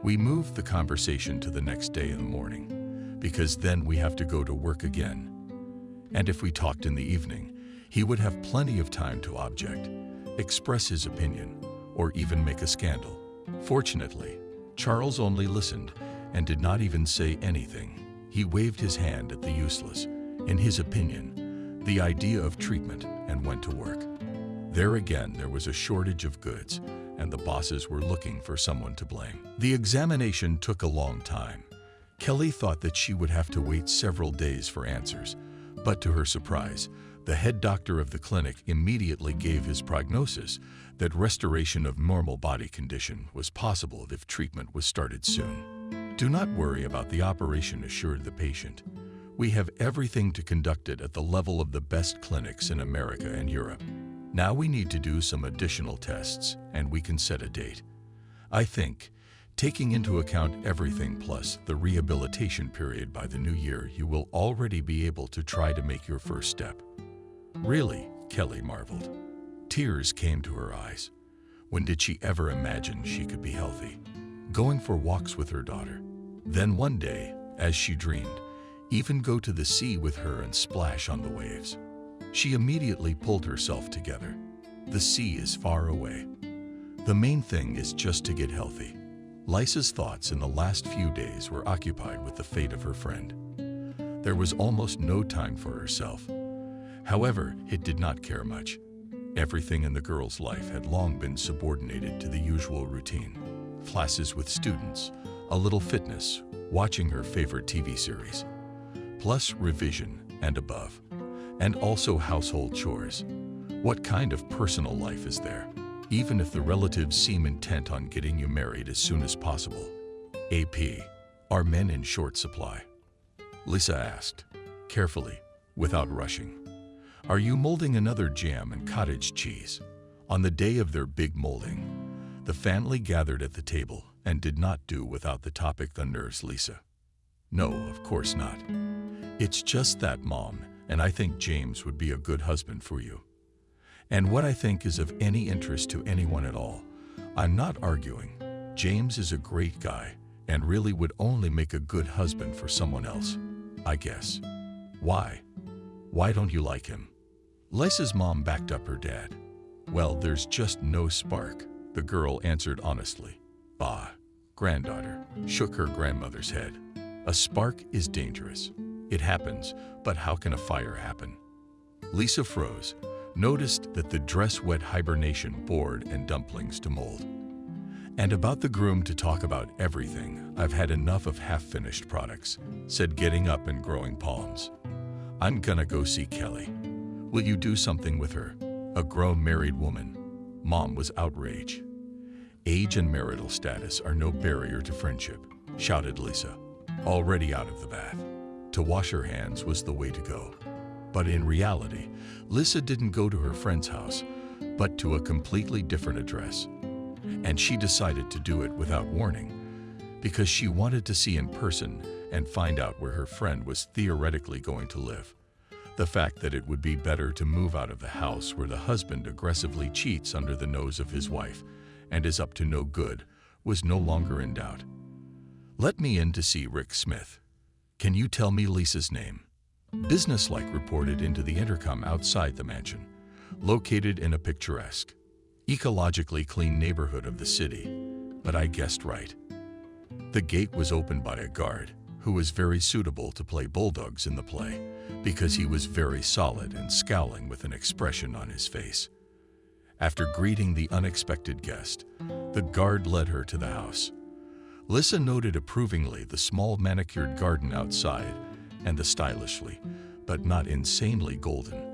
We moved the conversation to the next day in the morning, because then we have to go to work again. And if we talked in the evening, he would have plenty of time to object, express his opinion, or even make a scandal. Fortunately, Charles only listened and did not even say anything. He waved his hand at the useless, in his opinion, the idea of treatment, and went to work. There again, there was a shortage of goods, and the bosses were looking for someone to blame. The examination took a long time. Kelly thought that she would have to wait several days for answers, but to her surprise, the head doctor of the clinic immediately gave his prognosis that restoration of normal body condition was possible if treatment was started soon. Do not worry about the operation, assured the patient. We have everything to conduct it at the level of the best clinics in America and Europe. Now we need to do some additional tests, and we can set a date. I think, taking into account everything plus the rehabilitation period by the new year, you will already be able to try to make your first step. Really? Kelly marveled. Tears came to her eyes. When did she ever imagine she could be healthy? Going for walks with her daughter. Then one day, as she dreamed, even go to the sea with her and splash on the waves. She immediately pulled herself together. The sea is far away. The main thing is just to get healthy. Lisa's thoughts in the last few days were occupied with the fate of her friend. There was almost no time for herself. However, it did not care much. Everything in the girl's life had long been subordinated to the usual routine. Classes with students, a little fitness, watching her favorite TV series, plus revision and above, and also household chores. What kind of personal life is there? Even if the relatives seem intent on getting you married as soon as possible. AP, are men in short supply? Lisa asked, carefully, without rushing. Are you molding another jam and cottage cheese? On the day of their big molding, the family gathered at the table and did not do without the topic that unnerves Lisa. No, of course not. It's just that, Mom, and I think James would be a good husband for you. And what I think is of any interest to anyone at all. I'm not arguing. James is a great guy and really would only make a good husband for someone else, I guess. Why? Why don't you like him? Lisa's mom backed up her dad. Well, there's just no spark, the girl answered honestly. Bah, granddaughter shook her grandmother's head. A spark is dangerous. It happens, but how can a fire happen? Lisa froze, noticed that the dress wet hibernation bored and dumplings to mold. And about the groom to talk about everything. I've had enough of half-finished products, said getting up and growing palms. I'm gonna go see Kelly. Will you do something with her? A grown married woman. Mom was outraged. Age and marital status are no barrier to friendship, shouted Lisa, already out of the bath. To wash her hands was the way to go. But in reality, Lisa didn't go to her friend's house, but to a completely different address. And she decided to do it without warning, because she wanted to see in person and find out where her friend was theoretically going to live. The fact that it would be better to move out of the house where the husband aggressively cheats under the nose of his wife and is up to no good was no longer in doubt. "Let me in to see Rick Smith. Can you tell me Lisa's name?" Businesslike reported into the intercom outside the mansion, located in a picturesque, ecologically clean neighborhood of the city. But I guessed right. The gate was opened by a guard who was very suitable to play bulldogs in the play because he was very solid and scowling with an expression on his face. After greeting the unexpected guest, the guard led her to the house. Lisa noted approvingly the small manicured garden outside and the stylishly, but not insanely golden,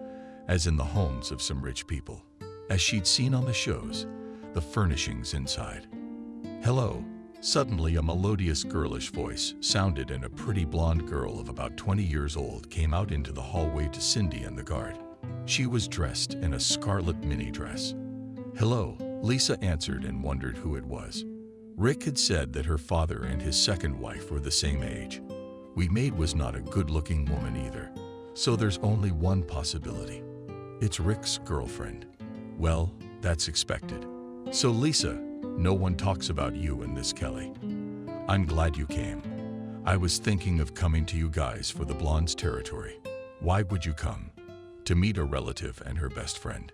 as in the homes of some rich people, as she'd seen on the shows, the furnishings inside. "Hello." Suddenly a melodious girlish voice sounded and a pretty blonde girl of about 20 years old came out into the hallway to Cindy and the guard. She was dressed in a scarlet mini dress. "Hello," Lisa answered and wondered who it was. Rick had said that her father and his second wife were the same age. We maid was not a good-looking woman either, so there's only one possibility. It's Rick's girlfriend. Well, that's expected. "So Lisa, no one talks about you in this, Kelly. I'm glad you came. I was thinking of coming to you guys for the blonde's territory." "Why would you come?" "To meet a relative and her best friend."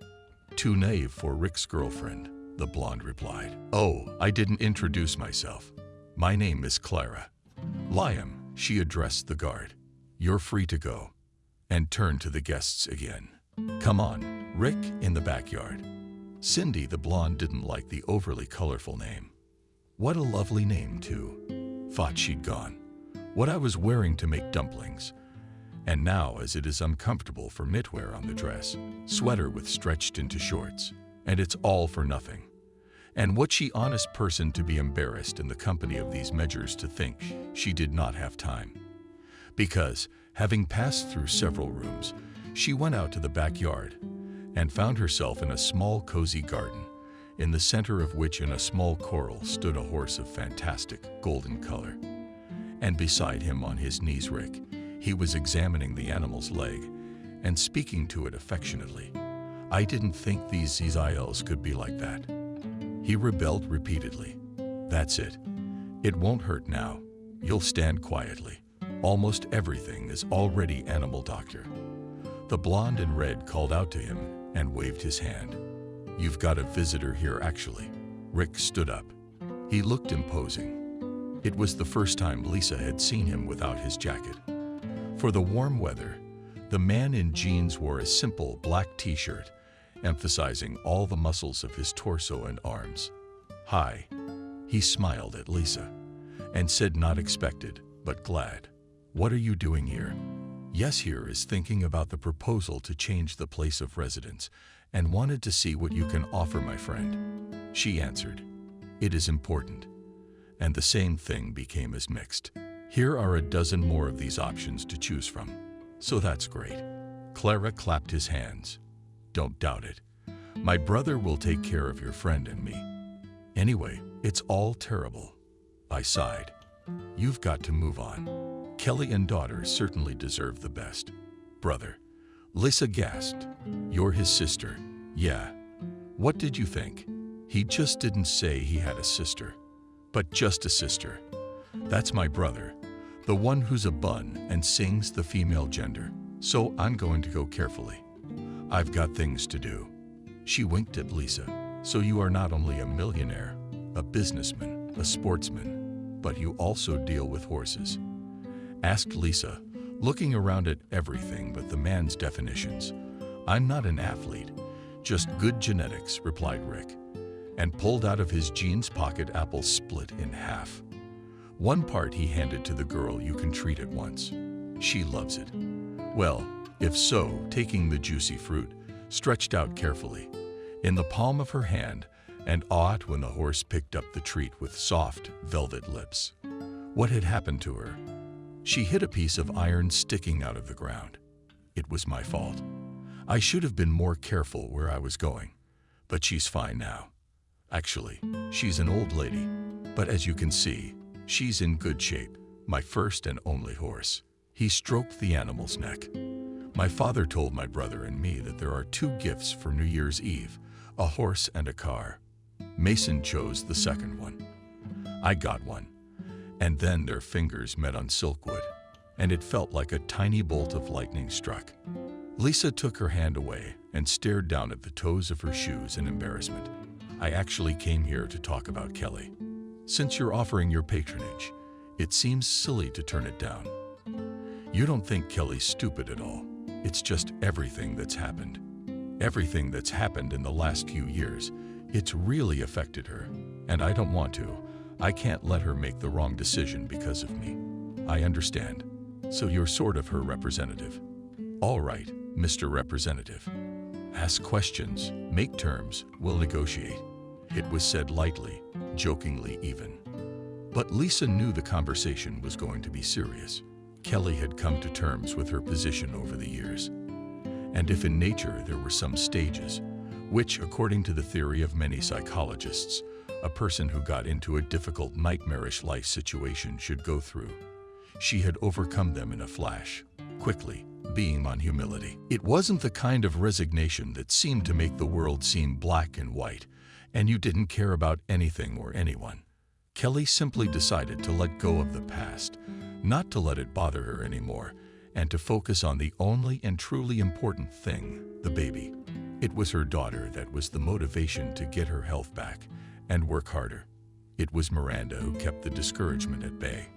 "Too naive for Rick's girlfriend," the blonde replied. "Oh, I didn't introduce myself. My name is Clara." "Liam," she addressed the guard. "You're free to go," and turned to the guests again. "Come on, Rick in the backyard." Cindy, the blonde, didn't like the overly colorful name. "What a lovely name, too." Thought she'd gone. "What I was wearing to make dumplings. And now, as it is uncomfortable for knitwear on the dress, sweater with stretched into shorts, and it's all for nothing. And what she honest person to be embarrassed in the company of these measures to think she did not have time. Because, having passed through several rooms, she went out to the backyard and found herself in a small cozy garden, in the center of which in a small corral stood a horse of fantastic golden color. And beside him on his knees Rick, he was examining the animal's leg and speaking to it affectionately. "I didn't think these ILs could be like that." He rebelled repeatedly. "That's it. It won't hurt now. You'll stand quietly. Almost everything is already animal doctor." The blonde in red called out to him and waved his hand. "You've got a visitor here, actually." Rick stood up. He looked imposing. It was the first time Lisa had seen him without his jacket. For the warm weather, the man in jeans wore a simple black t-shirt, emphasizing all the muscles of his torso and arms. "Hi." He smiled at Lisa and said, "Not expected, but glad. What are you doing here?" "Yes, here is thinking about the proposal to change the place of residence and wanted to see what you can offer my friend," she answered. "It is important." And the same thing became as mixed. "Here are a dozen more of these options to choose from. So that's great." Clara clapped his hands. "Don't doubt it. My brother will take care of your friend and me. Anyway, it's all terrible." I sighed. "You've got to move on. Kelly and daughter certainly deserve the best." "Brother?" Lisa gasped. "You're his sister." "Yeah. What did you think? He just didn't say he had a sister. But just a sister. That's my brother, the one who's a bun and sings the female gender. So I'm going to go carefully. I've got things to do." She winked at Lisa. "So you are not only a millionaire, a businessman, a sportsman, but you also deal with horses?" asked Lisa, looking around at everything but the man's definitions. "I'm not an athlete, just good genetics," replied Rick, and pulled out of his jeans pocket apples split in half. One part he handed to the girl you can treat at once. She loves it. Well, if so, taking the juicy fruit, stretched out carefully, in the palm of her hand, and awed when the horse picked up the treat with soft, velvet lips. What had happened to her? She hit a piece of iron sticking out of the ground. It was my fault. I should have been more careful where I was going. but she's fine now. Actually, she's an old lady, but as you can see, she's in good shape. My first and only horse." He stroked the animal's neck. "My father told my brother and me that there are 2 gifts for New Year's Eve, a horse and a car. Mason chose the second one. I got one." And then their fingers met on silkwood, and it felt like a tiny bolt of lightning struck. Lisa took her hand away and stared down at the toes of her shoes in embarrassment. "I actually came here to talk about Kelly. Since you're offering your patronage, it seems silly to turn it down. You don't think Kelly's stupid at all. It's just everything that's happened. Everything that's happened in the last few years. It's really affected her, and I don't want to. I can't let her make the wrong decision because of me. I understand. So you're sort of her representative." "All right, Mr. Representative. Ask questions, make terms, we'll negotiate." It was said lightly, jokingly even. But Lisa knew the conversation was going to be serious. Kelly had come to terms with her position over the years. And if in nature there were some stages, which, according to the theory of many psychologists, a person who got into a difficult, nightmarish life situation should go through, she had overcome them in a flash, quickly, being on humility. It wasn't the kind of resignation that seemed to make the world seem black and white, and you didn't care about anything or anyone. Kelly simply decided to let go of the past, not to let it bother her anymore, and to focus on the only and truly important thing, the baby. It was her daughter that was the motivation to get her health back and work harder. It was Miranda who kept the discouragement at bay.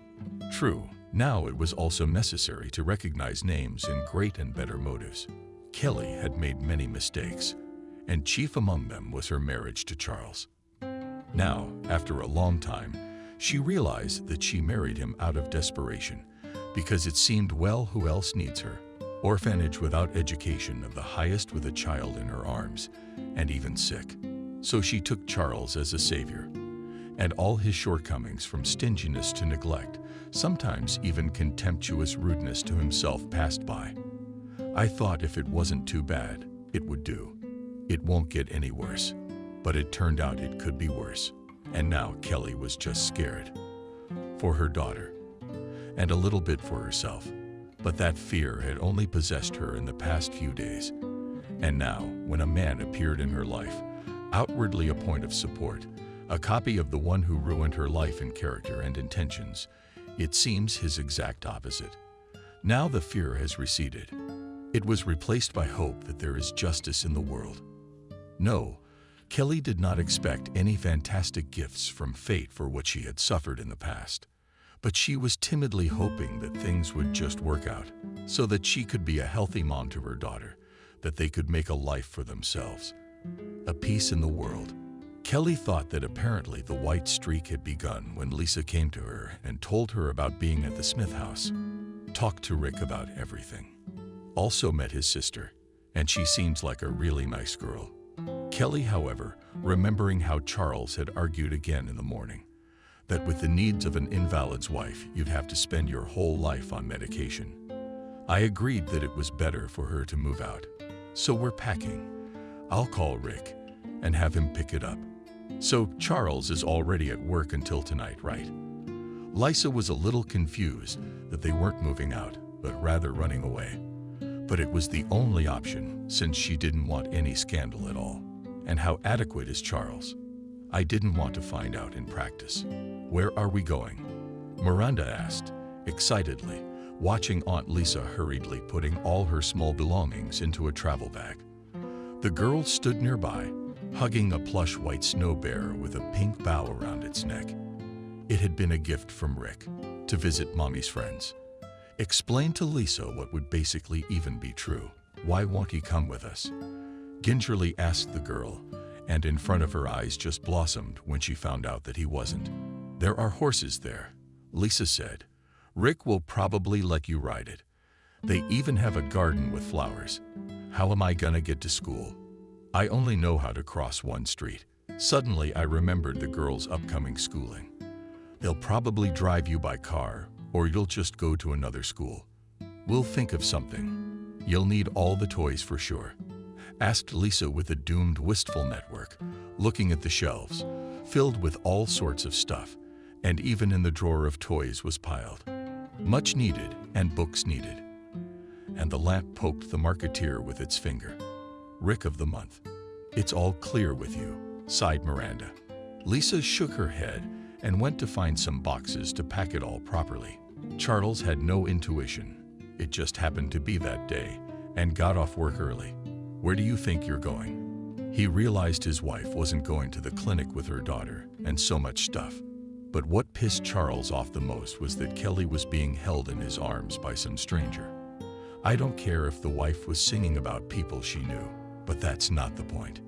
True, now it was also necessary to recognize names in great and better motives. Kelly had made many mistakes, and chief among them was her marriage to Charles. Now, after a long time, she realized that she married him out of desperation, because it seemed, well, who else needs her? Orphanage without education, of the highest with a child in her arms, and even sick. So she took Charles as a savior, and all his shortcomings, from stinginess to neglect, sometimes even contemptuous rudeness to himself, passed by. I thought if it wasn't too bad, it would do. It won't get any worse. But it turned out it could be worse. And now Kelly was just scared. For her daughter. And a little bit for herself. But that fear had only possessed her in the past few days. And now, when a man appeared in her life, outwardly a point of support, a copy of the one who ruined her life in character and intentions, it seems his exact opposite. Now the fear has receded. It was replaced by hope that there is justice in the world. No, Kelly did not expect any fantastic gifts from fate for what she had suffered in the past. But she was timidly hoping that things would just work out, so that she could be a healthy mom to her daughter, that they could make a life for themselves. A peace in the world. Kelly thought that apparently the white streak had begun when Lisa came to her and told her about being at the Smith house. Talked to Rick about everything. Also met his sister, and she seems like a really nice girl. Kelly, however, remembering how Charles had argued again in the morning, that with the needs of an invalid's wife, you'd have to spend your whole life on medication. I agreed that it was better for her to move out. So we're packing. I'll call Rick and have him pick it up. So Charles is already at work until tonight, right? Lisa was a little confused that they weren't moving out, but rather running away. But it was the only option, since she didn't want any scandal at all. And how adequate is Charles? I didn't want to find out in practice. Where are we going? Miranda asked, excitedly, watching Aunt Lisa hurriedly putting all her small belongings into a travel bag. The girl stood nearby, hugging a plush white snow bear with a pink bow around its neck. It had been a gift from Rick, to visit Mommy's friends. Explain to Lisa what would basically even be true. Why won't he come with us? Gingerly asked the girl, and in front of her eyes just blossomed when she found out that he wasn't. There are horses there, Lisa said. Rick will probably let you ride it. They even have a garden with flowers. How am I gonna get to school? I only know how to cross one street. Suddenly I remembered the girl's upcoming schooling. They'll probably drive you by car, or you'll just go to another school. We'll think of something. You'll need all the toys for sure. asked Lisa with a doomed, wistful network, looking at the shelves, filled with all sorts of stuff, and even in the drawer of toys was piled. Much needed and books needed. And the lamp poked the marketeer with its finger. Rick of the month. It's all clear with you, sighed Miranda. Lisa shook her head and went to find some boxes to pack it all properly. Charles had no intuition. It just happened to be that day, and got off work early. Where do you think you're going? He realized his wife wasn't going to the clinic with her daughter, and so much stuff. But what pissed Charles off the most was that Kelly was being held in his arms by some stranger. I don't care if the wife was singing about people she knew, but that's not the point.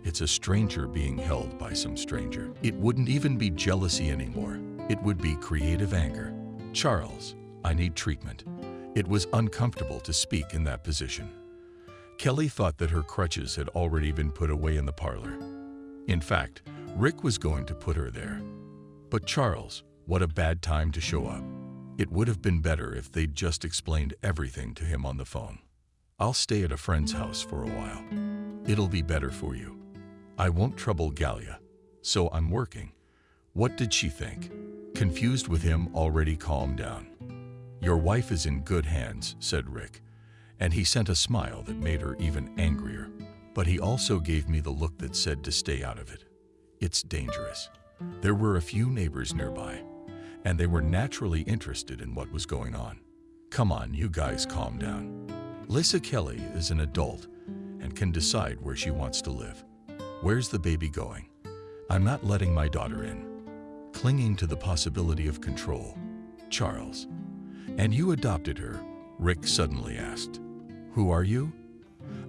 It's a stranger being held by some stranger. It wouldn't even be jealousy anymore. It would be creative anger. Charles, I need treatment. It was uncomfortable to speak in that position. Kelly thought that her crutches had already been put away in the parlor. In fact, Rick was going to put her there. But Charles, what a bad time to show up. It would have been better if they'd just explained everything to him on the phone. I'll stay at a friend's house for a while. It'll be better for you. I won't trouble Galia, so I'm working. What did she think? Confused with him, already calmed down. Your wife is in good hands, said Rick, and he sent a smile that made her even angrier. But he also gave me the look that said to stay out of it. It's dangerous. There were a few neighbors nearby, and they were naturally interested in what was going on. Come on, you guys, calm down. Lisa Kelly is an adult and can decide where she wants to live. Where's the baby going? I'm not letting my daughter in. Clinging to the possibility of control. Charles. And you adopted her? Rick suddenly asked. Who are you?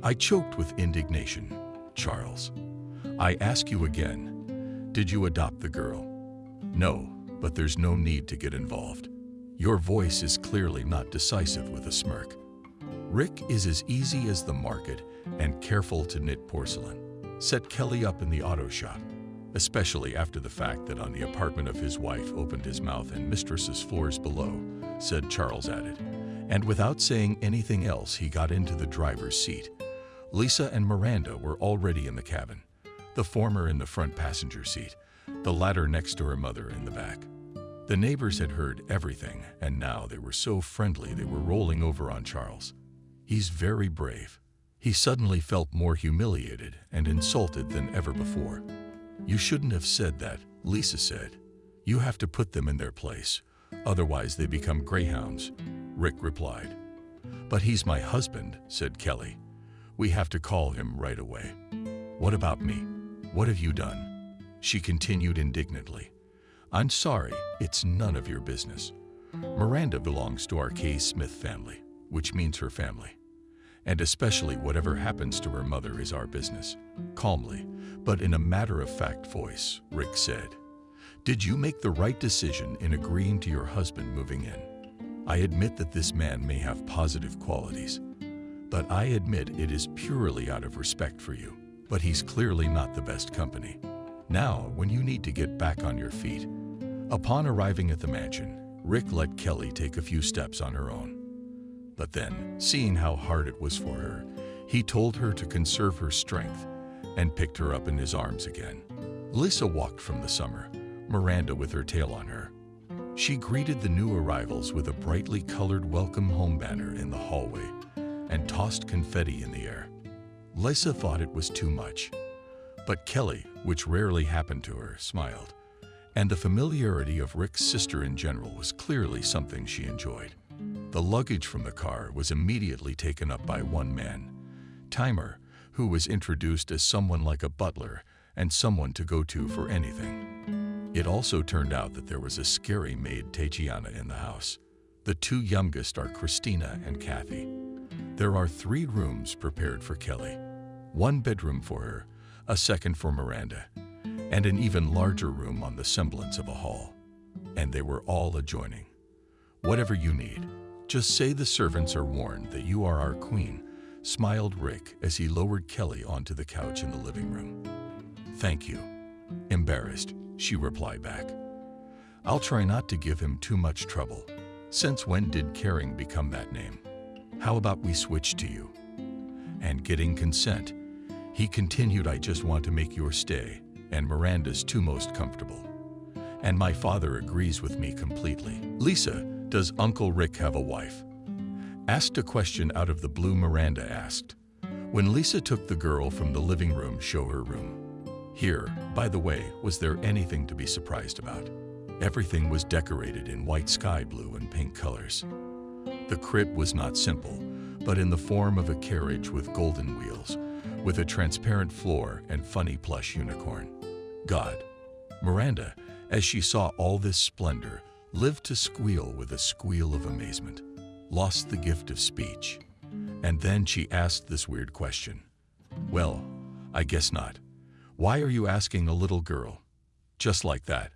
I choked with indignation. Charles. I ask you again, did you adopt the girl? No, but there's no need to get involved. Your voice is clearly not decisive with a smirk. Rick is as easy as the market and careful to knit porcelain. Set Kelly up in the auto shop, especially after the fact that on the apartment of his wife opened his mouth and mistress's floors below, said Charles added. And without saying anything else, he got into the driver's seat. Lisa and Miranda were already in the cabin, the former in the front passenger seat, the latter next to her mother in the back. The neighbors had heard everything, and now they were so friendly they were rolling over on Charles. He's very brave. He suddenly felt more humiliated and insulted than ever before. You shouldn't have said that, Lisa said. You have to put them in their place, otherwise they become greyhounds, Rick replied. But he's my husband, said Kelly. We have to call him right away. What about me? What have you done? She continued indignantly. I'm sorry, it's none of your business. Miranda belongs to our K. Smith family, which means her family. And especially whatever happens to her mother is our business. Calmly, but in a matter-of-fact voice, Rick said, Did you make the right decision in agreeing to your husband moving in? I admit that this man may have positive qualities, but I admit it is purely out of respect for you. But he's clearly not the best company. Now, when you need to get back on your feet. Upon arriving at the mansion, Rick let Kelly take a few steps on her own. But then, seeing how hard it was for her, he told her to conserve her strength and picked her up in his arms again. Lisa walked from the summer, Miranda with her tail on her. She greeted the new arrivals with a brightly colored welcome home banner in the hallway and tossed confetti in the air. Lisa thought it was too much, but Kelly, which rarely happened to her, smiled, and the familiarity of Rick's sister in general was clearly something she enjoyed. The luggage from the car was immediately taken up by one man, Timer, who was introduced as someone like a butler and someone to go to for anything. It also turned out that there was a scary maid Tatiana in the house. The two youngest are Christina and Kathy. There are 3 rooms prepared for Kelly, 1 bedroom for her, a second for Miranda, and an even larger room on the semblance of a hall. And they were all adjoining. Whatever you need, just say the servants are warned that you are our queen, smiled Rick as he lowered Kelly onto the couch in the living room. Thank you. Embarrassed, she replied back. I'll try not to give him too much trouble. Since when did caring become that name? How about we switch to you? And getting consent, He continued, "I just want to make your stay and Miranda's too most comfortable. And my father agrees with me completely." "Lisa, does Uncle Rick have a wife?" Asked a question out of the blue, Miranda asked. When Lisa took the girl from the living room, show her room. Here, by the way, was there anything to be surprised about? Everything was decorated in white sky blue and pink colors. The crib was not simple, but in the form of a carriage with golden wheels, with a transparent floor and funny plush unicorn. God, Miranda, as she saw all this splendor, lived to squeal with a squeal of amazement, lost the gift of speech. And then she asked this weird question. "Well, I guess not. Why are you asking a little girl?" Just like that,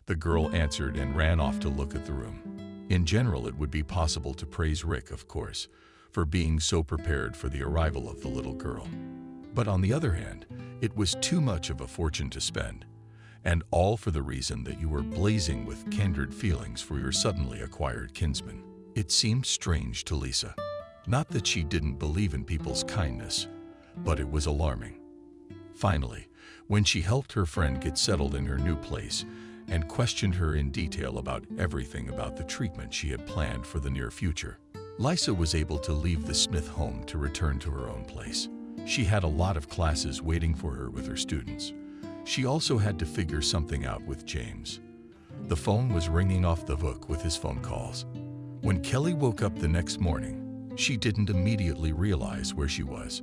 the girl answered and ran off to look at the room. In general, it would be possible to praise Rick, of course, for being so prepared for the arrival of the little girl. But on the other hand, it was too much of a fortune to spend, and all for the reason that you were blazing with kindred feelings for your suddenly acquired kinsman. It seemed strange to Lisa. Not that she didn't believe in people's kindness, but it was alarming. Finally, when she helped her friend get settled in her new place and questioned her in detail about everything about the treatment she had planned for the near future, Lisa was able to leave the Smith home to return to her own place. She had a lot of classes waiting for her with her students. She also had to figure something out with James. The phone was ringing off the hook with his phone calls. When Kelly woke up the next morning, she didn't immediately realize where she was.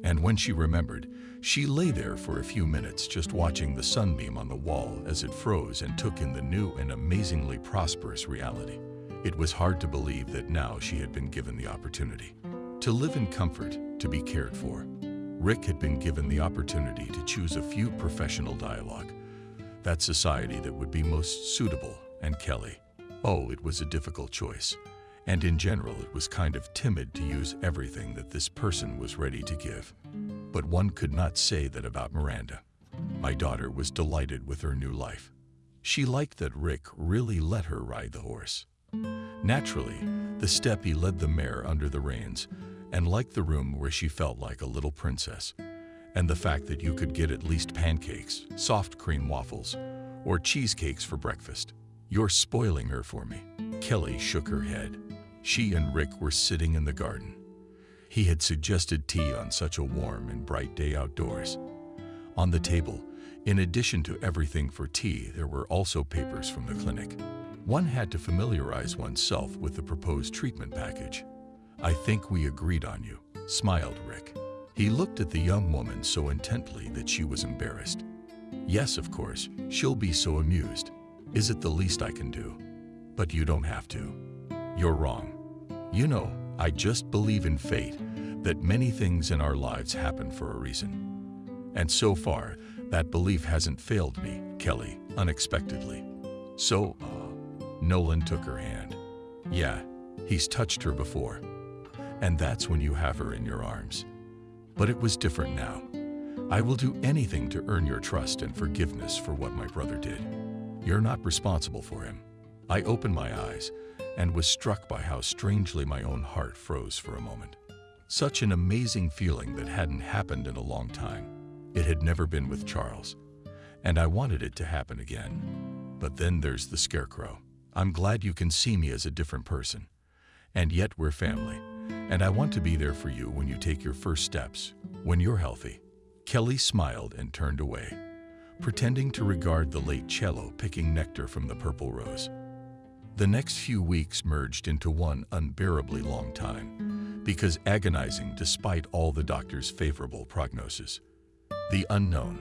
And when she remembered, she lay there for a few minutes just watching the sunbeam on the wall as it froze and took in the new and amazingly prosperous reality. It was hard to believe that now she had been given the opportunity to live in comfort, to be cared for. Rick had been given the opportunity to choose a few professional dialogue, that society that would be most suitable, and Kelly. Oh, it was a difficult choice. And in general, it was kind of timid to use everything that this person was ready to give. But one could not say that about Miranda. My daughter was delighted with her new life. She liked that Rick really let her ride the horse. Naturally, the step he led the mare under the reins, and liked the room where she felt like a little princess, and the fact that you could get at least pancakes, soft cream waffles, or cheesecakes for breakfast. "You're spoiling her for me." Kelly shook her head. She and Rick were sitting in the garden. He had suggested tea on such a warm and bright day outdoors. On the table, in addition to everything for tea, there were also papers from the clinic. One had to familiarize oneself with the proposed treatment package. "I think we agreed on you," smiled Rick. He looked at the young woman so intently that she was embarrassed. "Yes, of course, she'll be so amused. Is it the least I can do? But you don't have to. You're wrong. You know, I just believe in fate, that many things in our lives happen for a reason. And so far, that belief hasn't failed me, Kelly, unexpectedly." So, Nolan took her hand. "Yeah, he's touched her before. And that's when you have her in your arms. But it was different now. I will do anything to earn your trust and forgiveness for what my brother did. You're not responsible for him." I opened my eyes and was struck by how strangely my own heart froze for a moment. Such an amazing feeling that hadn't happened in a long time. It had never been with Charles, and I wanted it to happen again. But then there's the scarecrow. "I'm glad you can see me as a different person. And yet we're family, and I want to be there for you when you take your first steps, when you're healthy." Kelly smiled and turned away, pretending to regard the late cello picking nectar from the purple rose. The next few weeks merged into one unbearably long time, because agonizing despite all the doctor's favorable prognosis. The unknown.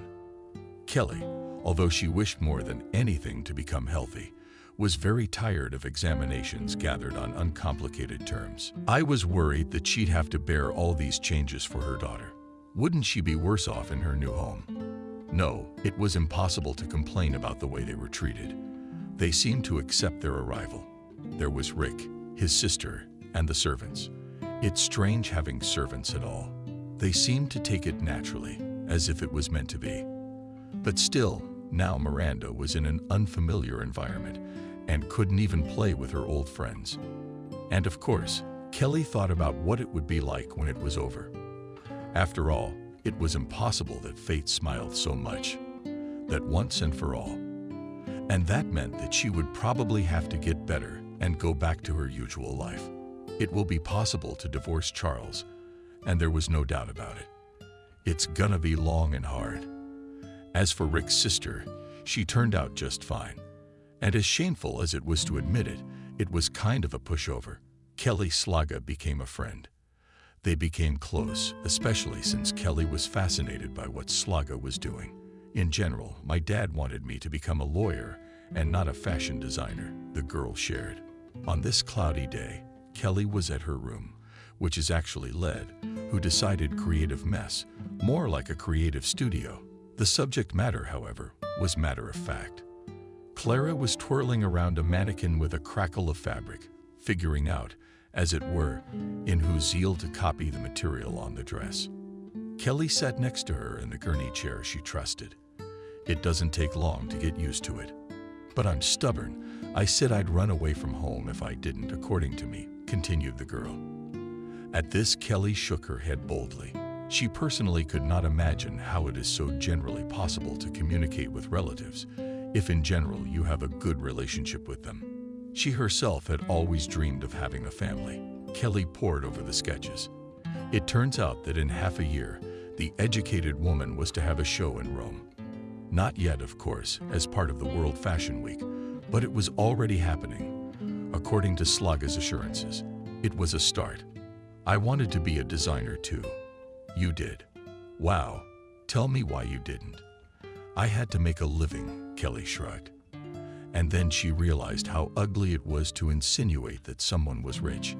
Kelly, although she wished more than anything to become healthy, was very tired of examinations gathered on uncomplicated terms. I was worried that she'd have to bear all these changes for her daughter. Wouldn't she be worse off in her new home? No, it was impossible to complain about the way they were treated. They seemed to accept their arrival. There was Rick, his sister, and the servants. It's strange having servants at all. They seemed to take it naturally, as if it was meant to be. But still, now Miranda was in an unfamiliar environment and couldn't even play with her old friends. And of course, Kelly thought about what it would be like when it was over. After all, It was impossible that fate smiled so much, that once and for all. And that meant that she would probably have to get better and go back to her usual life. It will be possible to divorce Charles, and there was no doubt about it. It's gonna be long and hard. As for Rick's sister, she turned out just fine. And as shameful as it was to admit it, it was kind of a pushover. Kelly Slaga became a friend. They became close, especially since Kelly was fascinated by what Slaga was doing. In general, my dad wanted me to become a lawyer and not a fashion designer, the girl shared. On this cloudy day, Kelly was at her room, which is actually Led, who decided creative mess, more like a creative studio. The subject matter, however, was matter of fact. Clara was twirling around a mannequin with a crackle of fabric, figuring out, as it were, in whose zeal to copy the material on the dress. Kelly sat next to her in the gurney chair she trusted. It doesn't take long to get used to it. But I'm stubborn. I said I'd run away from home if I didn't, according to me, continued the girl. At this, Kelly shook her head boldly. She personally could not imagine how it is so generally possible to communicate with relatives, if in general you have a good relationship with them. She herself had always dreamed of having a family. Kelly pored over the sketches. It turns out that in half a year, the educated woman was to have a show in Rome. Not yet, of course, as part of the World Fashion Week, but it was already happening. According to Slaga's assurances, it was a start. I wanted to be a designer too. You did. Wow. Tell me why you didn't. I had to make a living, Kelly shrugged. And then she realized how ugly it was to insinuate that someone was rich.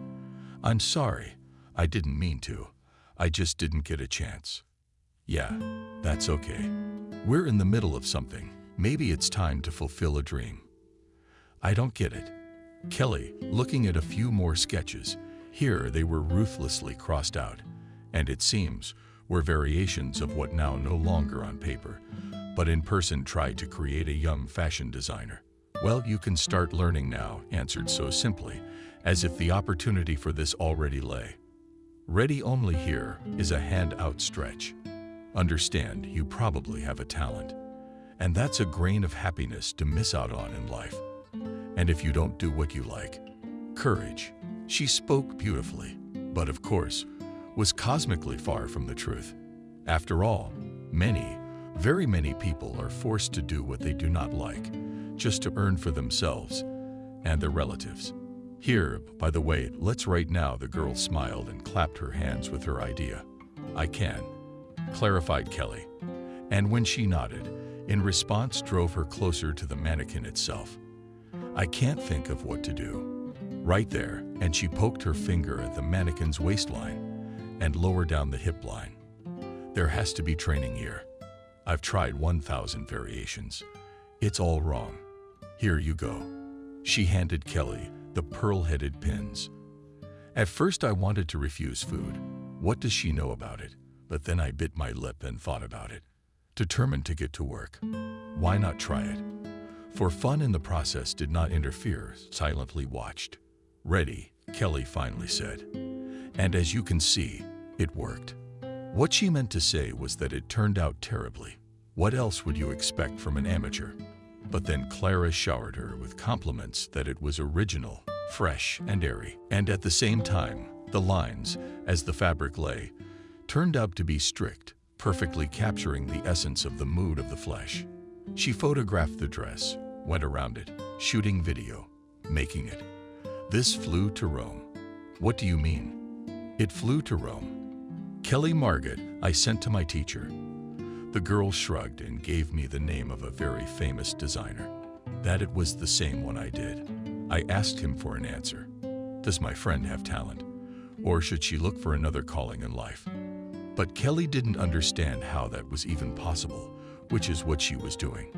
I'm sorry. I didn't mean to. I just didn't get a chance. Yeah, that's okay. We're in the middle of something. Maybe it's time to fulfill a dream. I don't get it. Kelly, looking at a few more sketches, here they were ruthlessly crossed out, and it seems were variations of what now no longer on paper, but in person tried to create a young fashion designer. Well, you can start learning now, answered so simply, as if the opportunity for this already lay. Ready only here is a hand outstretch. Understand, you probably have a talent, and that's a grain of happiness to miss out on in life. And if you don't do what you like, courage. She spoke beautifully, but of course, was cosmically far from the truth. After all, many, very many people are forced to do what they do not like, just to earn for themselves and their relatives. Here, by the way, let's right now, the girl smiled and clapped her hands with her idea. I can, clarified Kelly, and when she nodded, in response drove her closer to the mannequin itself. I can't think of what to do. Right there, and she poked her finger at the mannequin's waistline and lower down the hip line. There has to be training here. I've tried 1,000 variations. It's all wrong. Here you go. She handed Kelly the pearl-headed pins. At first I wanted to refuse food. What does she know about it? But then I bit my lip and thought about it. Determined to get to work. Why not try it? For fun in the process did not interfere, silently watched. Ready, Kelly finally said. And as you can see, it worked. What she meant to say was that it turned out terribly. What else would you expect from an amateur? But then Clara showered her with compliments that it was original, fresh, and airy. And at the same time, the lines, as the fabric lay, turned out to be strict, perfectly capturing the essence of the mood of the flesh. She photographed the dress, went around it, shooting video, making it. This flew to Rome. What do you mean? It flew to Rome. Kelly Margaret, I sent to my teacher. The girl shrugged and gave me the name of a very famous designer. That it was the same one I did. I asked him for an answer. Does my friend have talent? Or should she look for another calling in life? But Kelly didn't understand how that was even possible, which is what she was doing.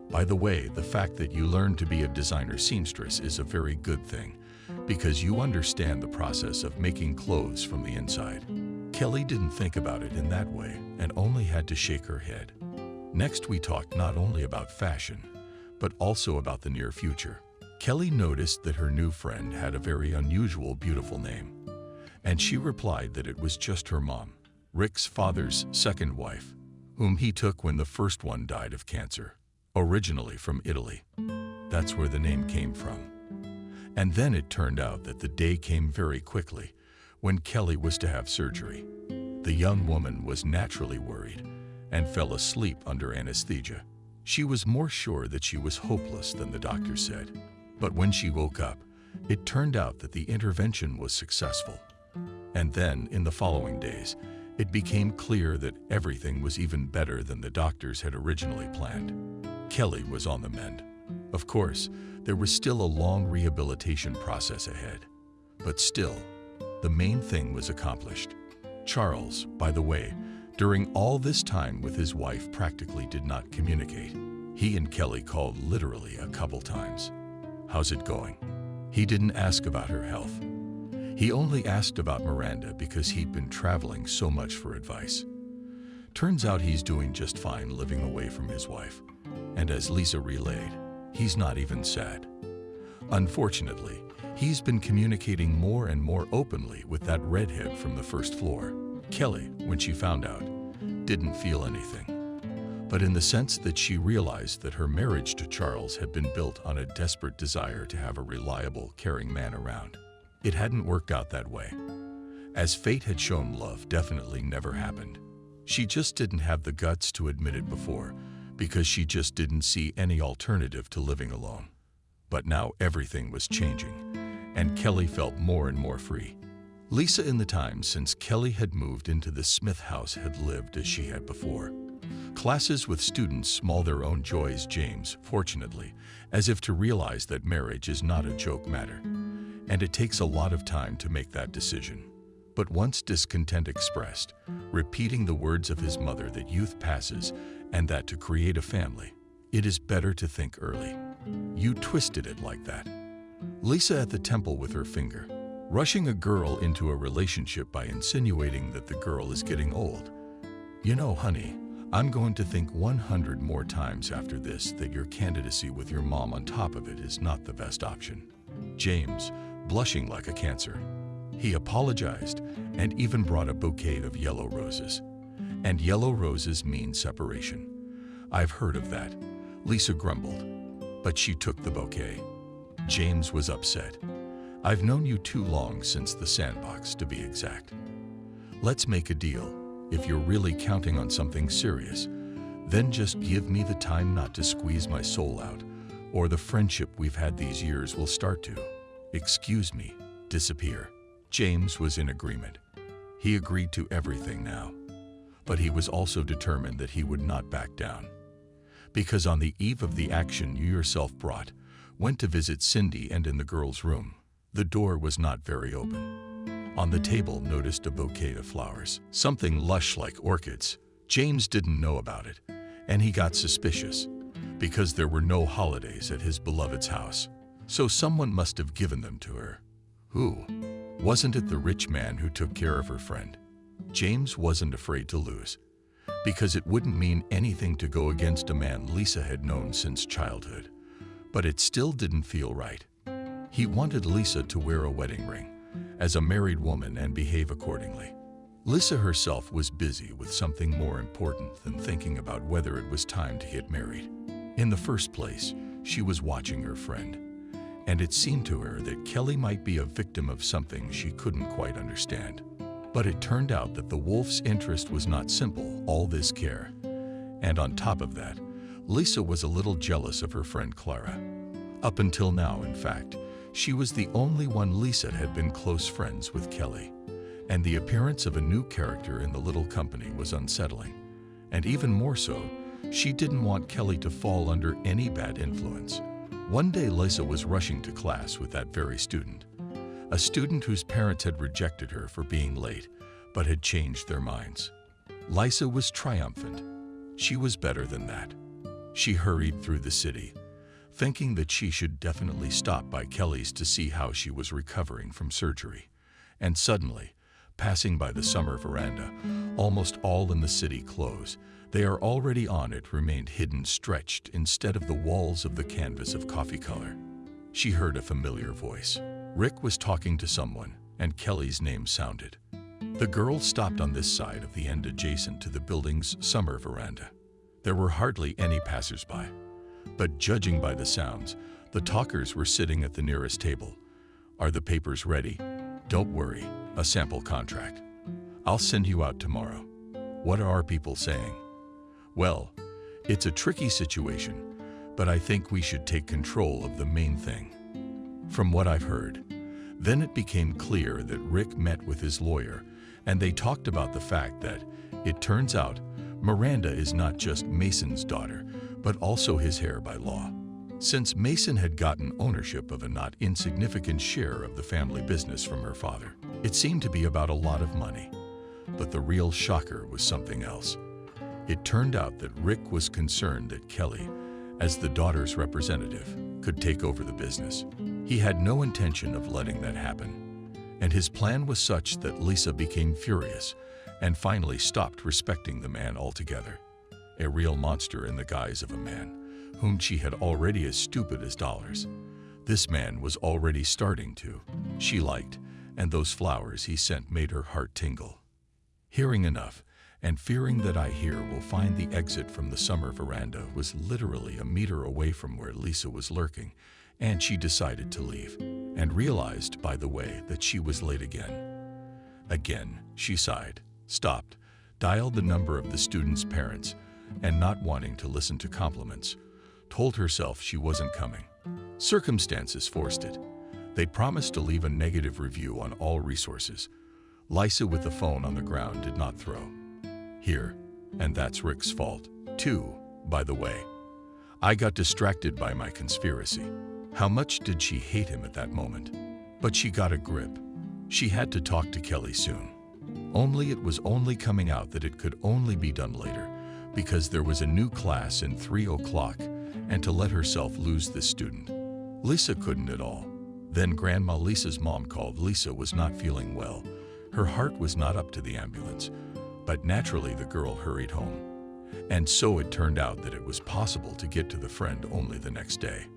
By the way, the fact that you learned to be a designer seamstress is a very good thing, because you understand the process of making clothes from the inside. Kelly didn't think about it in that way and only had to shake her head. Next, we talked not only about fashion, but also about the near future. Kelly noticed that her new friend had a very unusual, beautiful name, and she replied that it was just her mom. Rick's father's second wife, whom he took when the first one died of cancer, originally from Italy. That's where the name came from. And then it turned out that the day came very quickly when Kelly was to have surgery. The young woman was naturally worried and fell asleep under anesthesia. She was more sure that she was hopeless than the doctor said. But when she woke up, it turned out that the intervention was successful. And then, in the following days, it became clear that everything was even better than the doctors had originally planned. Kelly was on the mend. Of course, there was still a long rehabilitation process ahead. But still, the main thing was accomplished. Charles, by the way, during all this time with his wife practically did not communicate. He and Kelly called literally a couple times. How's it going? He didn't ask about her health. He only asked about Miranda because he'd been traveling so much for advice. Turns out he's doing just fine living away from his wife. And as Lisa relayed, he's not even sad. Unfortunately, he's been communicating more and more openly with that redhead from the first floor. Kelly, when she found out, didn't feel anything. But in the sense that she realized that her marriage to Charles had been built on a desperate desire to have a reliable, caring man around. It hadn't worked out that way. As fate had shown, love definitely never happened. She just didn't have the guts to admit it before, because she just didn't see any alternative to living alone. But now everything was changing, and Kelly felt more and more free. Lisa, in the time since Kelly had moved into the Smith house, had lived as she had before. Classes with students small their own joys, James, fortunately, as if to realize that marriage is not a joke matter, and it takes a lot of time to make that decision. But once discontent expressed, repeating the words of his mother that youth passes and that to create a family, it is better to think early. You twisted it like that. Lisa at the temple with her finger, rushing a girl into a relationship by insinuating that the girl is getting old. You know, honey, I'm going to think 100 more times after this that your candidacy with your mom on top of it is not the best option. James, blushing like a cancer. He apologized and even brought a bouquet of yellow roses. And yellow roses mean separation. I've heard of that, Lisa grumbled, but she took the bouquet. James was upset. I've known you too long, since the sandbox to be exact. Let's make a deal. If you're really counting on something serious, then just give me the time not to squeeze my soul out, or the friendship we've had these years will start to, excuse me, disappear. James was in agreement. He agreed to everything now. But he was also determined that he would not back down. Because on the eve of the action you yourself brought, went to visit Cindy, and in the girl's room, the door was not very open. On the table noticed a bouquet of flowers, something lush like orchids. James didn't know about it, and he got suspicious, because there were no holidays at his beloved's house. So someone must have given them to her. Who? Wasn't it the rich man who took care of her friend? James wasn't afraid to lose, because it wouldn't mean anything to go against a man Lisa had known since childhood. But it still didn't feel right. He wanted Lisa to wear a wedding ring, as a married woman, and behave accordingly. Lisa herself was busy with something more important than thinking about whether it was time to get married. In the first place, she was watching her friend, and it seemed to her that Kelly might be a victim of something she couldn't quite understand. But it turned out that the wolf's interest was not simple, all this care. And on top of that, Lisa was a little jealous of her friend Clara. Up until now, in fact, she was the only one Lisa had been close friends with Kelly. And the appearance of a new character in the little company was unsettling. And even more so, she didn't want Kelly to fall under any bad influence. One day Lisa was rushing to class with that very student. A student whose parents had rejected her for being late, but had changed their minds. Lisa was triumphant. She was better than that. She hurried through the city, thinking that she should definitely stop by Kelly's to see how she was recovering from surgery. And suddenly, passing by the summer veranda, almost all in the city clothes they are already on it remained hidden, stretched instead of the walls of the canvas of coffee color. She heard a familiar voice. Rick was talking to someone, and Kelly's name sounded. The girl stopped on this side of the end adjacent to the building's summer veranda. There were hardly any passersby, but judging by the sounds, the talkers were sitting at the nearest table. "Are the papers ready?" "Don't worry, a sample contract. I'll send you out tomorrow." "What are our people saying?" "Well, it's a tricky situation, but I think we should take control of the main thing." From what I've heard, then it became clear that Rick met with his lawyer, and they talked about the fact that, it turns out, Miranda is not just Mason's daughter, but also his heir by law. Since Mason had gotten ownership of a not insignificant share of the family business from her father, it seemed to be about a lot of money. But the real shocker was something else. It turned out that Rick was concerned that Kelly, as the daughter's representative, could take over the business. He had no intention of letting that happen, and his plan was such that Lisa became furious and finally stopped respecting the man altogether. A real monster in the guise of a man, whom she had already as stupid as dollars. This man was already starting to. She liked, and those flowers he sent made her heart tingle. Hearing enough, and fearing that I here will find the exit from the summer veranda was literally a meter away from where Lisa was lurking, and she decided to leave, and realized, by the way, that she was late again. Again, she sighed, stopped, dialed the number of the student's parents, and not wanting to listen to compliments, told herself she wasn't coming. Circumstances forced it. They'd promised to leave a negative review on all resources. Lisa, with the phone on the ground, did not throw. Here, and that's Rick's fault, too, by the way. I got distracted by my conspiracy. How much did she hate him at that moment? But she got a grip. She had to talk to Kelly soon. Only it was only coming out that it could only be done later, because there was a new class in 3 o'clock, and to let herself lose this student. Lisa couldn't at all. Then Grandma Lisa's mom called. Lisa was not feeling well. Her heart was not up to the ambulance, but naturally the girl hurried home. And so it turned out that it was possible to get to the friend only the next day.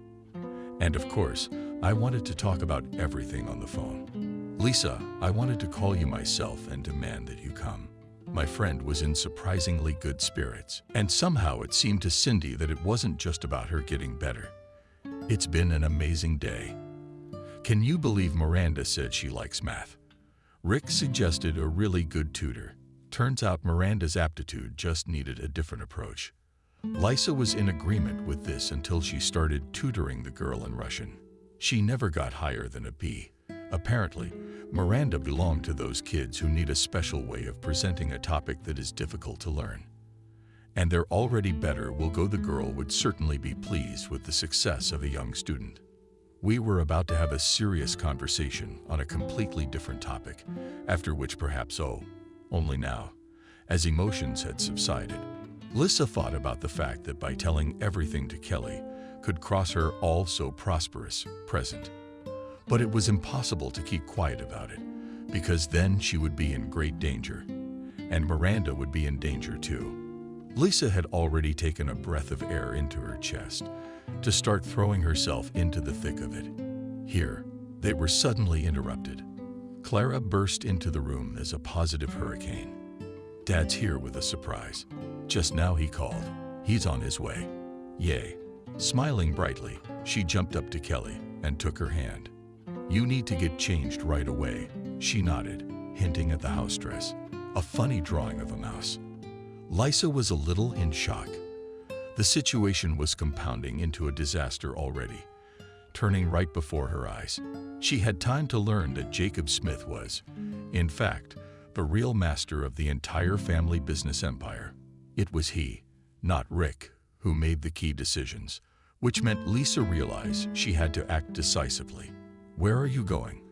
And of course, I wanted to talk about everything on the phone. "Lisa, I wanted to call you myself and demand that you come." My friend was in surprisingly good spirits, and somehow it seemed to Cindy that it wasn't just about her getting better. "It's been an amazing day. Can you believe Miranda said she likes math?" Rick suggested a really good tutor. Turns out Miranda's aptitude just needed a different approach. Lisa was in agreement with this until she started tutoring the girl in Russian. She never got higher than a B. Apparently, Miranda belonged to those kids who need a special way of presenting a topic that is difficult to learn. And they're already better will go. The girl would certainly be pleased with the success of a young student. We were about to have a serious conversation on a completely different topic, after which perhaps only now, as emotions had subsided, Lisa thought about the fact that by telling everything to Kelly could cross her all so prosperous present. But it was impossible to keep quiet about it, because then she would be in great danger, and Miranda would be in danger too. Lisa had already taken a breath of air into her chest to start throwing herself into the thick of it. Here, they were suddenly interrupted. Clara burst into the room as a positive hurricane. "Dad's here with a surprise. Just now he called. He's on his way." "Yay." Smiling brightly, she jumped up to Kelly and took her hand. "You need to get changed right away." She nodded, hinting at the house dress, a funny drawing of a mouse. Lisa was a little in shock. The situation was compounding into a disaster already, turning right before her eyes. She had time to learn that Jacob Smith was, in fact, the real master of the entire family business empire. It was he, not Rick, who made the key decisions, which meant Lisa realized she had to act decisively. "Where are you going?"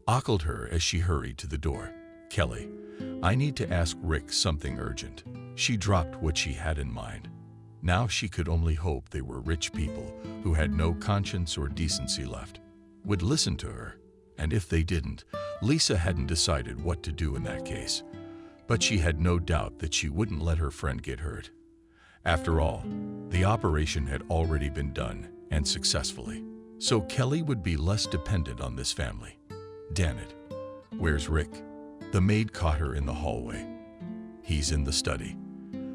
Ockled her as she hurried to the door. "Kelly, I need to ask Rick something urgent." She dropped what she had in mind. Now she could only hope they were rich people who had no conscience or decency left, would listen to her, and if they didn't, Lisa hadn't decided what to do in that case. But she had no doubt that she wouldn't let her friend get hurt. After all, the operation had already been done, and successfully. So Kelly would be less dependent on this family. Damn it. Where's Rick? The maid caught her in the hallway. "He's in the study."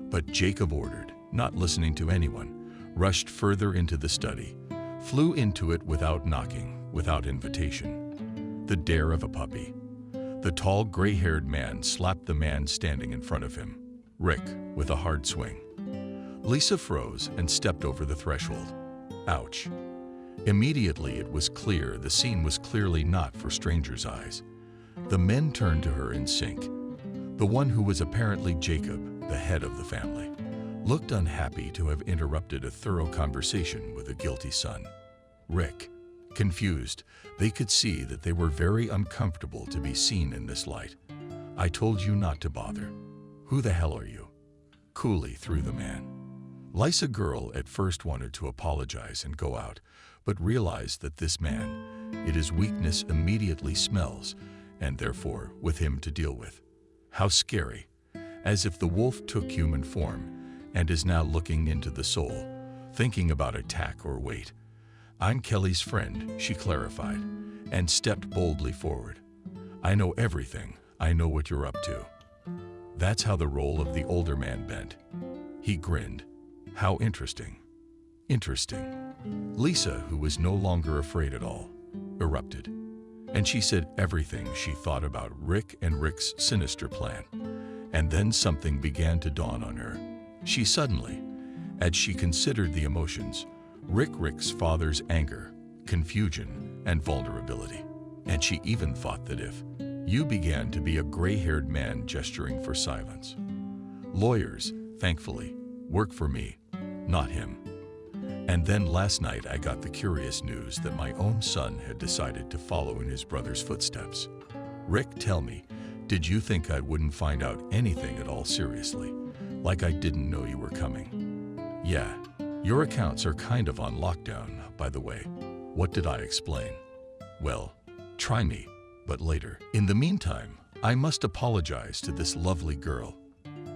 But Jacob ordered, not listening to anyone, rushed further into the study, flew into it without knocking, without invitation. The dare of a puppy. The tall, gray-haired man slapped the man standing in front of him, Rick, with a hard swing. Lisa froze and stepped over the threshold. Ouch. Immediately it was clear the scene was clearly not for strangers' eyes. The men turned to her in sync. The one who was apparently Jacob, the head of the family, looked unhappy to have interrupted a thorough conversation with a guilty son. Rick, confused, they could see that they were very uncomfortable to be seen in this light. "I told you not to bother. Who the hell are you?" Coolly threw the man. Lisa girl at first wanted to apologize and go out, but realized that this man, his weakness immediately smells, and therefore with him to deal with. How scary, as if the wolf took human form and is now looking into the soul, thinking about attack or wait. "I'm Kelly's friend," she clarified, and stepped boldly forward. "I know everything. I know what you're up to." That's how the role of the older man bent. He grinned. How interesting. Interesting. Lisa, who was no longer afraid at all, erupted. And she said everything she thought about Rick and Rick's sinister plan. And then something began to dawn on her. She suddenly, as she considered the emotions, Rick's father's anger, confusion, and vulnerability. And she even thought that if you began to be a gray-haired man gesturing for silence. Lawyers, thankfully, work for me, not him. And then last night I got the curious news that my own son had decided to follow in his brother's footsteps. Rick, tell me, did you think I wouldn't find out anything at all seriously? Like I didn't know you were coming? Yeah, your accounts are kind of on lockdown, by the way. What did I explain? Well, try me, but later. In the meantime, I must apologize to this lovely girl.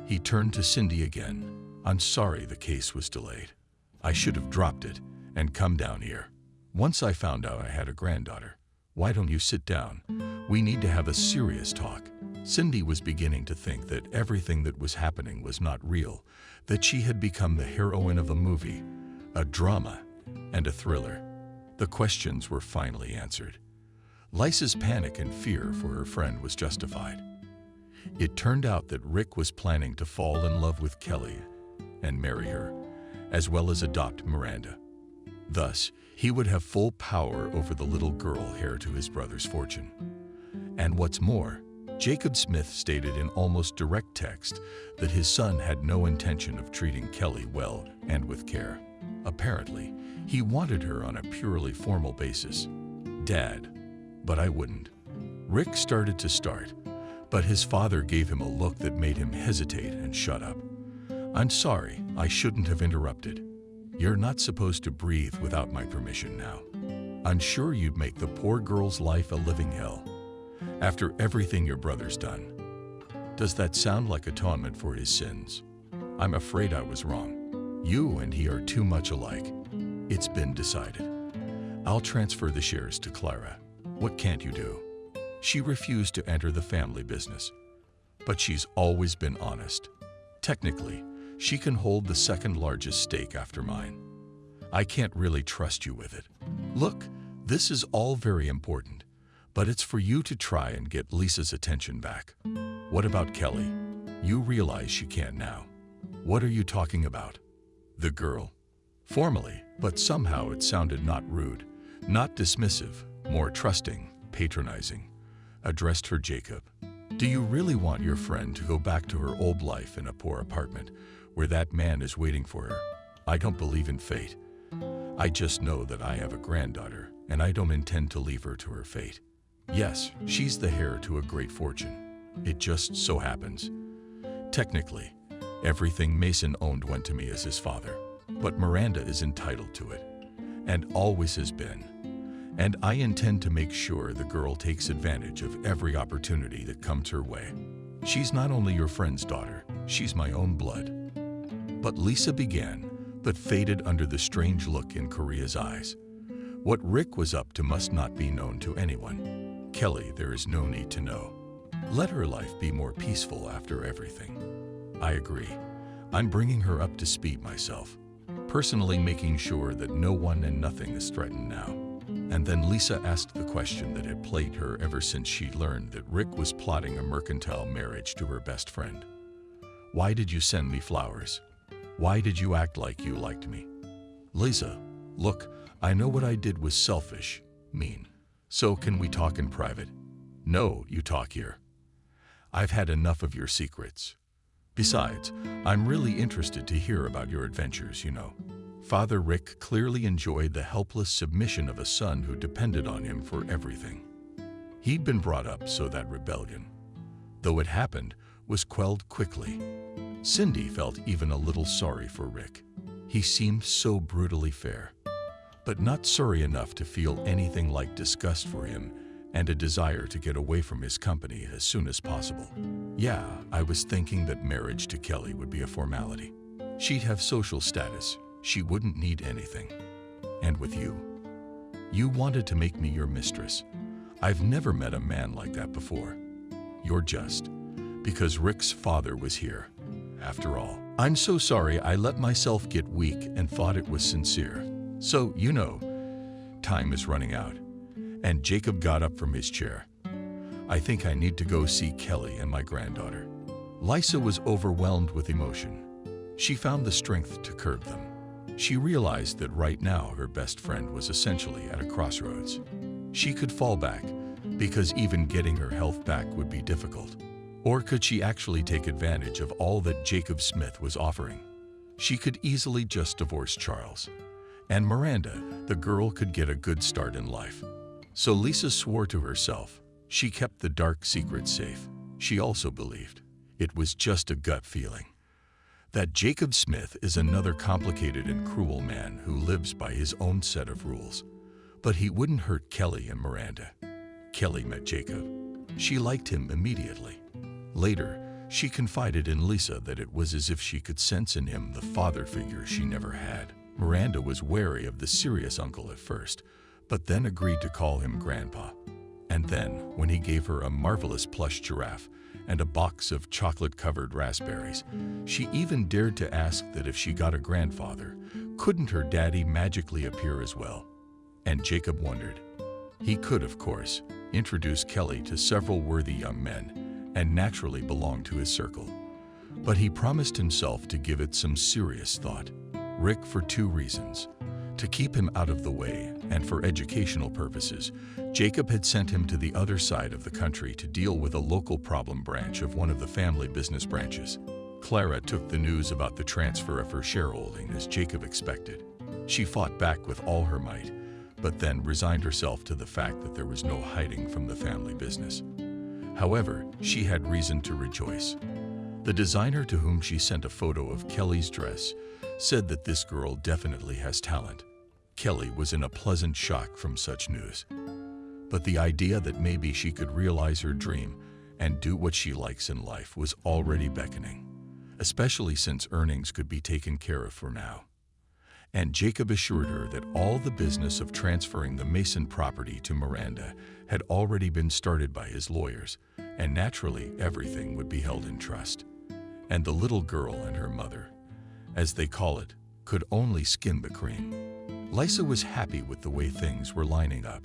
He turned to Cindy again. I'm sorry the case was delayed. I should have dropped it and come down here. Once I found out I had a granddaughter. Why don't you sit down? We need to have a serious talk. Cindy was beginning to think that everything that was happening was not real, that she had become the heroine of a movie, a drama, and a thriller. The questions were finally answered. Lisa's panic and fear for her friend was justified. It turned out that Rick was planning to fall in love with Kelly and marry her, as well as adopt Miranda. Thus, he would have full power over the little girl heir to his brother's fortune. And what's more, Jacob Smith stated in almost direct text that his son had no intention of treating Kelly well and with care. Apparently, he wanted her on a purely formal basis. Dad, but I wouldn't. Rick started to start, but his father gave him a look that made him hesitate and shut up. I'm sorry, I shouldn't have interrupted. You're not supposed to breathe without my permission now. I'm sure you'd make the poor girl's life a living hell. After everything your brother's done. Does that sound like atonement for his sins? I'm afraid I was wrong. You and he are too much alike. It's been decided. I'll transfer the shares to Clara. What can't you do? She refused to enter the family business, but she's always been honest. Technically, she can hold the second largest stake after mine. I can't really trust you with it. Look, this is all very important, but it's for you to try and get Lisa's attention back. What about Kelly? You realize she can't now. What are you talking about? The girl. Formally, but somehow it sounded not rude, not dismissive, more trusting, patronizing. Addressed her Jacob. Do you really want your friend to go back to her old life in a poor apartment where that man is waiting for her? I don't believe in fate. I just know that I have a granddaughter and I don't intend to leave her to her fate. Yes, she's the heir to a great fortune. It just so happens. Technically, everything Mason owned went to me as his father, but Miranda is entitled to it, and always has been. And I intend to make sure the girl takes advantage of every opportunity that comes her way. She's not only your friend's daughter, she's my own blood. But Lisa began, but faded under the strange look in Korea's eyes. What Rick was up to must not be known to anyone. Kelly, there is no need to know. Let her life be more peaceful after everything. I agree. I'm bringing her up to speed myself, personally making sure that no one and nothing is threatened now. And then Lisa asked the question that had plagued her ever since she learned that Rick was plotting a mercantile marriage to her best friend. Why did you send me flowers? Why did you act like you liked me? Lisa, look, I know what I did was selfish, mean. So can we talk in private? No, you talk here. I've had enough of your secrets. Besides, I'm really interested to hear about your adventures, you know. Father Rick clearly enjoyed the helpless submission of a son who depended on him for everything. He'd been brought up so that rebellion, though it happened, was quelled quickly. Cindy felt even a little sorry for Rick. He seemed so brutally fair, but not sorry enough to feel anything like disgust for him and a desire to get away from his company as soon as possible. Yeah, I was thinking that marriage to Kelly would be a formality. She'd have social status. She wouldn't need anything. And with you? You wanted to make me your mistress. I've never met a man like that before. You're just. Because Rick's father was here. After all, I'm so sorry I let myself get weak and thought it was sincere. So, you know, time is running out. And Jacob got up from his chair. I think I need to go see Kelly and my granddaughter. Lisa was overwhelmed with emotion. She found the strength to curb them. She realized that right now her best friend was essentially at a crossroads. She could fall back, because even getting her health back would be difficult. Or could she actually take advantage of all that Jacob Smith was offering? She could easily just divorce Charles. And Miranda, the girl, could get a good start in life. So Lisa swore to herself. She kept the dark secret safe. She also believed, it was just a gut feeling, that Jacob Smith is another complicated and cruel man who lives by his own set of rules. But he wouldn't hurt Kelly and Miranda. Kelly met Jacob. She liked him immediately. Later, she confided in Lisa that it was as if she could sense in him the father figure she never had. Miranda was wary of the serious uncle at first, but then agreed to call him Grandpa. And then, when he gave her a marvelous plush giraffe and a box of chocolate-covered raspberries, she even dared to ask that if she got a grandfather, couldn't her daddy magically appear as well? And Jacob wondered. He could, of course, introduce Kelly to several worthy young men and naturally belong to his circle. But he promised himself to give it some serious thought. Rick, for two reasons. To keep him out of the way, and for educational purposes, Jacob had sent him to the other side of the country to deal with a local problem branch of one of the family business branches. Clara took the news about the transfer of her shareholding as Jacob expected. She fought back with all her might, but then resigned herself to the fact that there was no hiding from the family business. However, she had reason to rejoice. The designer to whom she sent a photo of Kelly's dress said that this girl definitely has talent. Kelly was in a pleasant shock from such news. But the idea that maybe she could realize her dream and do what she likes in life was already beckoning, especially since earnings could be taken care of for now. And Jacob assured her that all the business of transferring the Mason property to Miranda had already been started by his lawyers, and naturally everything would be held in trust. And the little girl and her mother, as they call it, could only skim the cream. Lisa was happy with the way things were lining up,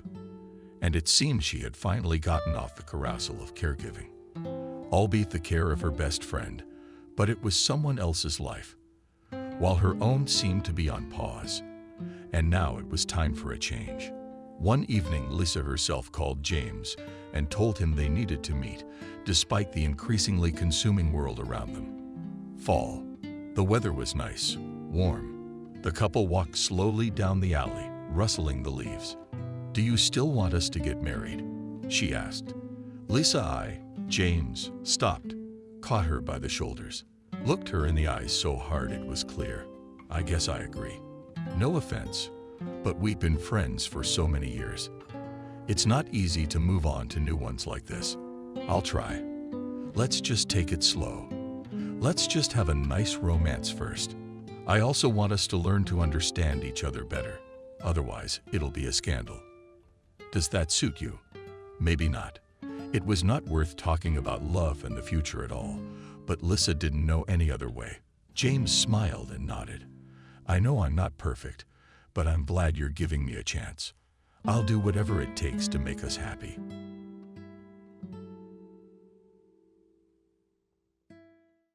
and it seemed she had finally gotten off the carousel of caregiving. Albeit the care of her best friend, but it was someone else's life, while her own seemed to be on pause. And now it was time for a change. One evening, Lisa herself called James and told him they needed to meet, despite the increasingly consuming world around them. Fall. The weather was nice, warm. The couple walked slowly down the alley, rustling the leaves. "Do you still want us to get married?" she asked. James stopped, caught her by the shoulders, looked her in the eyes so hard it was clear. "I guess I agree. No offense, but we've been friends for so many years. It's not easy to move on to new ones like this. I'll try. Let's just take it slow. Let's just have a nice romance first. I also want us to learn to understand each other better. Otherwise, it'll be a scandal. Does that suit you?" "Maybe not. It was not worth talking about love and the future at all, but Lissa didn't know any other way. James smiled and nodded. I know I'm not perfect, but I'm glad you're giving me a chance. I'll do whatever it takes to make us happy.